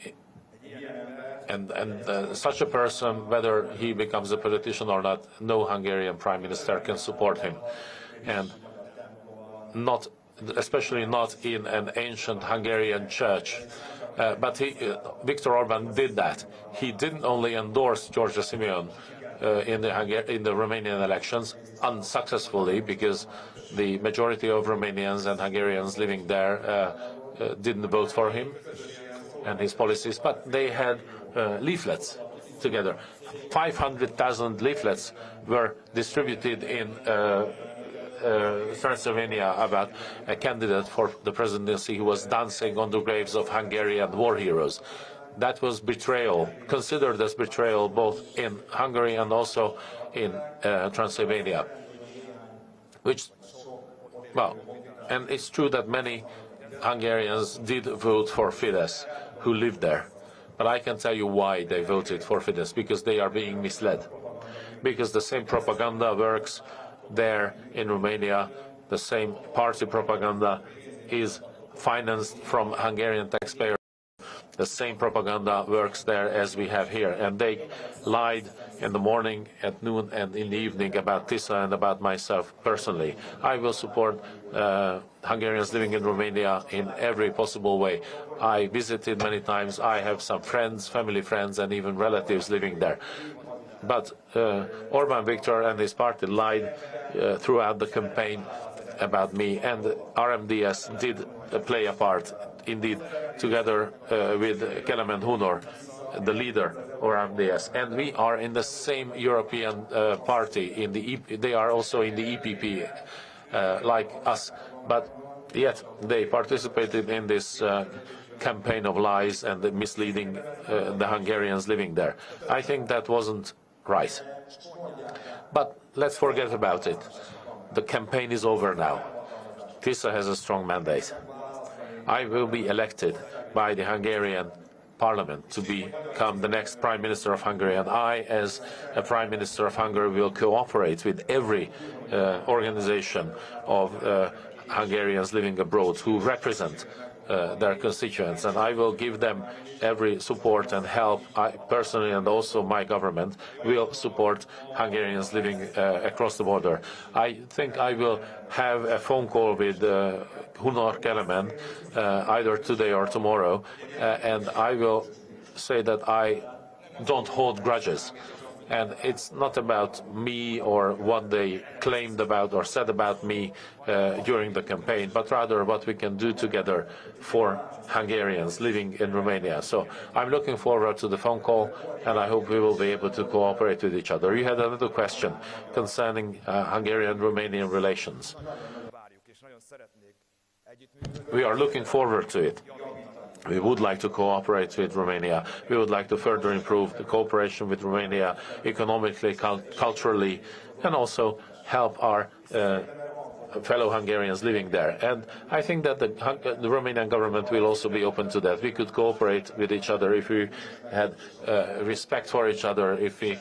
such a person, whether he becomes a politician or not, no Hungarian prime minister can support him. And not, especially not in an ancient Hungarian church. But Viktor Orban did that. He didn't only endorse George Simeon in the Romanian elections unsuccessfully, because the majority of Romanians and Hungarians living there didn't vote for him and his policies, but they had leaflets together. 500,000 leaflets were distributed in Transylvania about a candidate for the presidency who was dancing on the graves of Hungarian war heroes. That was betrayal, considered as betrayal both in Hungary and also in Transylvania. Which, well, and it's true that many Hungarians did vote for Fidesz who lived there. But I can tell you why they voted for Fidesz, because they are being misled. Because the same propaganda works there in Romania, the same party propaganda is financed from Hungarian taxpayers. The same propaganda works there as we have here. And they lied in the morning, at noon, and in the evening about Tisza and about myself personally. I will support Hungarians living in Romania in every possible way. I visited many times. I have some friends, family friends, and even relatives living there. But Orbán Viktor and his party lied throughout the campaign about me, and RMDS did play a part, indeed, together with Kelemen Hunor, the leader of RMDS. And we are in the same European party. They are also in the EPP, like us, but yet they participated in this campaign of lies and misleading the Hungarians living there. I think that wasn't right. But let's forget about it. The campaign is over now. Tisza has a strong mandate. I will be elected by the Hungarian parliament to become the next prime minister of Hungary, and I, as a prime minister of Hungary, will cooperate with every organization of Hungarians living abroad who represent their constituents, and I will give them every support and help. I personally, and also my government, will support Hungarians living across the border. I think I will have a phone call with Hunor Kelemen either today or tomorrow, and I will say that I don't hold grudges. And it's not about me or what they claimed about or said about me during the campaign, but rather what we can do together for Hungarians living in Romania. So I'm looking forward to the phone call, and I hope we will be able to cooperate with each other. You had another question concerning Hungarian-Romanian relations. We are looking forward to it. We would like to cooperate with Romania. We would like to further improve the cooperation with Romania economically, culturally, and also help our fellow Hungarians living there. And I think that the Romanian government will also be open to that. We could cooperate with each other if we had respect for each other, if we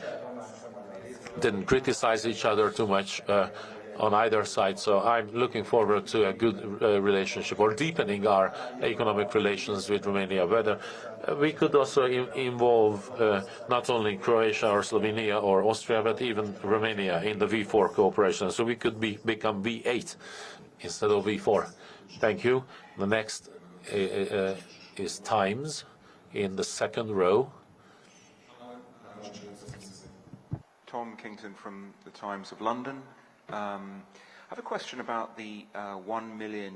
didn't criticize each other too much on either side. So I'm looking forward to a good relationship, or deepening our economic relations with Romania. Whether we could also involve not only Croatia or Slovenia or Austria, but even Romania in the V4 cooperation. So we could become V8 instead of V4. Thank you. The next is Times in the second row. Tom Kington from the Times of London. I have a question about the €1 million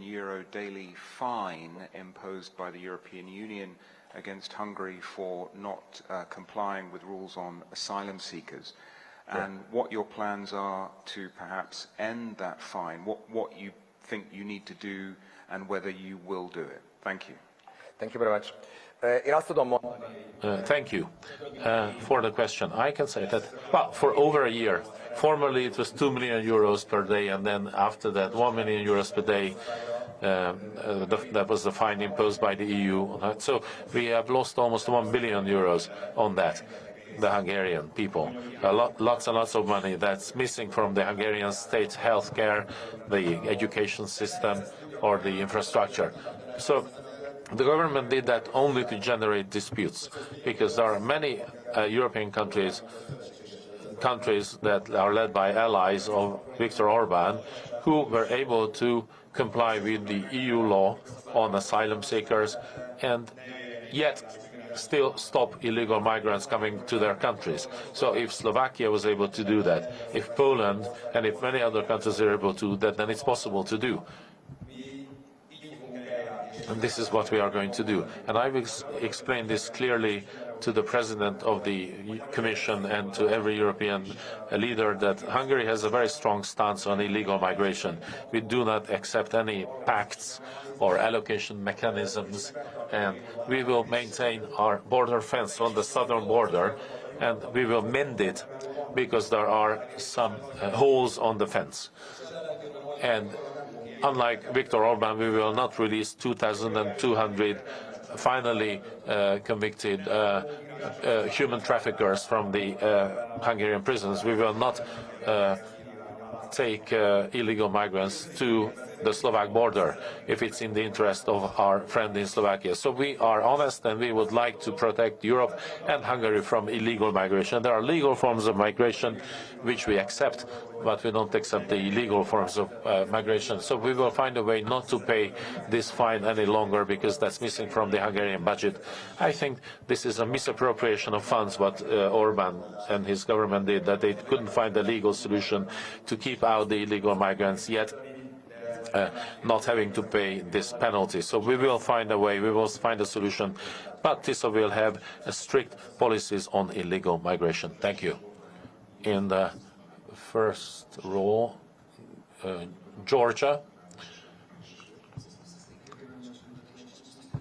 daily fine imposed by the European Union against Hungary for not complying with rules on asylum seekers, and what your plans are to perhaps end that fine, what you think you need to do, and whether you will do it. Thank you. Thank you very much. Én azt tudom mondani. Thank you for the question. I can say that, well, for over a year, formerly it was 2 million euros per day, and then after that 1 million euros per day. That was the fine imposed by the EU. So we have lost almost 1 billion euros on that, the Hungarian people. Lots and lots of money that's missing from the Hungarian state healthcare, the education system, or the infrastructure. So the government did that only to generate disputes, because there are many European countries that are led by allies of Viktor Orban, who were able to comply with the EU law on asylum seekers and yet still stop illegal migrants coming to their countries. So if Slovakia was able to do that, if Poland and if many other countries are able to do that, then it's possible to do. And this is what we are going to do. And I will explain this clearly to the President of the Commission and to every European leader that Hungary has a very strong stance on illegal migration. We do not accept any pacts or allocation mechanisms, and we will maintain our border fence on the southern border, and we will mend it because there are some holes on the fence. And unlike Viktor Orban, we will not release 2,200 finally convicted human traffickers from the Hungarian prisons. We will not take illegal migrants to the Slovak border if it's in the interest of our friend in Slovakia. So we are honest, and we would like to protect Europe and Hungary from illegal migration. There are legal forms of migration which we accept, but we don't accept the illegal forms of migration. So we will find a way not to pay this fine any longer, because that's missing from the Hungarian budget. I think this is a misappropriation of funds, what Orban and his government did, that they couldn't find a legal solution to keep out the illegal migrants, yet not having to pay this penalty. So we will find a way, we will find a solution, but TISA will have strict policies on illegal migration. Thank you. In the first row, Georgia.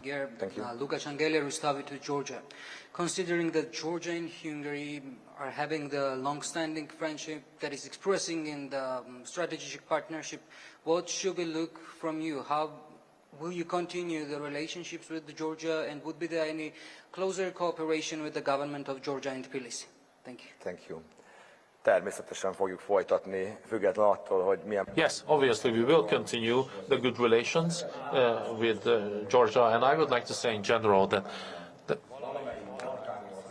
Thank you. Lukács Angélia, Rustavi to Georgia. Considering that Georgia and Hungary are having the long-standing friendship that is expressing in the strategic partnership, what should we look from you? How will you continue the relationships with Georgia, and would be there any closer cooperation with the government of Georgia and Tbilisi? Thank you. Thank you. Természetesen fogjuk folytatni, független attól, hogy milyen... Yes, obviously we will continue the good relations with Georgia, and I would like to say in general that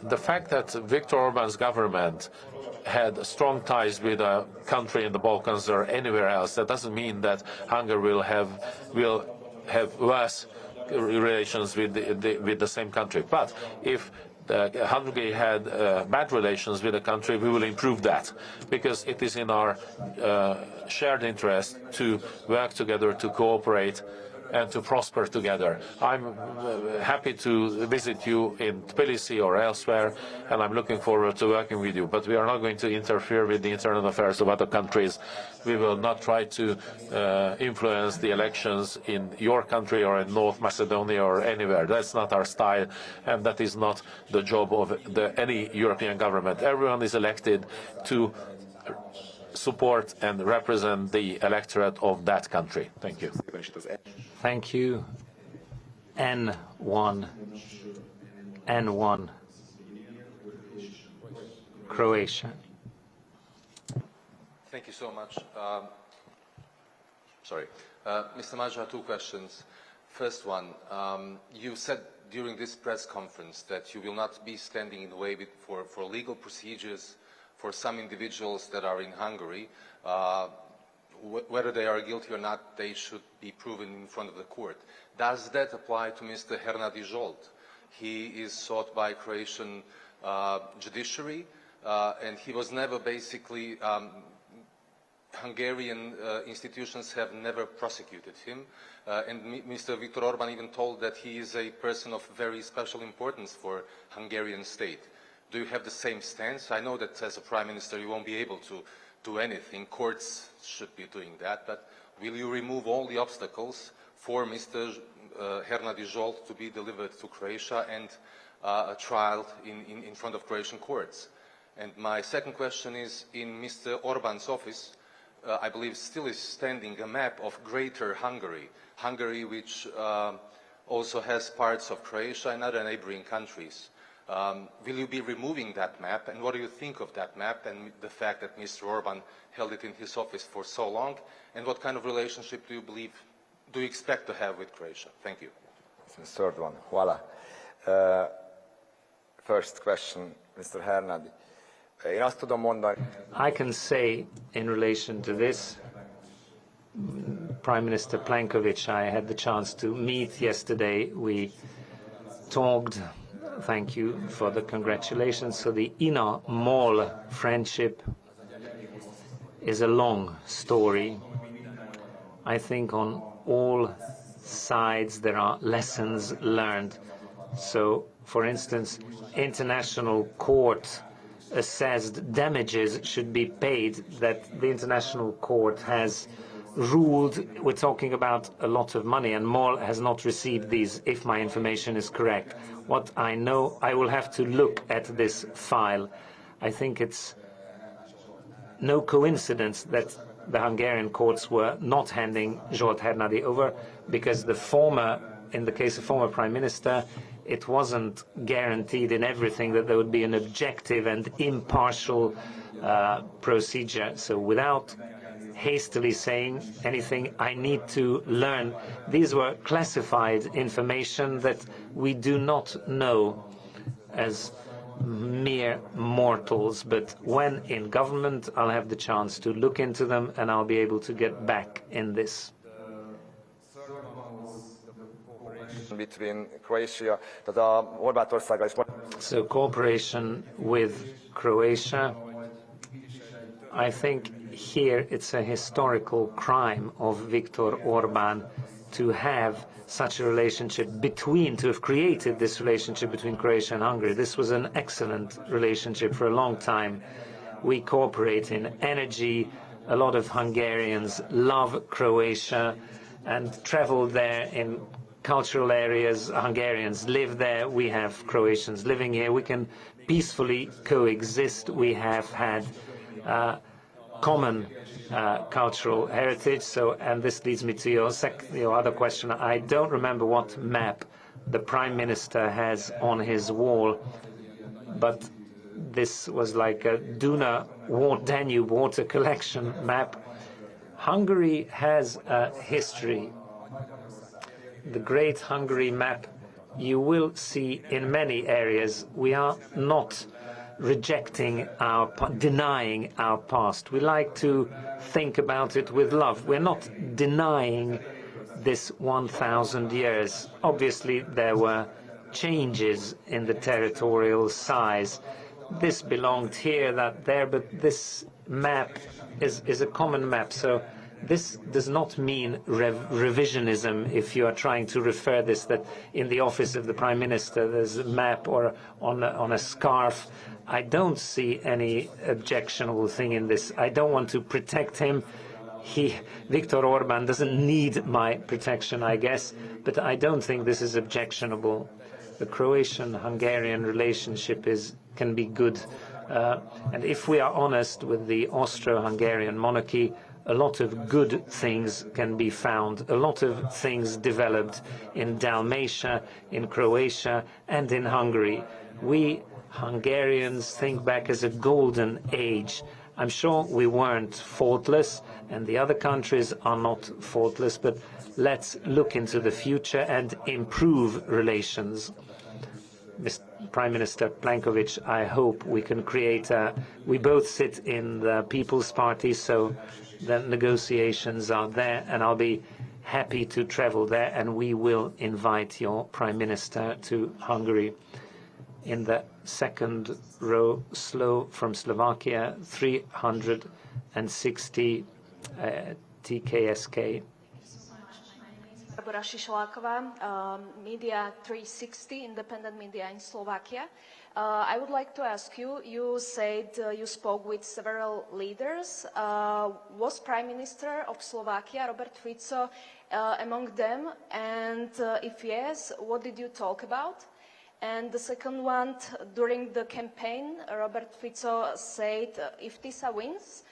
the fact that Viktor Orban's government had strong ties with a country in the Balkans or anywhere else, that doesn't mean that Hungary will have worse relations with the same country. But if Hungary had bad relations with a country, we will improve that, because it is in our shared interest to work together, to cooperate, and to prosper together. I'm happy to visit you in Tbilisi or elsewhere, and I'm looking forward to working with you. But we are not going to interfere with the internal affairs of other countries. We will not try to influence the elections in your country or in North Macedonia or anywhere. That's not our style, and that is not the job of any European government. Everyone is elected to support and represent the electorate of that country. Thank you. Thank you. N1. Croatia. Thank you so much. Mr. Magyar, two questions. First one, you said during this press conference that you will not be standing in the way for legal procedures for some individuals that are in Hungary. Whether they are guilty or not, they should be proven in front of the court. Does that apply to Mr. Hernadi Zsolt? He is sought by Croatian judiciary, and he was never basically, Hungarian institutions have never prosecuted him. And Mr. Viktor Orban even told that he is a person of very special importance for Hungarian state. Do you have the same stance? I know that as a prime minister you won't be able to do anything. Courts should be doing that, but will you remove all the obstacles for Mr. Hernadi Zsolt to be delivered to Croatia and trialed in front of Croatian courts. And my second question is, in Mr. Orban's office, I believe still is standing a map of Greater Hungary, Hungary which also has parts of Croatia and other neighboring countries. Will you be removing that map, and what do you think of that map and the fact that Mr. Orban held it in his office for so long, and what kind of relationship do you expect to have with Croatia? Thank you. The third one, voila. First question, Mr. Hernadi. Én azt tudom mondani. I can say in relation to this, Prime Minister Plenković, I had the chance to meet yesterday. We talked. Thank you for the congratulations. So the Ina-Mol friendship is a long story. I think on all sides there are lessons learned. So, for instance, international court assessed damages should be paid that the international court has ruled. We're talking about a lot of money, and MOL has not received these, if my information is correct. What I know, I will have to look at this file. I think it's no coincidence that the Hungarian courts were not handing Zsolt Hernadi over, because in the case of former Prime Minister, it wasn't guaranteed in everything that there would be an objective and impartial procedure. So without hastily saying anything, I need to learn. These were classified information that we do not know as mere mortals, but when in government, I'll have the chance to look into them and I'll be able to get back in this. Between Croatia, so cooperation with Croatia, I think here it's a historical crime of Viktor Orban to have such a relationship to have created this relationship between Croatia and Hungary. This was an excellent relationship for a long time. We cooperate in energy. A lot of Hungarians love Croatia and travel there in cultural areas. Hungarians live there. We have Croatians living here. We can peacefully coexist. We have had common cultural heritage. So, and this leads me to your other question. I don't remember what map the Prime Minister has on his wall, but this was like a Danube water collection map. Hungary has a history. The Great Hungary map you will see in many areas. We are not denying our past. We like to think about it with love. We're not denying this 1,000 years. Obviously, there were changes in the territorial size. This belonged here, that there, but this map is a common map. So this does not mean revisionism if you are trying to refer this, that in the office of the Prime Minister there's a map or on a scarf. I don't see any objectionable thing in this. I don't want to protect him. Viktor Orban doesn't need my protection, I guess, but I don't think this is objectionable. The Croatian-Hungarian relationship can be good. And if we are honest with the Austro-Hungarian monarchy, a lot of good things can be found. A lot of things developed in Dalmatia, in Croatia, and in Hungary. We Hungarians think back as a golden age. I'm sure we weren't faultless, and the other countries are not faultless, but let's look into the future and improve relations. Mr. Prime Minister Plenković, I hope we can create we both sit in the People's Party, so the negotiations are there, and I'll be happy to travel there, and we will invite your Prime Minister to Hungary. In the second row, from Slovakia, 360 TKSK. Media 360, independent media in Slovakia. I would like to ask you, you said you spoke with several leaders. Was Prime Minister of Slovakia, Robert Fico, among them? And if yes, what did you talk about? And the second one, during the campaign, Robert Fico said if Tisza wins,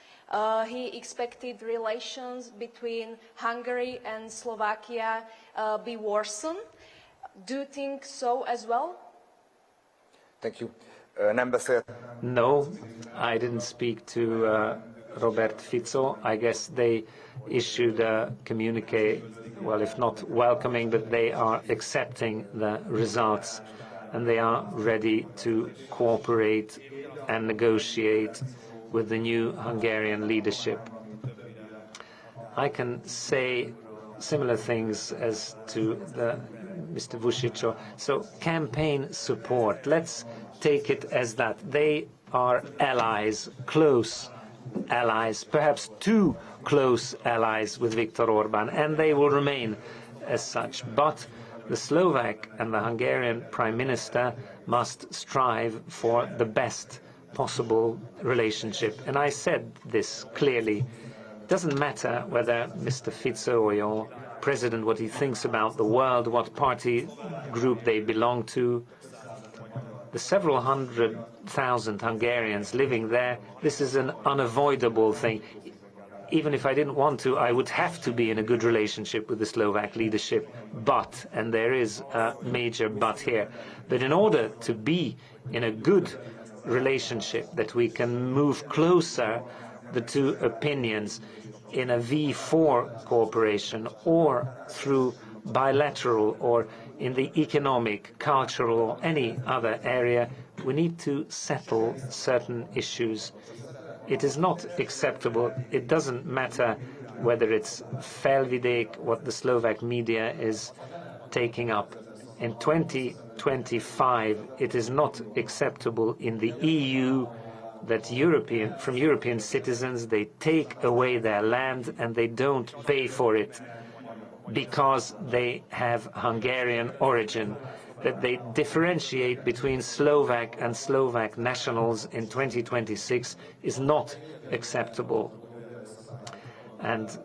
he expected relations between Hungary and Slovakia be worsened. Do you think so as well? Thank you. No, I didn't speak to Robert Fico. I guess they issued a communique, well, if not welcoming, but they are accepting the results and they are ready to cooperate and negotiate with the new Hungarian leadership. I can say similar things as to Mr. Vučić. So campaign support, let's take it as that. They are allies, close allies, perhaps too close allies with Viktor Orban, and they will remain as such. But the Slovak and the Hungarian Prime Minister must strive for the best possible relationship. And I said this clearly. It doesn't matter whether Mr. Fico or your president, what he thinks about the world, what party group they belong to. The several 100,000 Hungarians living there, this is an unavoidable thing. Even if I didn't want to, I would have to be in a good relationship with the Slovak leadership. But, and there is a major but here, but in order to be in a good relationship, that we can move closer the two opinions in a V4 cooperation or through bilateral or in the economic, cultural or any other area, we need to settle certain issues. It is not acceptable. It doesn't matter whether it's Felvidék, what the Slovak media is taking up. In 2025, it is not acceptable in the EU that from European citizens, they take away their land and they don't pay for it because they have Hungarian origin, that they differentiate between Slovak and Slovak nationals in 2026 is not acceptable. And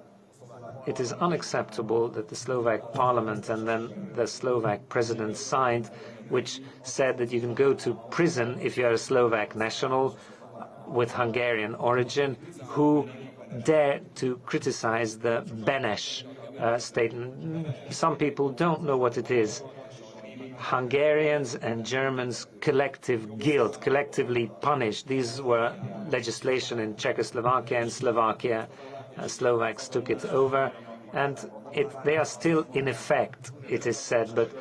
it is unacceptable that the Slovak parliament and then the Slovak president signed, which said that you can go to prison if you are a Slovak national with Hungarian origin who dare to criticize the Beneš statement. Some people don't know what it is. Hungarians and Germans collective guilt, collectively punished. These were legislation in Czechoslovakia and Slovakia. Slovaks took it over, and they are still in effect, it is said, but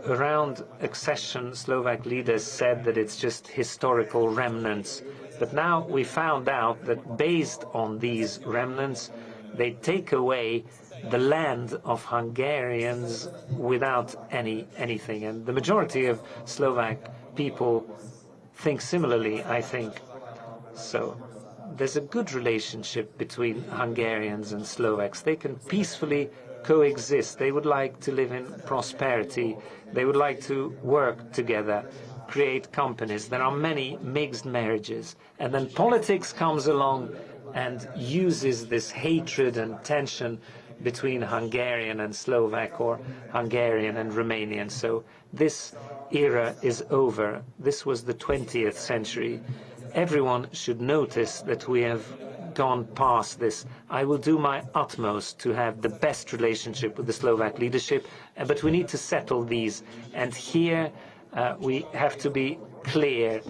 around accession, Slovak leaders said that it's just historical remnants. But now we found out that based on these remnants, they take away the land of Hungarians without anything. And the majority of Slovak people think similarly, I think. So there's a good relationship between Hungarians and Slovaks. They can peacefully coexist. They would like to live in prosperity. They would like to work together, create companies. There are many mixed marriages. And then politics comes along and uses this hatred and tension between Hungarian and Slovak or Hungarian and Romanian. So this era is over. This was the 20th century. Everyone should notice that we have gone past this. I will do my utmost to have the best relationship with the Slovak leadership, but we need to settle these. And here we have to be clear.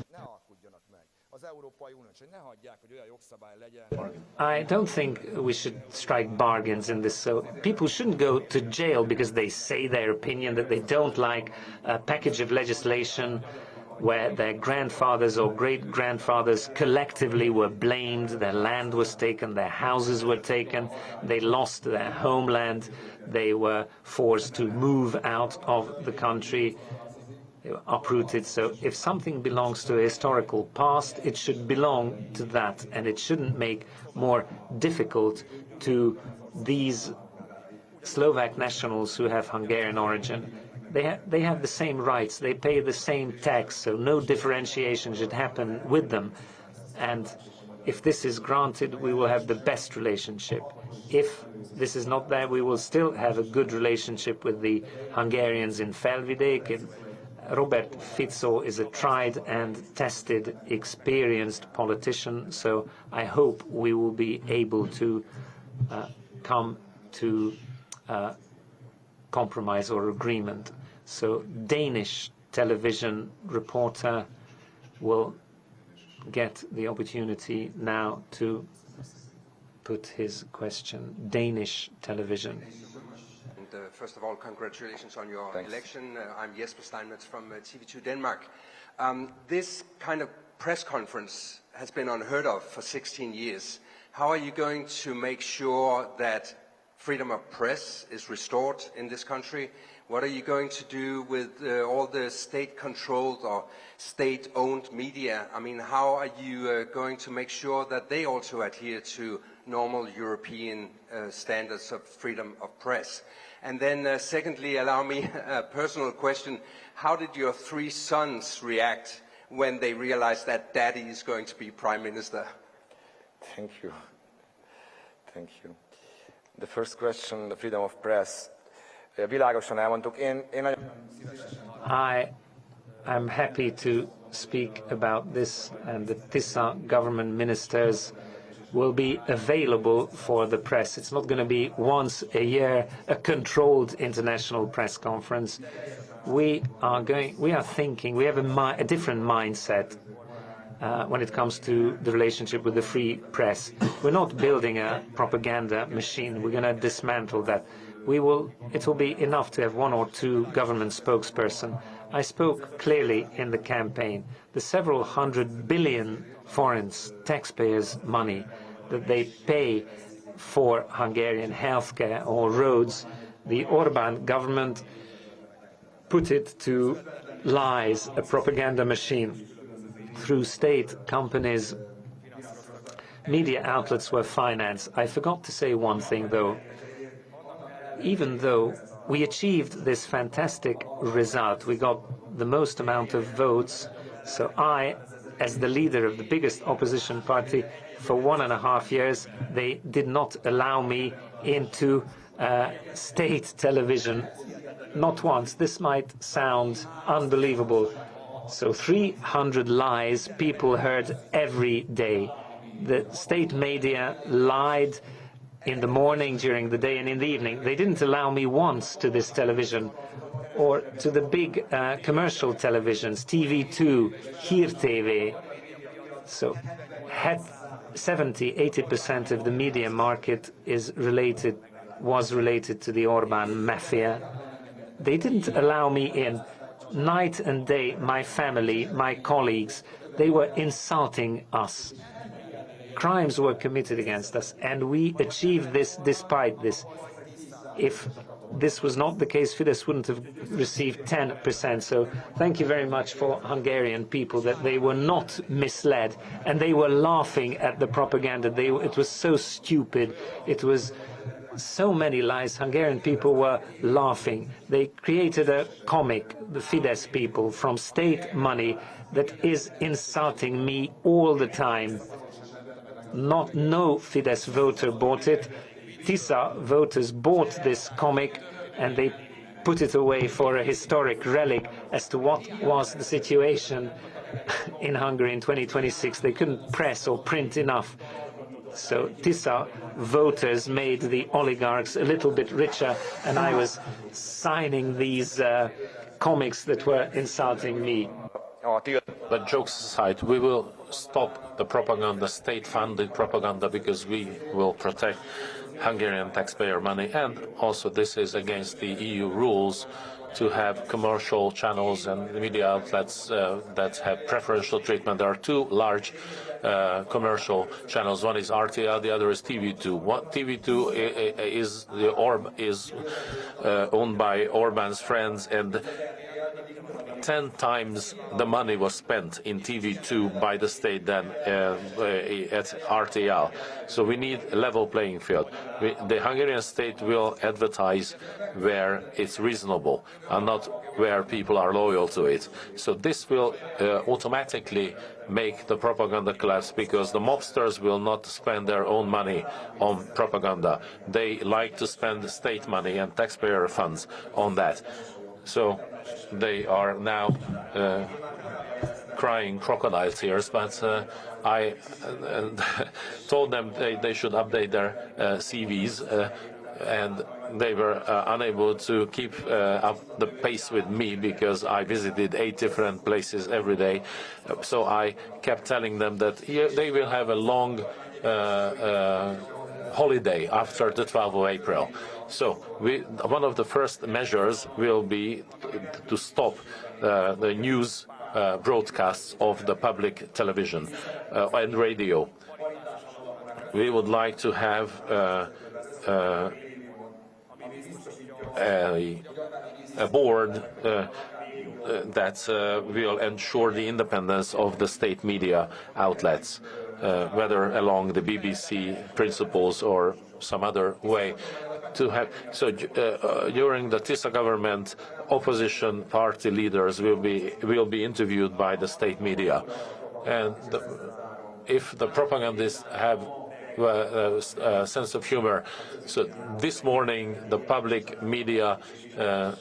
I don't think we should strike bargains in this. So people shouldn't go to jail because they say their opinion, that they don't like a package of legislation where their grandfathers or great-grandfathers collectively were blamed, their land was taken, their houses were taken, they lost their homeland, they were forced to move out of the country, they were uprooted. So if something belongs to a historical past, it should belong to that, and it shouldn't make more difficult to these Slovak nationals who have Hungarian origin. They have the same rights, they pay the same tax, so no differentiation should happen with them. And If this is granted, we will have the best relationship. If this is not there, we will still have a good relationship with the Hungarians in Felvidék. Robert Fico is a tried and tested, experienced politician, so I hope we will be able to come to compromise or agreement. So Danish television reporter will get the opportunity now to put his question. Danish television. And, first of all, congratulations on your election. I'm Jesper Steinmetz from TV2 Denmark. This kind of press conference has been unheard of for 16 years. How are you going to make sure that freedom of press is restored in this country? What are you going to do with all the state-controlled or state-owned media? I mean, how are you going to make sure that they also adhere to normal European standards of freedom of press? And then secondly, allow me a personal question. How did your 3 sons react when they realized that daddy is going to be prime minister? Thank you. Thank you. The first question, the freedom of press. Világosan elmondtuk. I'm happy to speak about this, and the Tisza government ministers will be available for the press. It's not going to be once a year a controlled international press conference. We are thinking, we have a different mindset when it comes to the relationship with the free press. We're not building a propaganda machine. We're going to dismantle that. It will be enough to have 1 or 2 government spokesperson. I spoke clearly in the campaign. The several hundred billion foreign taxpayers' money that they pay for Hungarian healthcare or roads, the Orban government put it to lies, a propaganda machine. Through state companies, media outlets were financed. I forgot to say one thing, though. Even though we achieved this fantastic result, we got the most amount of votes, so I, as the leader of the biggest opposition party, for 1.5 years, they did not allow me into state television. Not once. This might sound unbelievable. So 300 lies people heard every day. The state media lied in the morning, during the day, and in the evening. They didn't allow me once to this television or to the big commercial televisions, TV2, Hír TV. So 70–80% of the media market was related to the Orban mafia. They didn't allow me in. Night and day, my family, my colleagues, they were insulting us. Crimes were committed against us, and we achieved this despite this. If this was not the case, Fidesz wouldn't have received 10%. So thank you very much for Hungarian people that they were not misled, and they were laughing at the propaganda. It was so stupid. It was so many lies. Hungarian people were laughing. They created a comic, the Fidesz people, from state money that is insulting me all the time. No Fidesz voter bought it. Tisza voters bought this comic and they put it away for a historic relic as to what was the situation in Hungary in 2026. They couldn't press or print enough. So Tisza voters made the oligarchs a little bit richer, and I was signing these comics that were insulting me. But jokes aside, we will stop the propaganda, state-funded propaganda, because we will protect Hungarian taxpayer money, and also this is against the EU rules to have commercial channels and media outlets that have preferential treatment. There are 2 large commercial channels. One is RTL, the other is TV2. TV2 is owned by Orban's friends, and 10 times the money was spent in TV2 by the state than at RTL. So we need a level playing field. The Hungarian state will advertise where it's reasonable and not where people are loyal to it. So this will automatically make the propaganda collapse, because the mobsters will not spend their own money on propaganda. They like to spend state money and taxpayer funds on that. So they are now crying crocodile tears, but I told them they should update their CVs, and they were unable to keep up the pace with me, because I visited 8 different places every day. So I kept telling them that they will have a long holiday after the 12th of April. So one of the first measures will be to stop the news broadcasts of the public television and radio. We would like to have a board that will ensure the independence of the state media outlets, whether along the BBC principles or some other way. To have during the TISA government, opposition party leaders will be interviewed by the state media, and if the propagandists have a sense of humor. So this morning, the public media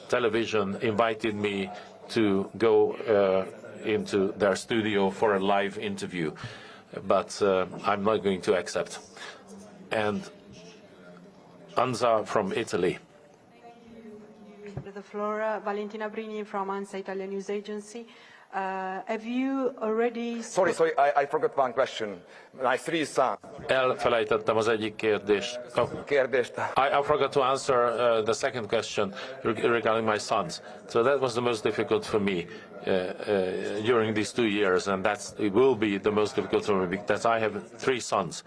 television invited me to go into their studio for a live interview, but I'm not going to accept. And Anza from Italy. The floor, Valentina Brini from ANSA Italian News Agency. Have you already... Sorry, I forgot one question. My 3 sons. Elfelejtettem az egyik kérdést. I forgot to answer the second question regarding my sons. So that was the most difficult for me during these 2 years, and it will be the most difficult for me, because I have 3 sons,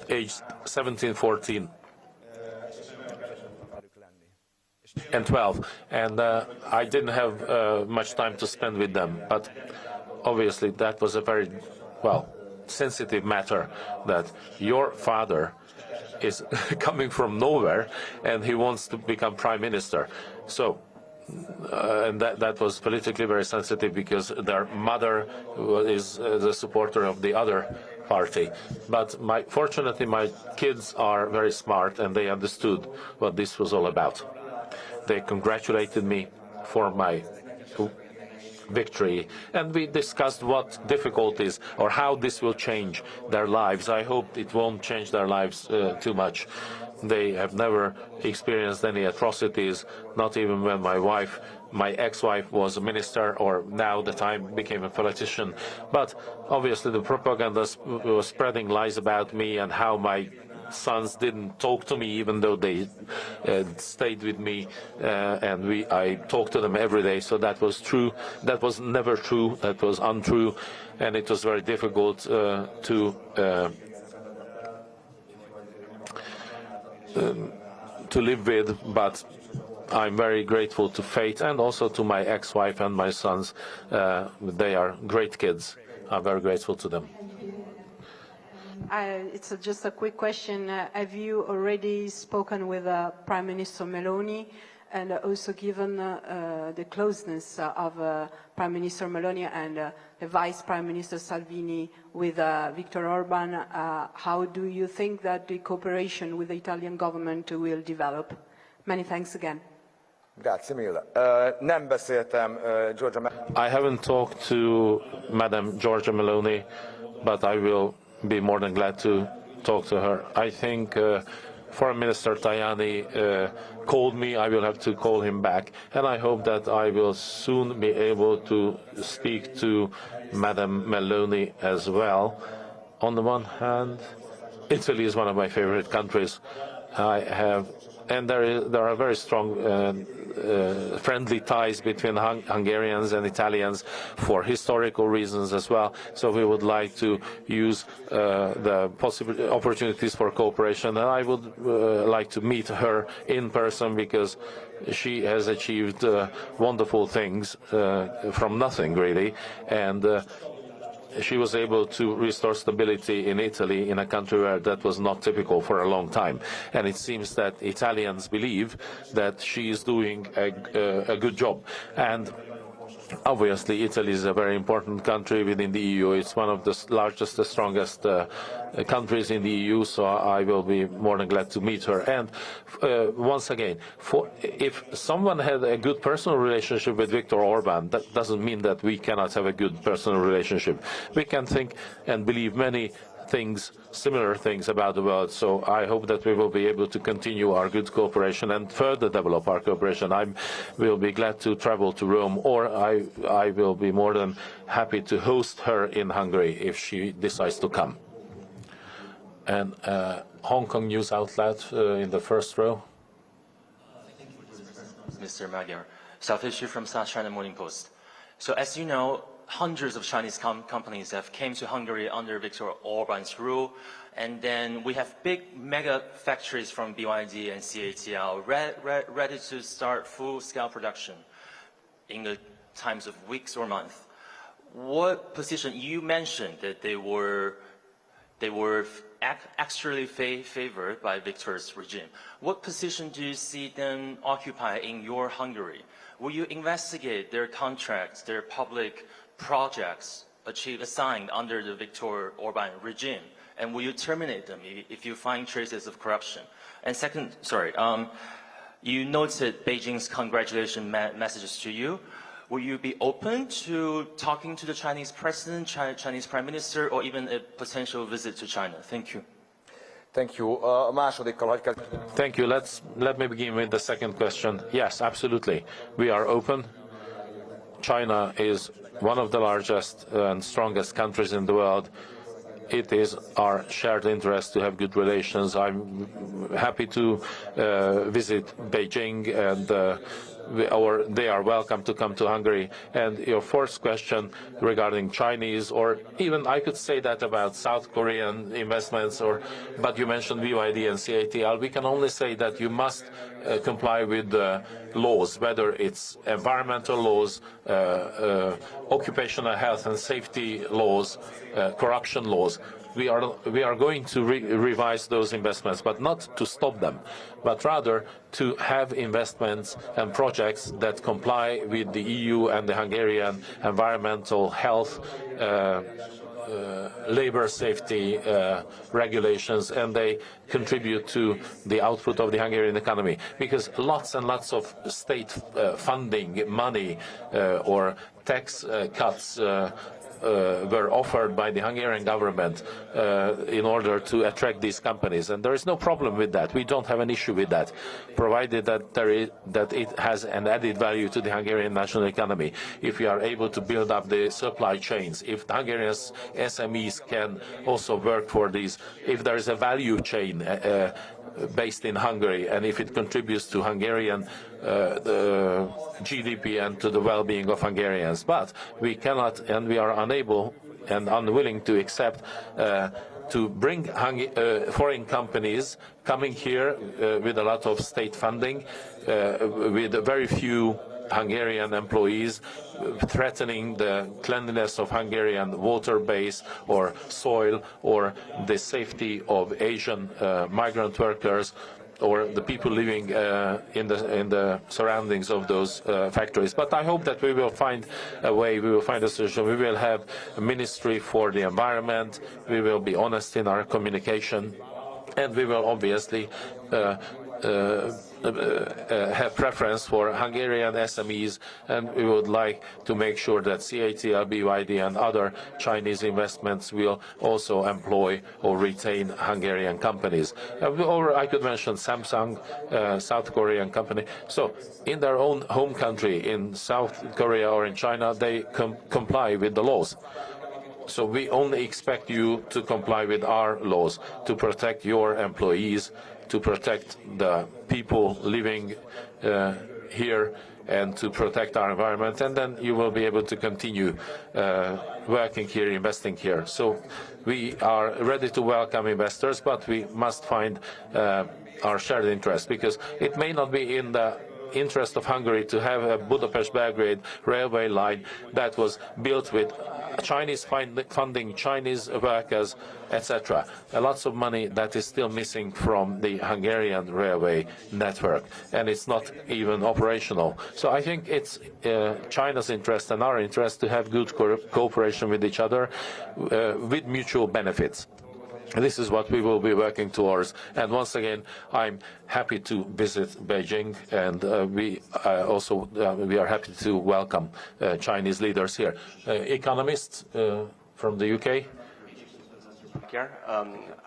aged 17, 14. And 12, and I didn't have much time to spend with them, but obviously that was a very, sensitive matter, that your father is coming from nowhere and he wants to become prime minister. So, and that was politically very sensitive, because their mother is the supporter of the other party. But fortunately my kids are very smart, and they understood what this was all about. They congratulated me for my victory, and we discussed what difficulties or how this will change their lives. I hope it won't change their lives too much. They have never experienced any atrocities, not even when my ex-wife was a minister, or now that I became a politician. But obviously the propaganda was spreading lies about me, and how my sons didn't talk to me, even though they stayed with me, and I talked to them every day. So that was true. That was never true. That was untrue, and it was very difficult to live with. But I'm very grateful to fate, and also to my ex-wife and my sons. They are great kids. I'm very grateful to them. It's just a quick question. Have you already spoken with Prime Minister Meloni, and also given the closeness of Prime Minister Meloni and the Vice Prime Minister Salvini with Viktor Orban, how do you think that the cooperation with the Italian government will develop? Many thanks again. Grazie mille. Nem beszéltem Giorgia Meloni. I haven't talked to Madam Giorgia Meloni, but I will be more than glad to talk to her. I think Foreign Minister Tajani called me. I will have to call him back, and I hope that I will soon be able to speak to Madam Meloni as well. On the one hand, Italy is one of my favorite countries. I have and there are very strong friendly ties between Hungarians and Italians for historical reasons as well. So we would like to use the possible opportunities for cooperation, and I would like to meet her in person because she has achieved wonderful things from nothing really, and she was able to restore stability in Italy, in a country where that was not typical for a long time. And it seems that Italians believe that she is doing a good job. And obviously, Italy is a very important country within the EU. It's one of the largest, the strongest countries in the EU, so I will be more than glad to meet her. And once again, if someone had a good personal relationship with Viktor Orban, that doesn't mean that we cannot have a good personal relationship. We can think and believe many things, similar things about the world. So I hope that we will be able to continue our good cooperation and further develop our cooperation. I will be glad to travel to Rome, or I will be more than happy to host her in Hungary if she decides to come. And Hong Kong news outlet in the first row. Mr. Magyar, South Asia from South China Morning Post. So as you know, hundreds of Chinese companies have came to Hungary under Viktor Orban's rule, and then we have big mega factories from BYD and CATL ready to start full-scale production in the times of weeks or months. What position, you mentioned that they were actually favored by Viktor's regime. What position do you see them occupy in your Hungary? Will you investigate their contracts, their public projects assigned under the Viktor Orban regime, and will you terminate them if you find traces of corruption? And second, you noted Beijing's congratulation messages to you. Will you be open to talking to the Chinese president, Chinese prime minister, or even a potential visit to China? Thank you. Thank you. Thank you. Let me begin with the second question. Yes, absolutely. We are open. China is one of the largest and strongest countries in the world. It is our shared interest to have good relations. I'm happy to visit Beijing, and they are welcome to come to Hungary. And your first question regarding Chinese, or even I could say that about South Korean investments, but you mentioned BYD and CATL. We can only say that you must comply with the laws, whether it's environmental laws, occupational health and safety laws, corruption laws. We are going to revise those investments, but not to stop them, but rather to have investments and projects that comply with the EU and the Hungarian environmental health, labor safety regulations, and they contribute to the output of the Hungarian economy. Because lots and lots of state funding, money, or tax cuts were offered by the Hungarian government in order to attract these companies, and there is no problem with that. We don't have an issue with that, provided that it has an added value to the Hungarian national economy. If we are able to build up the supply chains, if the Hungarian SMEs can also work for these, if there is a value chain based in Hungary, and if it contributes to Hungarian GDP and to the well-being of Hungarians. But we cannot, and we are unable and unwilling to accept to bring foreign companies coming here with a lot of state funding, with very few Hungarian employees, threatening the cleanliness of Hungarian water base or soil, or the safety of Asian migrant workers, or the people living in the surroundings of those factories. But I hope that we will find a way, we will find a solution. We will have a ministry for the environment, we will be honest in our communication, and we will obviously have preference for Hungarian SMEs, and we would like to make sure that CATL, BYD and other Chinese investments will also employ or retain Hungarian companies. Or I could mention Samsung, South Korean company. So in their own home country, in South Korea or in China, they comply with the laws. So we only expect you to comply with our laws, to protect your employees, to protect the people living here and to protect our environment, and then you will be able to continue working here, investing here. So we are ready to welcome investors, but we must find our shared interest, because it may not be in the interest of Hungary to have a Budapest-Belgrade railway line that was built with Chinese funding, Chinese workers, etc. Lots of money that is still missing from the Hungarian railway network, and it's not even operational. So I think it's China's interest and our interest to have good cooperation with each other with mutual benefits. This is what we will be working towards. And once again, I'm happy to visit Beijing, and we are happy to welcome Chinese leaders here. Economists from the UK.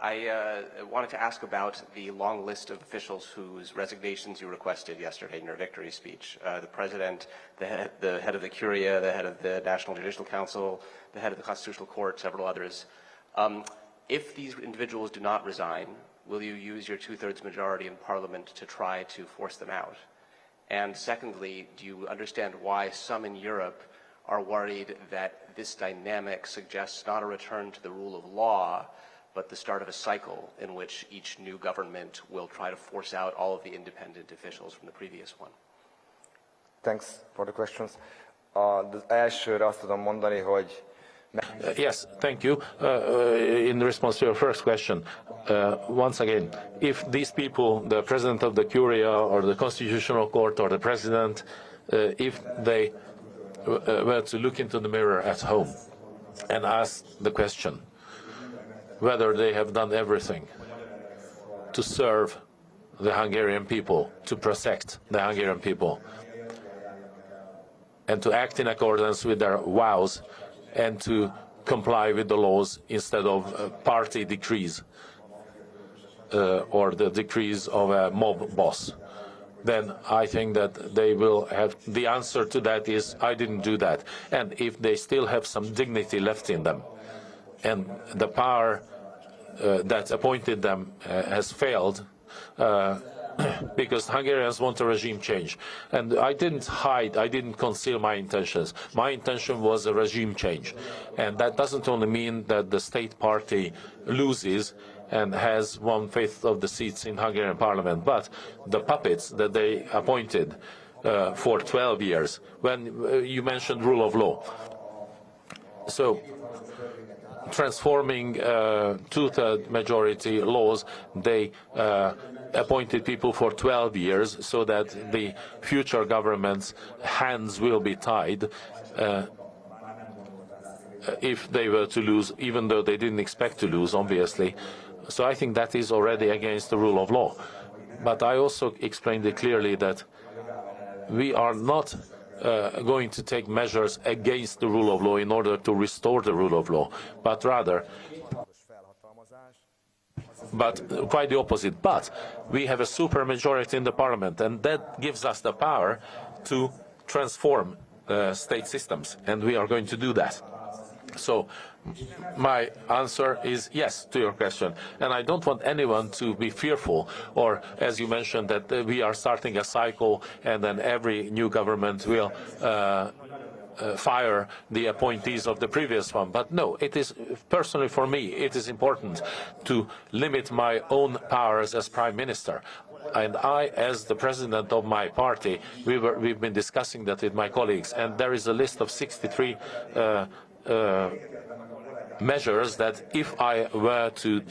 I wanted to ask about the long list of officials whose resignations you requested yesterday in your victory speech. The President, the head of the Curia, the head of the National Judicial Council, the head of the Constitutional Court, several others. If these individuals do not resign, will you use your two-thirds majority in Parliament to try to force them out? And secondly, do you understand why some in Europe are worried that this dynamic suggests not a return to the rule of law, but the start of a cycle in which each new government will try to force out all of the independent officials from the previous one? Thanks for the questions. Az elsőre azt tudom mondani, hogy yes, thank you. In response to your first question, once again, if these people, the President of the Curia or the Constitutional Court or the President, if they were to look into the mirror at home and ask the question whether they have done everything to serve the Hungarian people, to protect the Hungarian people, and to act in accordance with their vows, and to comply with the laws instead of party decrees or the decrees of a mob boss, then I think that they will have, the answer to that is, I didn't do that. And if they still have some dignity left in them, and the power that appointed them has failed, because Hungarians want a regime change. And I didn't hide, I didn't conceal my intentions. My intention was a regime change. And that doesn't only mean that the state party loses and has 1/5 of the seats in Hungarian parliament, but the puppets that they appointed for 12 years, when you mentioned rule of law. So transforming two-third majority laws, they appointed people for 12 years so that the future government's hands will be tied if they were to lose, even though they didn't expect to lose, obviously. So I think that is already against the rule of law. But I also explained it clearly that we are not going to take measures against the rule of law in order to restore the rule of law, but rather, but quite the opposite. But we have a super majority in the parliament, and that gives us the power to transform state systems, and we are going to do that. So my answer is yes to your question, and I don't want anyone to be fearful, or as you mentioned, that we are starting a cycle and then every new government will fire the appointees of the previous one. But no, it is, personally for me, it is important to limit my own powers as Prime Minister. And I, as the president of my party, we've been discussing that with my colleagues, and there is a list of 63 measures that if I were to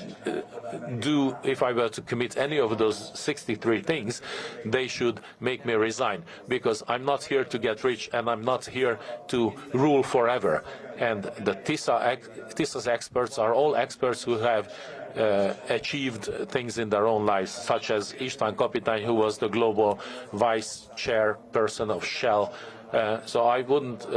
commit any of those 63 things, they should make me resign, because I'm not here to get rich and I'm not here to rule forever. And the TISA's experts are all experts who have achieved things in their own lives, such as István Kapitány, who was the global vice chairperson of Shell. So I wouldn't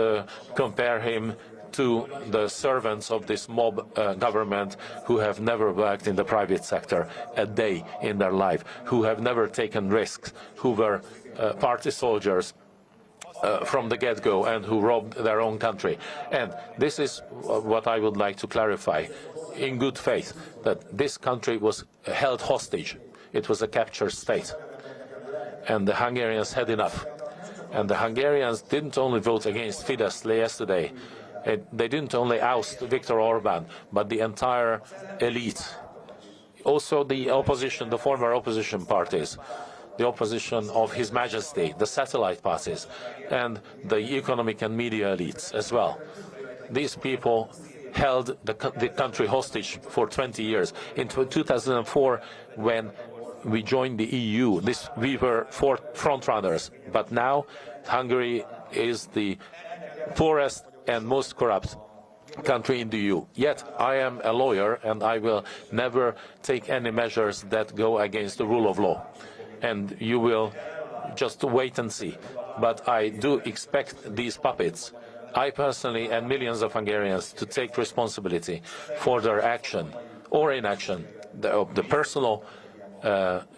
compare him to the servants of this mob government who have never worked in the private sector a day in their life, who have never taken risks, who were party soldiers from the get-go and who robbed their own country. And this is what I would like to clarify in good faith, that this country was held hostage. It was a captured state. and the Hungarians had enough. And the Hungarians didn't only vote against Fidesz yesterday. They didn't only oust Viktor Orban, but the entire elite. Also the opposition, the former opposition parties, the opposition of His Majesty, the satellite parties, and the economic and media elites as well. These people held the country hostage for 20 years. In 2004, when we joined the EU, we were front runners, but now Hungary is the poorest and most corrupt country in the EU. Yet I am a lawyer and I will never take any measures that go against the rule of law. And you will just wait and see. But I do expect these puppets, I personally and millions of Hungarians, to take responsibility for their action or inaction, the personal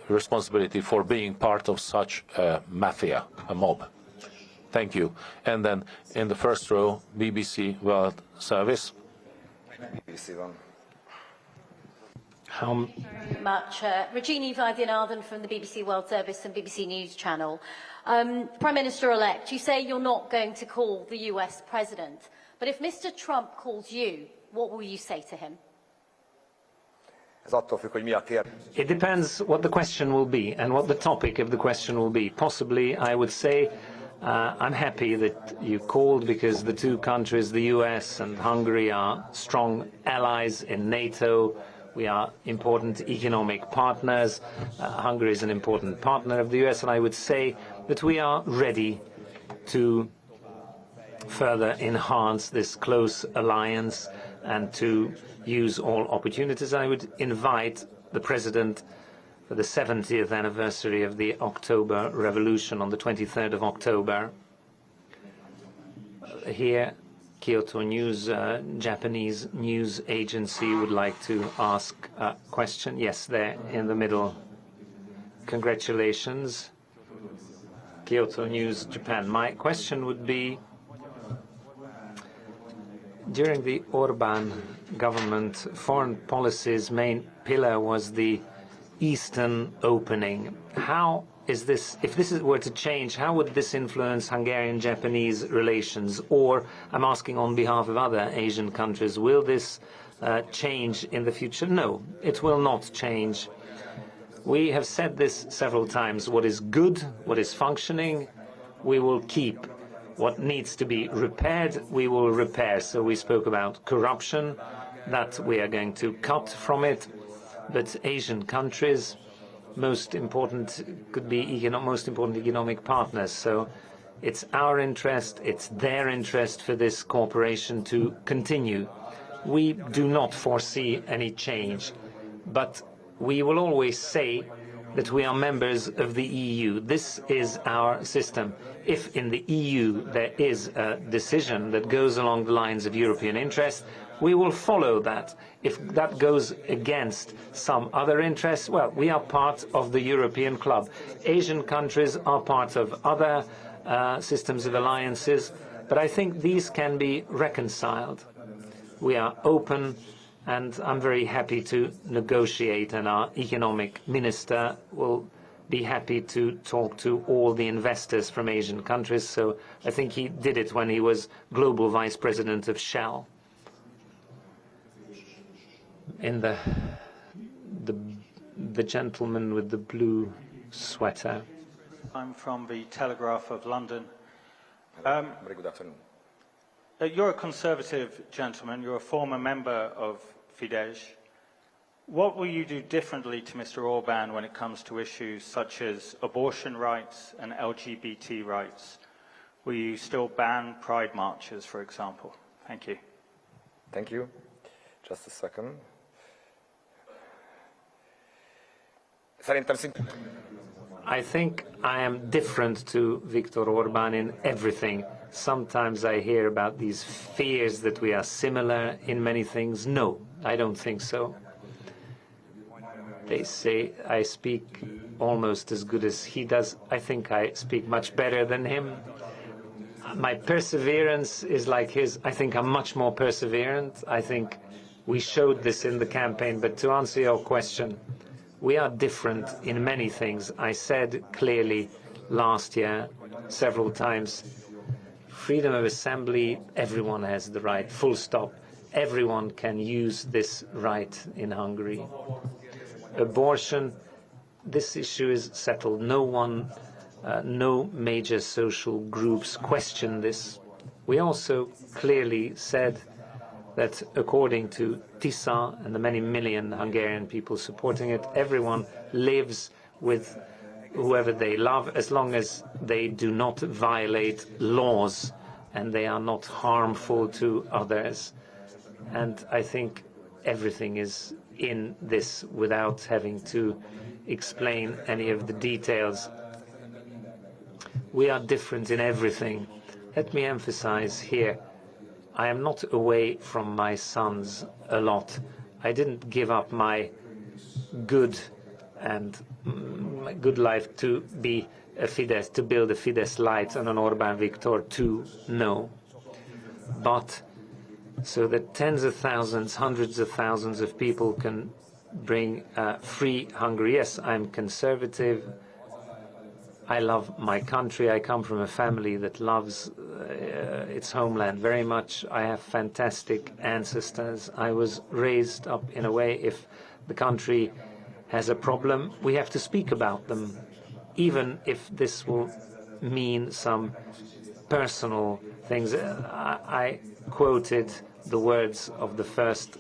responsibility for being part of such a mafia, a mob. Thank you. And then in the first row, BBC World Service. How much? Regina Vaidyanathan from the BBC World Service and BBC News Channel. Prime Minister-elect, you say you're not going to call the US President, but if Mr. Trump calls you, what will you say to him? It depends what the question will be and what the topic of the question will be. Possibly I would say I'm happy that you called because the two countries, the US and Hungary, are strong allies in NATO. We are important economic partners. Hungary is an important partner of the US, and I would say that we are ready to further enhance this close alliance and to use all opportunities. I would invite the President for the 70th anniversary of the October Revolution on the 23rd of October. Here, Kyoto News, Japanese news agency, would like to ask a question. Yes, there in the middle. Congratulations. Kyoto News, Japan. My question would be, during the Orban government, foreign policy's main pillar was the Eastern opening. How is this, if this were to change, how would this influence Hungarian-Japanese relations? Or, I'm asking on behalf of other Asian countries, will this change in the future? No, it will not change. We have said this several times. What is good, what is functioning, we will keep. What needs to be repaired, we will repair. So we spoke about corruption, that we are going to cut from it. But Asian countries, most important could be most important economic partners. So it's our interest, it's their interest for this cooperation to continue. We do not foresee any change, but we will always say that we are members of the EU. This is our system. If in the EU there is a decision that goes along the lines of European interest, we will follow that. If that goes against some other interests, well, we are part of the European club. Asian countries are part of other systems of alliances, but I think these can be reconciled. We are open, and I'm very happy to negotiate, and our economic minister will be happy to talk to all the investors from Asian countries. So I think he did it when he was global vice president of Shell. In the gentleman with the blue sweater. I'm from the Telegraph of London. You're a conservative gentleman. You're a former member of Fidesz. What will you do differently to Mr. Orban when it comes to issues such as abortion rights and LGBT rights? Will you still ban pride marches, for example? Thank you. Thank you. Just a second. I think I am different to Viktor Orban in everything. Sometimes I hear about these fears that we are similar in many things. No, I don't think so. They say I speak almost as good as he does. I think I speak much better than him. My perseverance is like his. I think I'm much more perseverant. I think we showed this in the campaign. But to answer your question, We are different in many things. I said clearly last year several times, freedom of assembly, everyone has the right, full stop. Everyone can use this right in Hungary. Abortion, this issue is settled. No one, no major social groups question this. We also clearly said that according to TISA and the many million Hungarian people supporting it, everyone lives with whoever they love as long as they do not violate laws and they are not harmful to others. And I think everything is in this without having to explain any of the details. We are different in everything. Let me emphasize here, I am not away from my sons a lot. I didn't give up my good life to be a Fidesz, to build a Fidesz light and an Orbán Viktor too, no. But so that tens of thousands, hundreds of thousands of people can bring free Hungary. Yes, I'm conservative. I love my country. I come from a family that loves its homeland very much. I have fantastic ancestors. I was raised up in a way, if the country has a problem, we have to speak about them, even if this will mean some personal things. I quoted the words of the first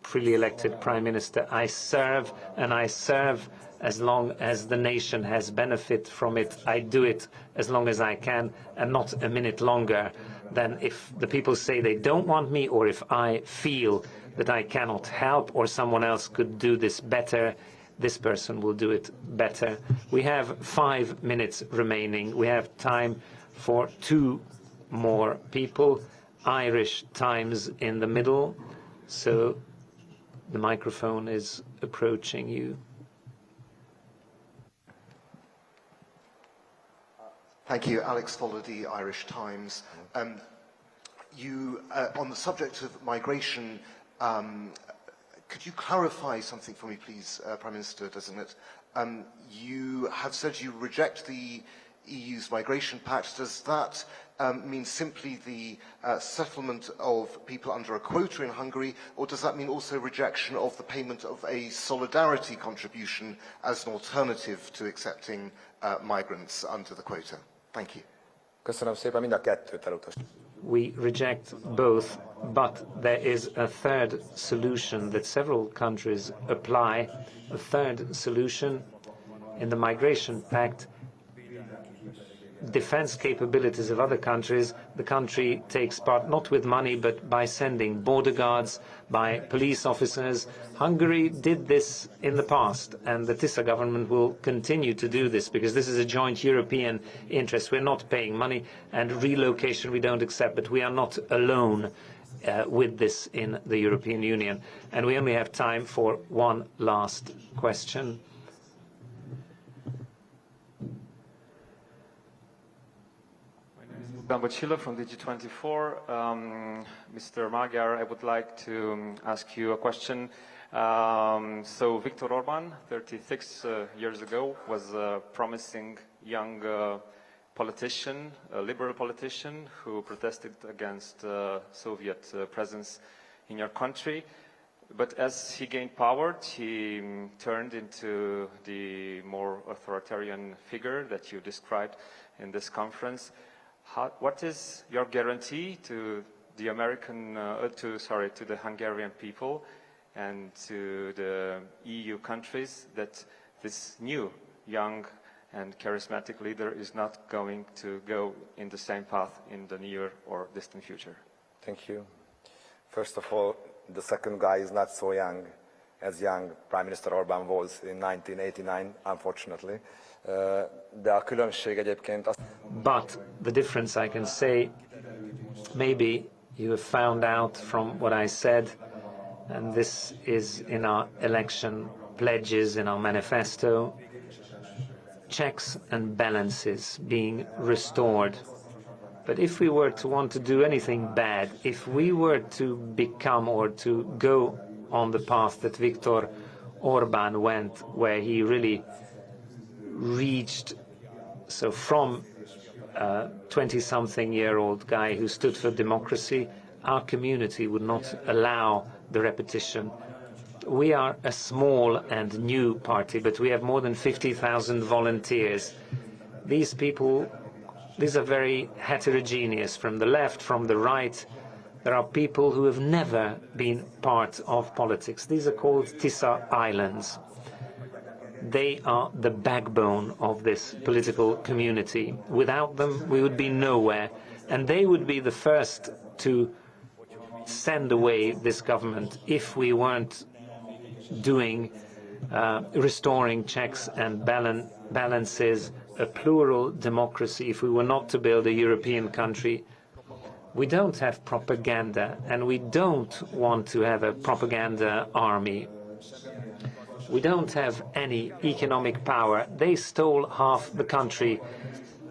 freely elected Prime Minister. I serve, and I serve as long as the nation has benefit from it. I do it as long as I can, and not a minute longer than if the people say they don't want me, or if I feel that I cannot help or someone else could do this better, this person will do it better. We have 5 minutes remaining. We have time for 2 more people. Irish Times in the middle, so the microphone is approaching you. Thank you. Alex Follardy, Irish Times. On the subject of migration, could you clarify something for me, please, Prime Minister-designate? You have said you reject the EU's migration pact. Does that mean simply the settlement of people under a quota in Hungary, or does that mean also rejection of the payment of a solidarity contribution as an alternative to accepting migrants under the quota? Thank you. Köszönöm szépen, mind a kettőt elutasítjuk. We reject both, but there is a third solution that several countries apply, a third solution in the migration pact. Defense capabilities of other countries, the country takes part not with money but by sending border guards, by police officers. Hungary did this in the past, and the TISA government will continue to do this because this is a joint European interest. We're not paying money, and relocation we don't accept, but we are not alone with this in the European Union. And we only have time for one last question. Bocilla from DG24. Mr. Magyar, I would like to ask you a question. So Viktor Orban, 36 years ago, was a promising young politician, a liberal politician who protested against Soviet presence in your country. But as he gained power, he turned into the more authoritarian figure that you described in this conference. What is your guarantee to the to the Hungarian people and to the EU countries that this new, young and charismatic leader is not going to go in the same path in the near or distant future? Thank you. First of all, the second guy is not so young as young Prime Minister Orbán was in 1989, unfortunately. De a különbség egyébként az... But the difference I can say, maybe you have found out from what I said, and this is in our election pledges, in our manifesto, checks and balances being restored. But if we were to want to do anything bad, if we were to become or to go on the path that Viktor Orban went, where he really reached, so from a 20-something-year-old guy who stood for democracy, our community would not allow the repetition. We are a small and new party, but we have more than 50,000 volunteers. These people, these are very heterogeneous, from the left, from the right. There are people who have never been part of politics. These are called Tisza Islands. They are the backbone of this political community. Without them, we would be nowhere. And they would be the first to send away this government if we weren't restoring checks and balances, a plural democracy, if we were not to build a European country. We don't have propaganda, and we don't want to have a propaganda army. We don't have any economic power. They stole half the country.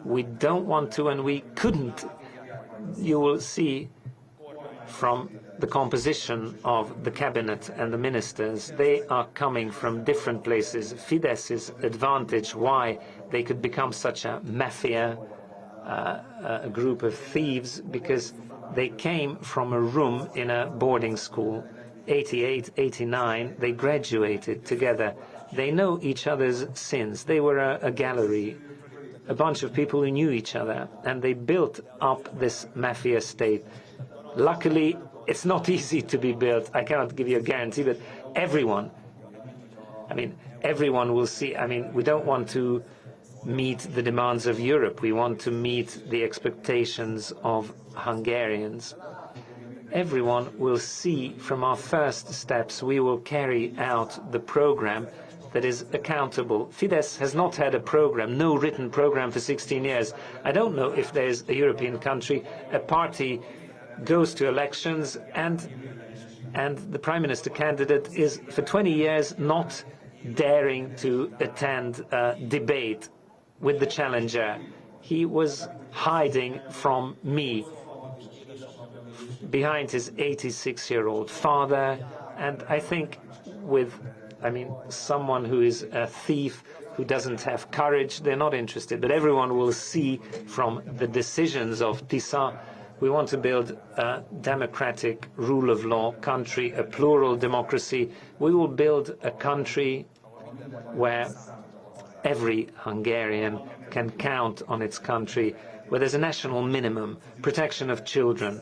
We don't want to, and we couldn't. You will see from the composition of the cabinet and the ministers, they are coming from different places. Fidesz's advantage, why they could become such a mafia, a group of thieves, because they came from a room in a boarding school. 88, 89, they graduated together. They know each other's sins. They were a gallery, a bunch of people who knew each other, and they built up this mafia state. Luckily, it's not easy to be built. I cannot give you a guarantee, but everyone will see. We don't want to meet the demands of Europe. We want to meet the expectations of Hungarians. Everyone will see from our first steps we will carry out the program that is accountable. Fidesz has not had a program, no written program for 16 years. I don't know if there's a European country, a party goes to elections and the Prime Minister candidate is for 20 years not daring to attend a debate with the challenger. He was hiding from me behind his 86-year-old father, and I think someone who is a thief, who doesn't have courage, they're not interested. But everyone will see from the decisions of Tisza, we want to build a democratic rule of law country, a plural democracy. We will build a country where every Hungarian can count on its country, where there's a national minimum, protection of children,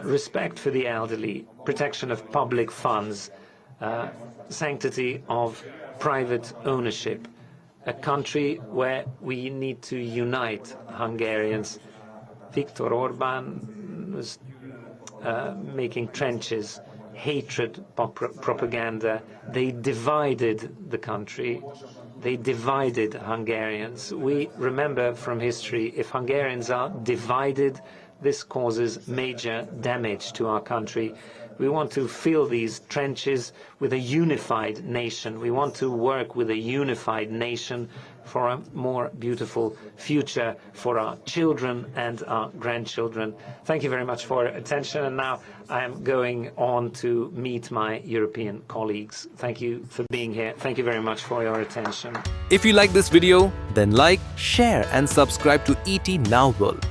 respect for the elderly, protection of public funds, sanctity of private ownership, a country where we need to unite Hungarians. Viktor Orban was making trenches, hatred, propaganda. They divided the country. They divided Hungarians. We remember from history, if Hungarians are divided, this causes major damage to our country. We want to fill these trenches with a unified nation. We want to work with a unified nation for a more beautiful future for our children and our grandchildren. Thank you very much for your attention. And now I am going on to meet my European colleagues. Thank you for being here. Thank you very much for your attention. If you like this video, then like, share and subscribe to ET Now World.